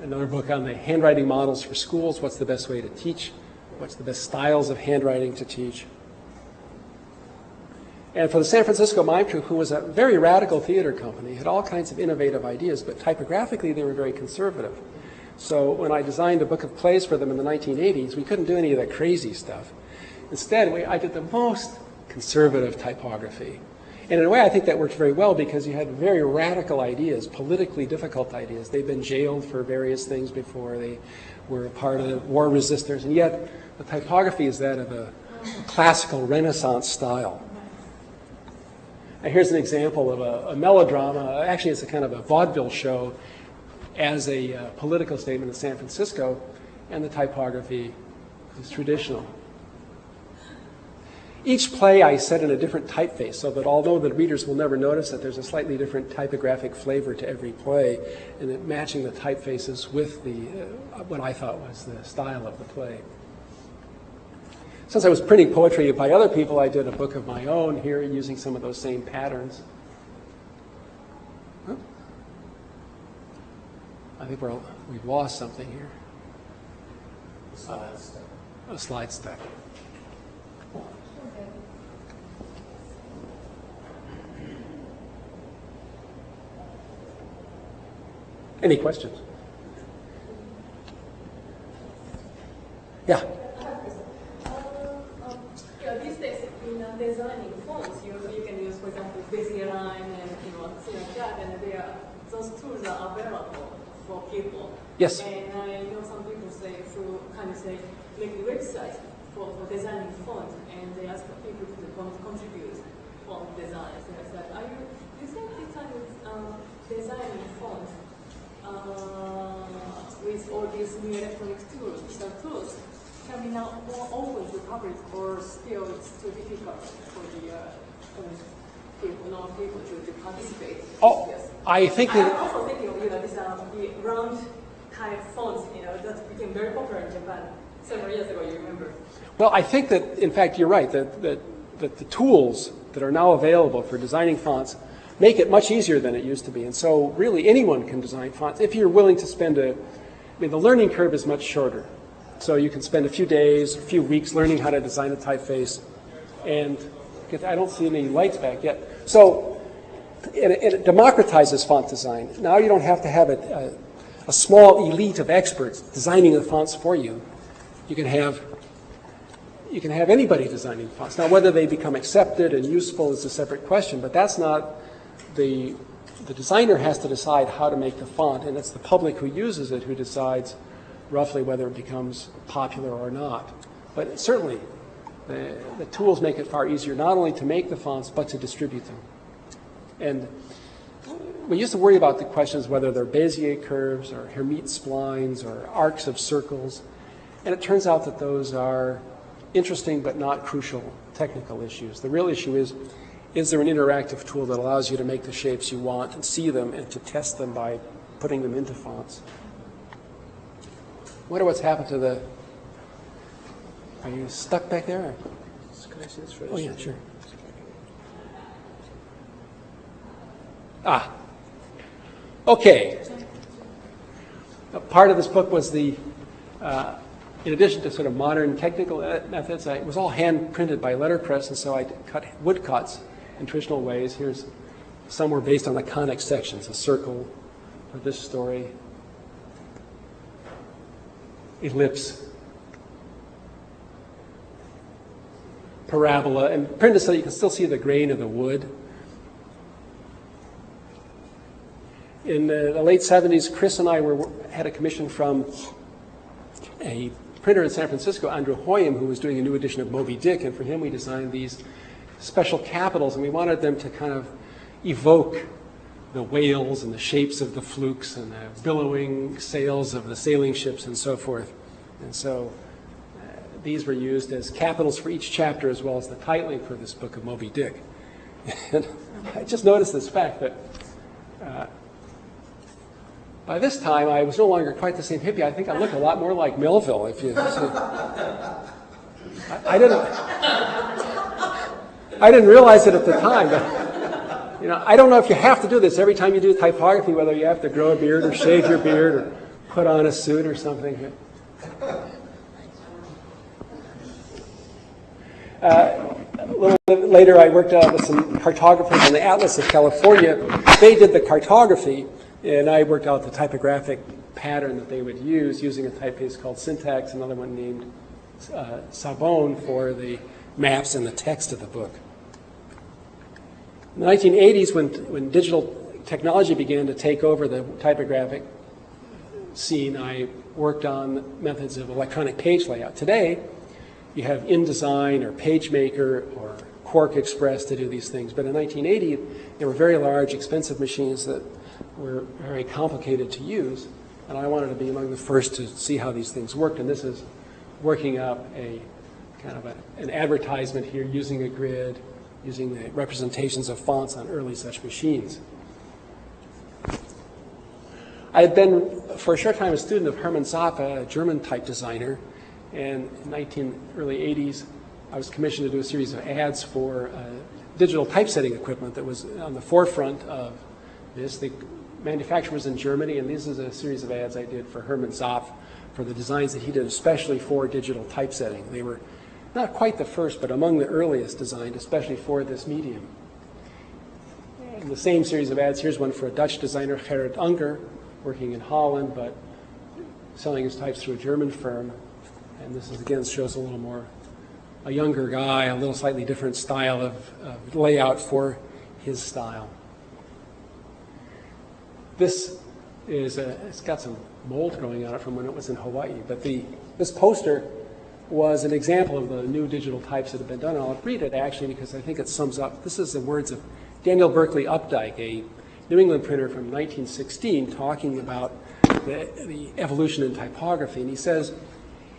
B: another book on the handwriting models for schools, what's the best way to teach, what's the best styles of handwriting to teach. And for the San Francisco Mime Troupe, who was a very radical theater company, had all kinds of innovative ideas, but typographically they were very conservative. So when I designed a book of plays for them in the 1980s, we couldn't do any of that crazy stuff. Instead, I did the most conservative typography. And in a way, I think that worked very well because you had very radical ideas, politically difficult ideas. They'd been jailed for various things before. They were a part of the war resistors. And yet, the typography is that of a classical Renaissance style. And here's an example of a melodrama. Actually, it's a kind of a vaudeville show as a political statement in San Francisco. And the typography is traditional. Each play I set in a different typeface so that although the readers will never notice that there's a slightly different typographic flavor to every play, and that matching the typefaces with the what I thought was the style of the play. Since I was printing poetry by other people, I did a book of my own here using some of those same patterns. Oh. I think we've lost something here. A slide stuck. Any questions? Yeah.
H: These days, in designing fonts, you can use, for example, Bigelow and and those tools are available for people.
B: Yes.
H: And I know some people make websites for designing fonts, and they ask people to contribute font designs. Do you think this kind of designing fonts with all these new electronic tools, digital tools, can be now more open to the public, or still it's too difficult for the non-people to participate?
B: Oh,
H: yes.
B: I think that...
H: I'm also thinking of this the round type fonts, that became very popular in Japan several years ago, you remember?
B: Well, I think that, in fact, you're right, that the tools that are now available for designing fonts make it much easier than it used to be. And so really anyone can design fonts if you're willing to spend the learning curve is much shorter. So you can spend a few days, a few weeks learning how to design a typeface. And I don't see any lights back yet. So it democratizes font design. Now you don't have to have a small elite of experts designing the fonts for you. You can have anybody designing fonts. Now whether they become accepted and useful is a separate question, but that's not the designer has to decide how to make the font, and it's the public who uses it who decides roughly whether it becomes popular or not. But certainly, the tools make it far easier not only to make the fonts, but to distribute them. And we used to worry about the questions whether they're Bezier curves or Hermite splines or arcs of circles. And it turns out that those are interesting but not crucial technical issues. The real issue is there an interactive tool that allows you to make the shapes you want and see them and to test them by putting them into fonts? I wonder what's happened to the... Are you stuck back there?
C: Can I see this first?
B: Oh, yeah, sure. Ah. Okay. Part of this book was in addition to sort of modern technical methods, it was all hand printed by letterpress, and so I cut woodcuts in traditional ways. Some were based on the conic sections, a circle for this story, ellipse, parabola, and printed so that you can still see the grain of the wood. In the late 70s, Chris and I had a commission from a printer in San Francisco, Andrew Hoyam, who was doing a new edition of Moby Dick, and for him we designed these special capitals, and we wanted them to kind of evoke the whales and the shapes of the flukes and the billowing sails of the sailing ships and so forth. And so these were used as capitals for each chapter as well as the titling for this book of Moby Dick. And I just noticed this fact that by this time I was no longer quite the same hippie. I think I look a lot more like Melville. If you, I didn't realize it at the time. But, I don't know if you have to do this every time you do typography, whether you have to grow a beard or shave your beard or put on a suit or something. A little bit later, I worked out with some cartographers on the Atlas of California. They did the cartography, and I worked out the typographic pattern that they would use using a typeface called Syntax, another one named Savone for the maps and the text of the book. In the 1980s, when digital technology began to take over the typographic scene, I worked on methods of electronic page layout. Today, you have InDesign or PageMaker or Quark Express to do these things. But in 1980, there were very large, expensive machines that were very complicated to use. And I wanted to be among the first to see how these things worked. And this is working up a kind of an advertisement here using a grid, using the representations of fonts on early such machines. I had been, for a short time, a student of Hermann Zappa, a German type designer. And in the early 80s, I was commissioned to do a series of ads for digital typesetting equipment that was on the forefront of this. The manufacturer was in Germany, and this is a series of ads I did for Hermann Zappa for the designs that he did especially for digital typesetting. They were not quite the first, but among the earliest designed, especially for this medium. In the same series of ads, here's one for a Dutch designer, Gerrit Unger, working in Holland, but selling his types through a German firm. And this is, again, shows a little more, a younger guy, a little slightly different style of layout for his style. This is, it's got some mold growing on it from when it was in Hawaii, but this poster was an example of the new digital types that have been done. And I'll read it actually because I think it sums up. This is the words of Daniel Berkeley Updike, a New England printer from 1916, talking about the evolution in typography. And he says,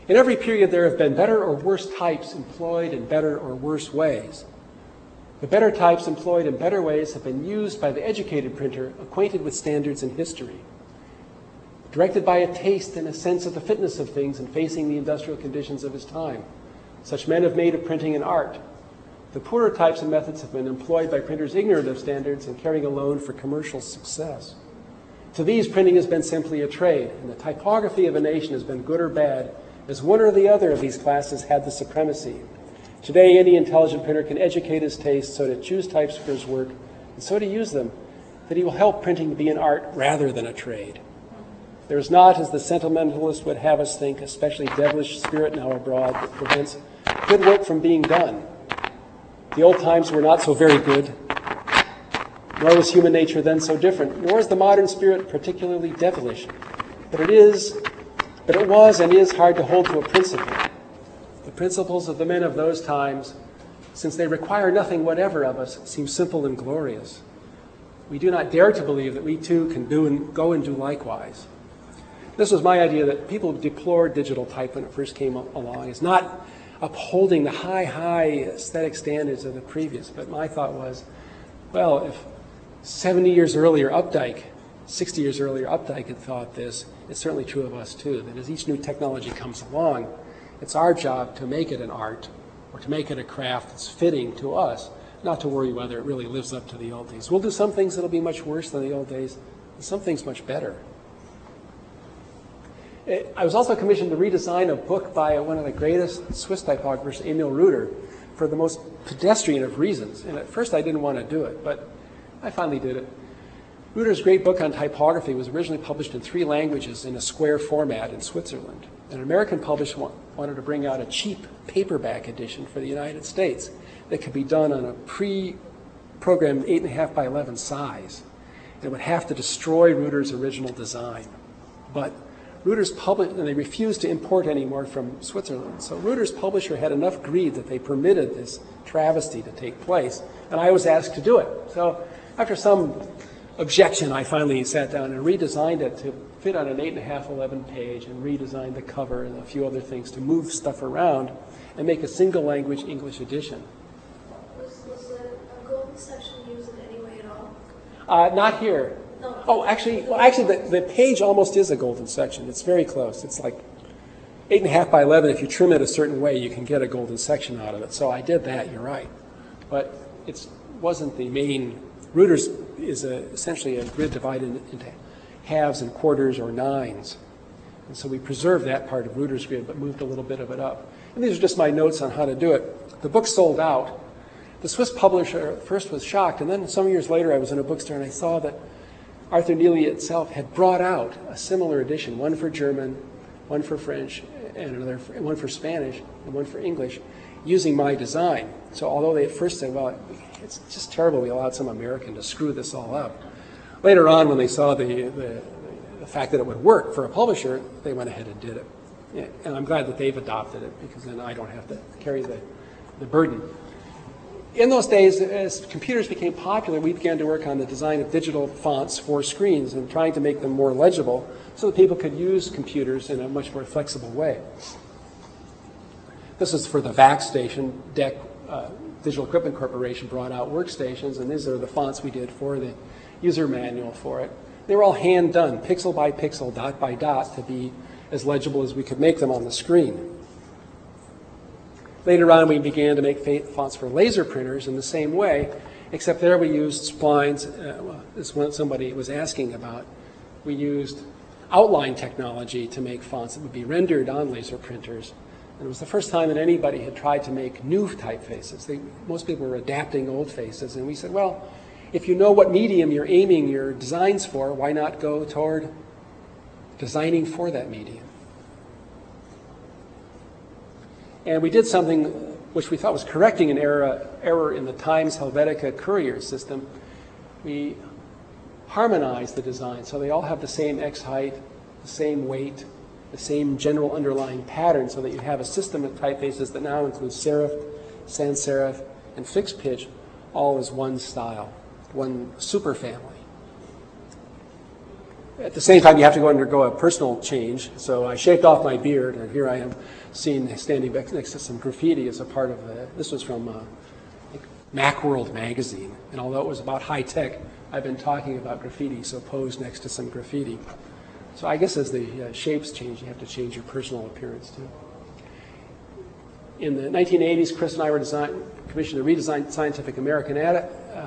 B: in every period there have been better or worse types employed in better or worse ways. The better types employed in better ways have been used by the educated printer acquainted with standards and history, directed by a taste and a sense of the fitness of things and facing the industrial conditions of his time. Such men have made of printing an art. The poorer types and methods have been employed by printers ignorant of standards and caring alone for commercial success. To these, printing has been simply a trade, and the typography of a nation has been good or bad, as one or the other of these classes had the supremacy. Today, any intelligent printer can educate his taste so to choose types for his work, and so to use them, that he will help printing to be an art rather than a trade. There is not, as the sentimentalist would have us think, a especially devilish spirit now abroad that prevents good work from being done. The old times were not so very good, nor was human nature then so different, nor is the modern spirit particularly devilish. But it was and is hard to hold to a principle. The principles of the men of those times, since they require nothing whatever of us, seem simple and glorious. We do not dare to believe that we too can go and do likewise. This was my idea that people deplored digital type when it first came along. It's not upholding the high aesthetic standards of the previous, but my thought was, well, if 70 years earlier Updike, 60 years earlier Updike had thought this, it's certainly true of us too, that as each new technology comes along, it's our job to make it an art or to make it a craft that's fitting to us, not to worry whether it really lives up to the old days. We'll do some things that'll be much worse than the old days, and some things much better. I was also commissioned to redesign a book by one of the greatest Swiss typographers, Emil Reuter, for the most pedestrian of reasons. And at first I didn't want to do it, but I finally did it. Reuter's great book on typography was originally published in 3 languages in a square format in Switzerland. An American publisher wanted to bring out a cheap paperback edition for the United States that could be done on a pre-programmed 8.5 by 11 size. And it would have to destroy Reuter's original design. But Reuter's publisher, and they refused to import anymore from Switzerland. So Reuter's publisher had enough greed that they permitted this travesty to take place, and I was asked to do it. So after some objection, I finally sat down and redesigned it to fit on an 8.5, 11 page, and redesigned the cover and a few other things to move stuff around and make a single language English edition.
F: Was a golden section used in any way at all?
B: Not here.
F: No.
B: Oh, actually, the page almost is a golden section. It's very close. It's like 8.5 by 11. If you trim it a certain way, you can get a golden section out of it. So I did that. You're right, but it wasn't the main. Reuter's is essentially a grid divided into halves and quarters or nines. And so we preserved that part of Reuter's grid, but moved a little bit of it up. And these are just my notes on how to do it. The book sold out. The Swiss publisher at first was shocked, and then some years later I was in a bookstore and I saw that Arthur Neely itself had brought out a similar edition, one for German, one for French, and one for Spanish, and one for English, using my design. So although they at first said, well, it's just terrible we allowed some American to screw this all up, later on when they saw the fact that it would work for a publisher, they went ahead and did it. Yeah, and I'm glad that they've adopted it, because then I don't have to carry the burden. In those days, as computers became popular, we began to work on the design of digital fonts for screens and trying to make them more legible so that people could use computers in a much more flexible way. This is for the VAC station. DEC, Digital Equipment Corporation, brought out workstations, and these are the fonts we did for the user manual for it. They were all hand done, pixel by pixel, dot by dot, to be as legible as we could make them on the screen. Later on, we began to make fonts for laser printers in the same way, except there we used splines. This is what somebody was asking about. We used outline technology to make fonts that would be rendered on laser printers. And it was the first time that anybody had tried to make new typefaces. Most people were adapting old faces. And we said, well, if you know what medium you're aiming your designs for, why not go toward designing for that medium? And we did something which we thought was correcting an error in the Times Helvetica courier system. We harmonized the design so they all have the same X height, the same weight, the same general underlying pattern, so that you have a system of typefaces that now includes serif, sans serif, and fixed pitch, all as one style, one superfamily. At the same time, you have to undergo a personal change. So I shaved off my beard, and here I am standing next to some graffiti as a part of this was from Macworld magazine. And although it was about high tech, I've been talking about graffiti, so posed next to some graffiti. So I guess as the shapes change, you have to change your personal appearance too. In the 1980s, Chris and I were commissioned to redesign Scientific American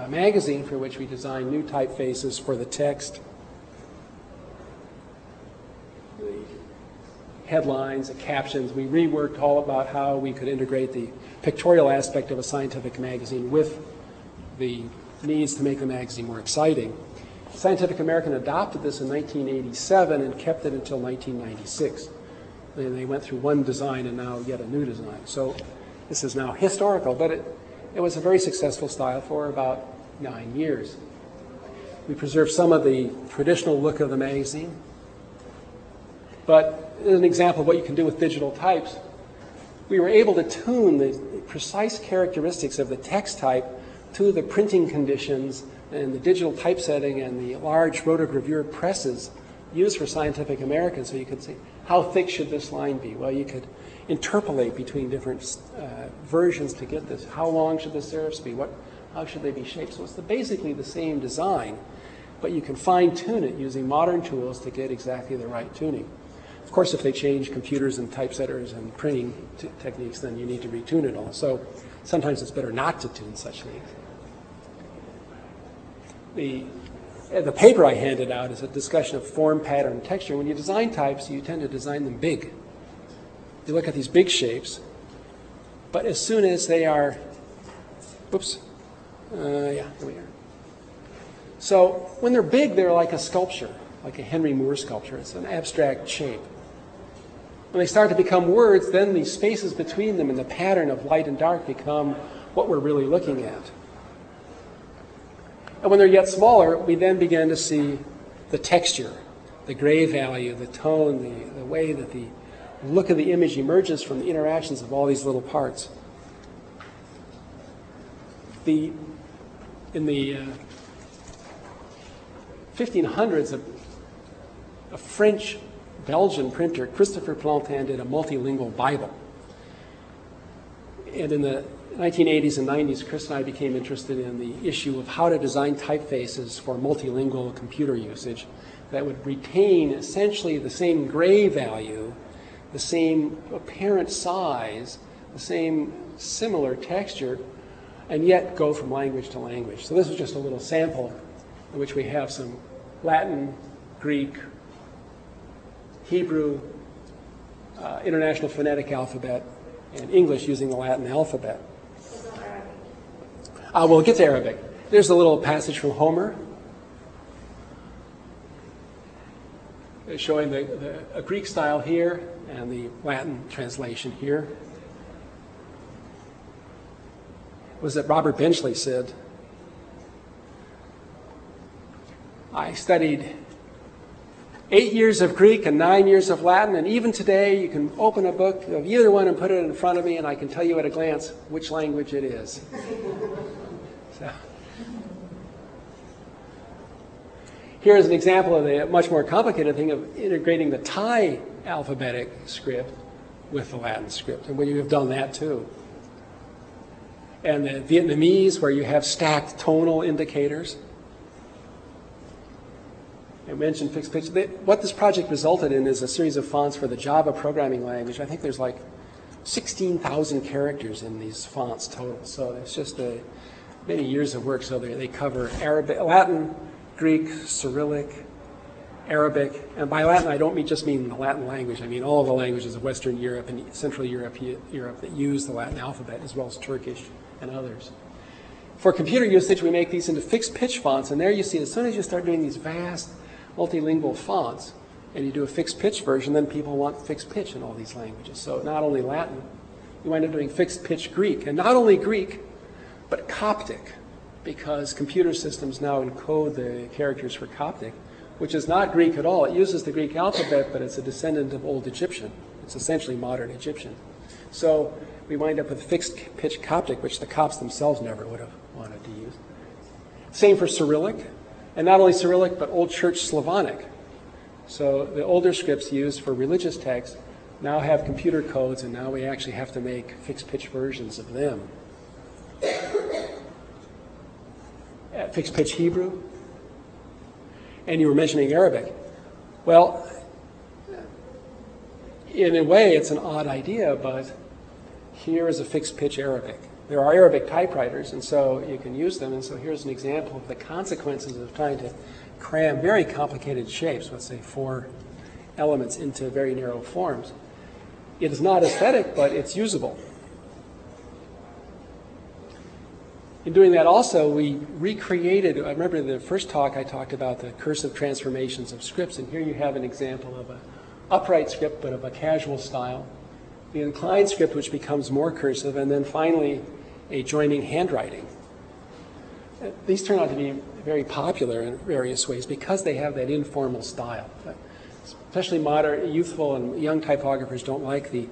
B: magazine, for which we designed new typefaces for the text, the headlines, the captions. We reworked all about how we could integrate the pictorial aspect of a scientific magazine with the needs to make the magazine more exciting. Scientific American adopted this in 1987 and kept it until 1996. And they went through one design and now yet a new design. So this is now historical, but it was a very successful style for about 9 years. We preserved some of the traditional look of the magazine, but as an example of what you can do with digital types, we were able to tune the precise characteristics of the text type to the printing conditions and the digital typesetting and the large rotogravure presses used for Scientific American. So you could say, how thick should this line be? Well, you could interpolate between different versions to get this. How long should the serifs be? How should they be shaped? So it's basically the same design, but you can fine-tune it using modern tools to get exactly the right tuning. Of course, if they change computers and typesetters and printing techniques, then you need to retune it all. So sometimes it's better not to tune such things. The paper I handed out is a discussion of form, pattern, and texture. When you design types, you tend to design them big. You look at these big shapes, but as soon as they are, here we are. So when they're big, they're like a sculpture, like a Henry Moore sculpture. It's an abstract shape. When they start to become words, then the spaces between them and the pattern of light and dark become what we're really looking at. And when they're yet smaller, we then begin to see the texture, the gray value, the tone, the way that the look of the image emerges from the interactions of all these little parts. In the 1500s, a French-Belgian printer, Christopher Plantin, did a multilingual Bible. And in the 1980s and 90s, Chris and I became interested in the issue of how to design typefaces for multilingual computer usage that would retain essentially the same gray value, the same apparent size, the same similar texture, and yet go from language to language. So this is just a little sample in which we have some Latin, Greek, Hebrew, International Phonetic Alphabet, and English using the Latin alphabet. We'll get to Arabic. There's a little passage from Homer showing a Greek style here and the Latin translation here. Was that Robert Benchley said, I studied 8 years of Greek and 9 years of Latin, and even today you can open a book of either one and put it in front of me and I can tell you at a glance which language it is. So, here's an example of the much more complicated thing of integrating the Thai alphabetic script with the Latin script, and you have done that too. And the Vietnamese, where you have stacked tonal indicators. I mentioned fixed pitch. What this project resulted in is a series of fonts for the Java programming language. I think there's like 16,000 characters in these fonts total. So it's just many years of work. So they cover Arabic, Latin, Greek, Cyrillic, Arabic. And by Latin, I don't just mean the Latin language. I mean all of the languages of Western Europe and Central Europe that use the Latin alphabet, as well as Turkish and others. For computer usage, we make these into fixed pitch fonts. And there you see, as soon as you start doing these vast multilingual fonts, and you do a fixed pitch version, then people want fixed pitch in all these languages. So not only Latin, you wind up doing fixed pitch Greek. And not only Greek, but Coptic, because computer systems now encode the characters for Coptic, which is not Greek at all. It uses the Greek alphabet, but it's a descendant of Old Egyptian. It's essentially modern Egyptian. So we wind up with fixed pitch Coptic, which the Copts themselves never would have wanted to use. Same for Cyrillic. And not only Cyrillic, but Old Church Slavonic. So the older scripts used for religious texts now have computer codes, and now we actually have to make fixed pitch versions of them. Fixed pitch Hebrew. And you were mentioning Arabic. Well, in a way, it's an odd idea, but here is a fixed pitch Arabic. There are Arabic typewriters, and so you can use them. And so here's an example of the consequences of trying to cram very complicated shapes, let's say 4 elements, into very narrow forms. It is not aesthetic, but it's usable. In doing that also, we recreated, I remember in the first talk I talked about the cursive transformations of scripts, and here you have an example of an upright script, but of a casual style. The inclined script, which becomes more cursive, and then finally a joining handwriting. These turn out to be very popular in various ways because they have that informal style. Especially modern, youthful, and young typographers don't like the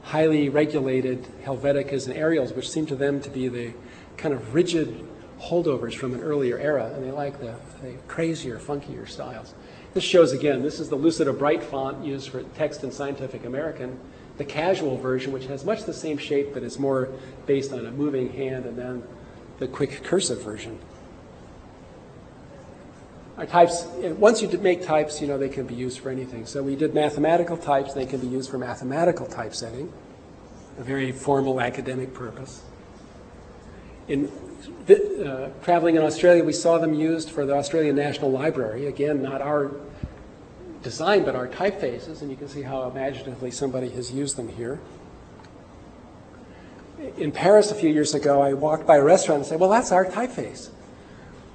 B: highly regulated Helveticas and Arials, which seem to them to be the kind of rigid holdovers from an earlier era, and they like the crazier, funkier styles. This shows, again, this is the Lucida Bright font used for text in Scientific American. The casual version, which has much the same shape, but is more based on a moving hand, and then the quick cursive version. Our types, once you make types, you know, they can be used for anything. So we did mathematical types. They can be used for mathematical typesetting, a very formal academic purpose. Traveling in Australia, we saw them used for the Australian National Library. Again, not our design, but our typefaces, and you can see how imaginatively somebody has used them here. In Paris a few years ago, I walked by a restaurant and said, well, that's our typeface.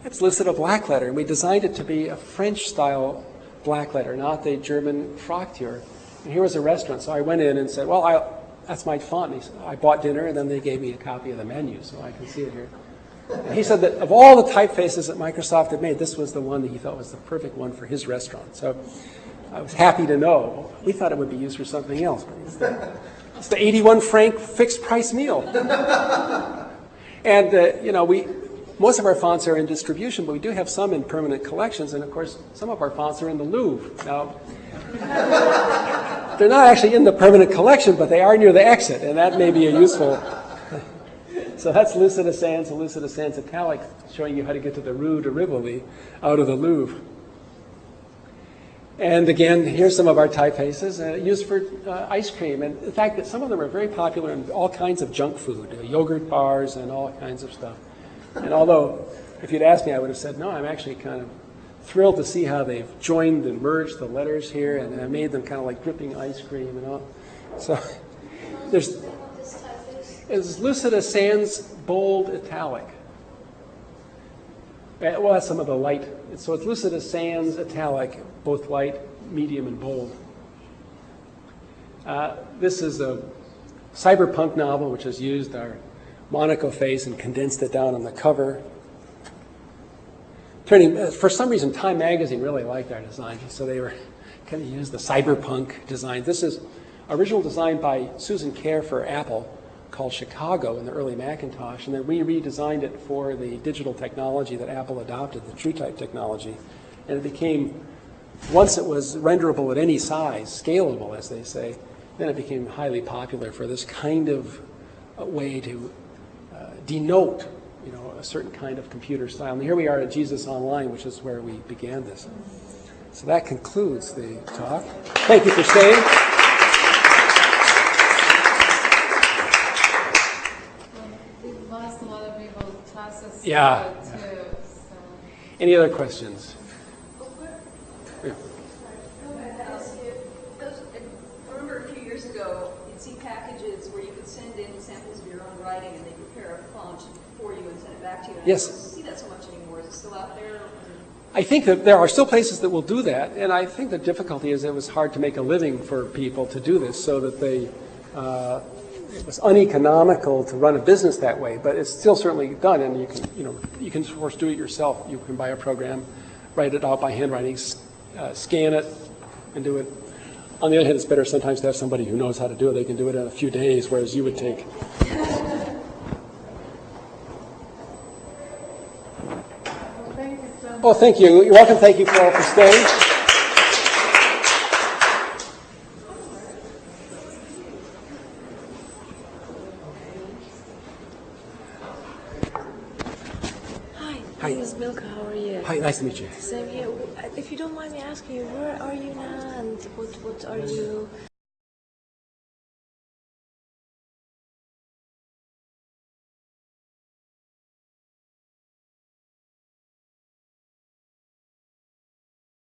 B: It's listed a black letter, and we designed it to be a French-style black letter, not the German Fraktur. And here was a restaurant, so I went in and said, well, that's my font. And I bought dinner, and then they gave me a copy of the menu, so I can see it here. And he said that of all the typefaces that Microsoft had made, this was the one that he thought was the perfect one for his restaurant. So I was happy to know. We thought it would be used for something else. But it's the 81 franc fixed price meal. And, you know, most of our fonts are in distribution, but we do have some in permanent collections. And, of course, some of our fonts are in the Louvre. Now, they're not actually in the permanent collection, but they are near the exit, and that may be a useful. So that's Lucida Sans and Lucida Sans Italic, showing you how to get to the Rue de Rivoli out of the Louvre. And again, here's some of our typefaces used for ice cream. And the fact that some of them are very popular in all kinds of junk food, yogurt bars and all kinds of stuff. And although, if you'd asked me, I would have said, no, I'm actually kind of thrilled to see how they've joined and merged the letters here and made them kind of like dripping ice cream and all. So there's it's Lucida Sans Bold Italic. Well, that's some of the light. So it's Lucida Sans Italic, both light, medium, and bold. This is a cyberpunk novel which has used our Monaco face and condensed it down on the cover. For some reason, Time Magazine really liked our design, so they were kind of used the cyberpunk design. This is original design by Susan Kerr for Apple, called Chicago in the early Macintosh, and then we redesigned it for the digital technology that Apple adopted, the TrueType technology. And it became, once it was renderable at any size, scalable as they say, then it became highly popular for this kind of way to denote, a certain kind of computer style. And here we are at Jesus Online, which is where we began this. So that concludes the talk. Thank you for staying.
A: We've lost a lot of people classes
B: Yeah.
A: too. So.
B: Any other questions? Yeah.
J: I remember a few years ago, you'd see packages where you could send in samples of your own writing and they prepare a font for you and send it back to you. And
B: Yes.
J: I don't see that so much anymore. Is it still out there?
B: I think that there are still places that will do that, and I think the difficulty is it was hard to make a living for people to do this, so that they it was uneconomical to run a business that way. But it's still certainly done, and you can of course do it yourself. You can buy a program, write it out by handwriting, scan it, and do it. On the other hand, it's better sometimes to have somebody who knows how to do it. They can do it in a few days, whereas you would take. Oh, thank you. You're welcome. Thank you all for staying.
F: Hi,
B: Hi.
F: my name is Milka. How are you?
B: Hi, nice to meet you.
F: Same here. If you don't mind me asking you, where are you now and what are you